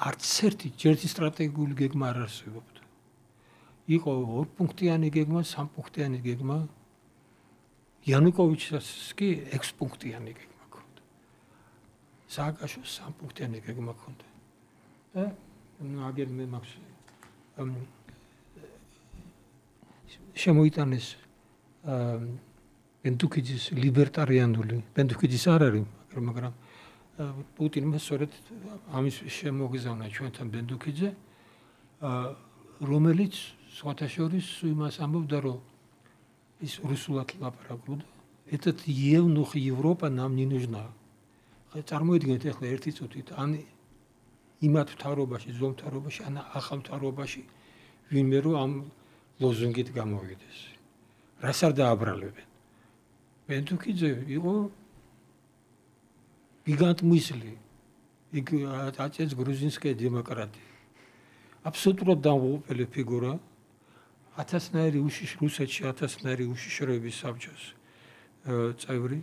არც ერთი სტრატეგიული გეგმა არ არსებობდა. იყო ორპუნქტიანი გეგმა, სამპუნქტიანი გეგმა. იანუკოვიჩს კი 6 პუნქტიანი გეგმა ჰქონდა. სააკაშოს 3 პუნქტიანი გეგმა ჰქონდა. და აგერ მე მაქვს შემოიტანეს ბენდუქიძის ლიბერტარიანული, ბენდუქიძის არ არის, მაგრამ პუტინმა სწორედ ამის შემოგზავნა ჩვენთან ბენდუქიძე, რომელიც სხვათა შორის იმას ამბობდა, რომ ის რუსულად ლაპარაკობდა. Этот евнух Европа нам не нужна. წარმოიდგინეთ ახლა ერთი წუთით ან იმათ მთავრობაში, ზომ მთავრობაში, ან ახალ მთავრობაში ვინმე რომ ამ ლოზუნგით გამოვიდეს. რას არ დააბრალებენ. ბენდუქიძე იყო გიგანტ მისლი. იქ აწეს გრუზინსკая დემოკრატია. აბსოლუტურად დამღუპელი ფიგურა. 1000-ნაირი რუსეთში 1000-ნაირი უშიშროების საბჭოს წევრი.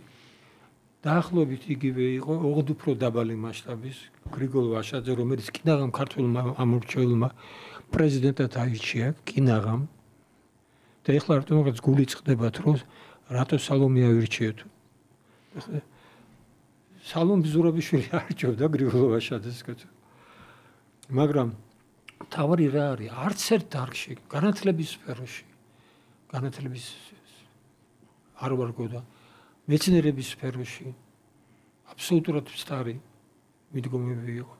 დაახლოებით იგივე იყო ოღონდ უფრო დაბალი მასშტაბის გრიგოლ ვაშაძე, რომელიც კინაღამ ქართულმა ამორჩეულმა პრეზიდენტად აირჩია, კინაღამ. და ეხლა რატომღაც გული წყდებათ, რომ რატო სალომე აირჩიეთ. სალომ ბზურაბიშვილი არჩევდა გრიგოლ ვაშაძეს. მაგრამ თავი რა არის? არც ერთ დარგში, განათლების სფეროში, განათლების არ ვარგოდა, მეცნიერების სფეროში აბსოლუტურად ვსტარი მიდგომები იყო.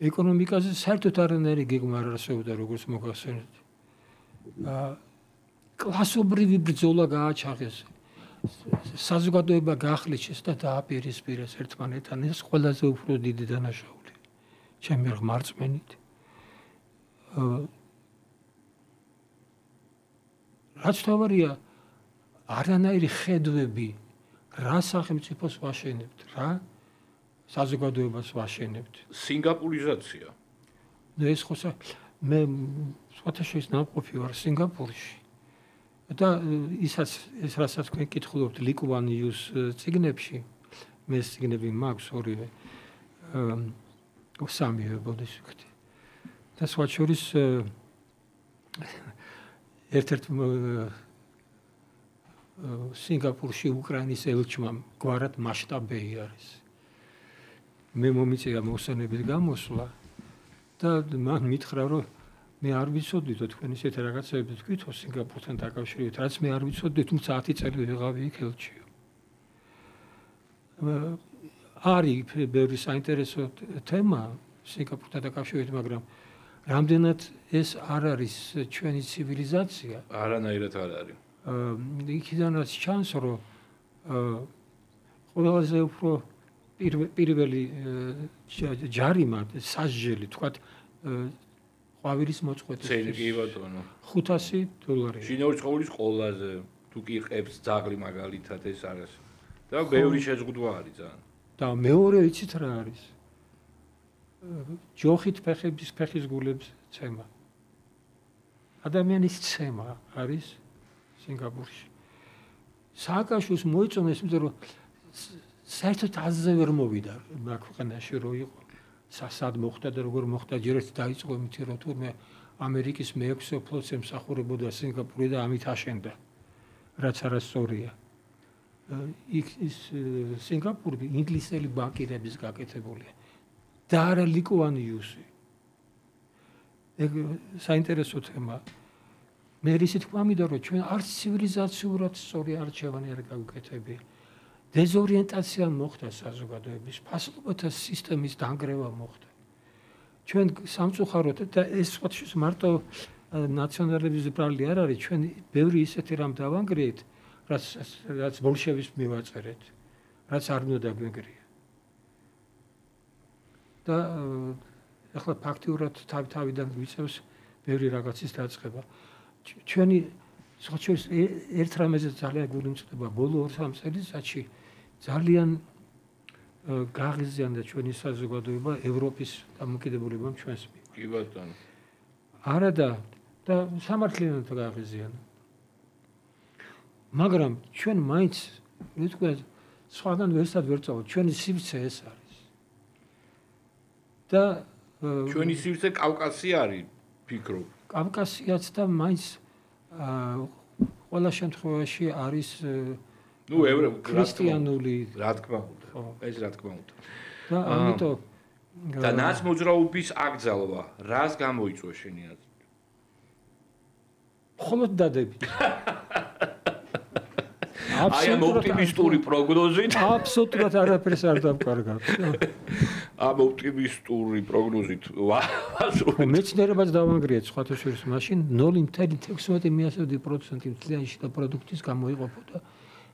ეკონომიკაზე საერთოდ არანაირი გეგმა არ არსებობდა, როგორც მოგახსენეთ. კლასობრივი ბრძოლა გააჩაღეს. საზოგადოება გაახლეჩეს და დააპირისპირეს ერთმანეთთან. ეს ყველაზე უფრო დიდი დანაშაული. ჩემი მარწმენით. რაც თავარია არანაირი ხედვები რა სახელმწიფოს ვაშენებთ, რა საზოგადოებას ვაშენებთ.
სინგაპურიზაცია.
ეს ხო მე სხვათა შორის ნამყოფი ვარ სინგაპურში. და ისაც ეს რასაც თქვენ კითხულობთ ლიკუანიუს წიგნებში, მე წიგნები მაქვს ორივე. სამივე ბოდიშუქთი. და სხვა შორის ერთ-ერთ სინგაპურში უკრაინის ელჩმა გვარად მასშტაბეი არის. მე მომიწია მოსანებით გამოსვლა და მან მითხრა რომ მე არ ვიცოდით თქვენ ისეთ რაღაცები თქვითო სინგაპურთან დაკავშირებით, რაც მე არ ვიცოდი, თუმცა 10 წელი ვიღავი იქ ელჩიო. არის ბევრი საინტერესო თემა სინგაპურთან დაკავშირებით, მაგრამ რამდენად ეს არ არის ჩვენი ცივილიზაცია?
არანაირად არ არის.
იქიდანაც ჩანს, რომ ყველაზე უფრო პირველი ჯარიმა სასჯელი, თქვათ, ყვავილის მოწყვეტის
წელი კი ბატონო.
$500.
შინაური ცხოვრის ყველაზე თუ კი ყებს ძაღლი მაგალითად ეს არის. და ბევრი შეზღუდვა არის ძალიან.
და მეორე იცით რა არის? ჯოხით ფეხის გულებს ცემა. ადამიანის ცემა არის სინგაპურში. სააკაშვილს მოიწონეს, იმიტომ რომ საერთოდ აზზე ვერ მოვიდა მაგ ქვეყანაში რო იყო. სად მოხდა და როგორ მოხდა, ჯერ ერთ დაიწყო იმითი რომ თურმე ამერიკის მე-6 ფლოტს ემსახურებოდა სინგაპური და ამით აშენდა. რაც არასწორია. იქ ის სინგაპური ინგლისელი ბანკირების გაკეთებულია. და არა ლიკუანიუსი. ეგ საინტერესო თემა. მე ისე თქვა მინდა რომ ჩვენ არც ცივილიზაციურად სწორი არჩევანი არ გავუკეთებია. დეზორიენტაცია მოხდა საზოგადოების, ფასობათა სისტემის დანგრევა მოხდა. ჩვენ სამწუხაროდ და ეს სხვათაშორის მარტო ნაციონალიზმის ბრალი არ არის, ჩვენ ბევრი ისეთი რამ დავანგრიეთ, რაც ბოლშევის მივაწერეთ, რაც არ უნდა დაგვეგრია. და ახლა ფაქტიურად თავიდან გვიწევს ბევრი რაღაცის დაწყება. ჩვენი სხვაშორის ერთ რამეზე ძალიან გულიმწყდება ბოლო 2-3 წელიწადში ძალიან გაღიზიანდა ჩვენი საზოგადოება ევროპის დამოკიდებულებამ ჩვენს მიერ.
კი ბატონო.
არა და სამართლიანად გაღიზიანდა. მაგრამ ჩვენ მაინც ვიტყვი სხვაგან ვერსად ვერ წავ, ჩვენი სივრცე ეს არის. და
ჩვენი სივრცე კავკასი არის, ფიქრობ.
კავკასიაც და მაინც ყველა შემთხვევაში არის ქრისტიანული,
რა თქმა უნდა. ეს რა თქმა უნდა.
და ამიტომ
და ნაცმოძრაობის აკრძალვა რას გამოიწვევს შენი აზრით?
მხოლოდ დადებით.
აი ამ ოპტიმისტური პროგნოზით
აბსოლუტურად არაფერს არ დავკარგავთ.
ამ ოპტიმისტური პროგნოზით
მეცნიერებას დავანგრიეთ სხვათა შორის მაშინ 0.16% მთლიანი შიდა პროდუქტის გამოიყოფოდა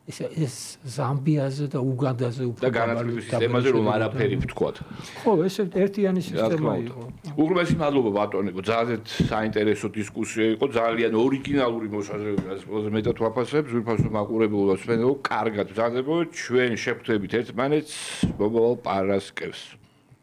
ეს ზამბიაზე და უგანდაზე უფრო
და განათლების სისტემაზე რომ არაფერი ვთქვათ.
ხო, ეს ერთიანი სისტემა იყო.
უღრმესი მადლობა ბატონებო, ძალიან საინტერესო დისკუსია იყო, ძალიან ორიგინალური მოსაზრებები, რაც ყველაზე მეტად ვაფასებ, ზურფასო მაყურებელს ვთქვენ, კარგად ბრძანდებოდა, ჩვენ შევხვდებით ერთმანეთს მომავალ პარასკევს.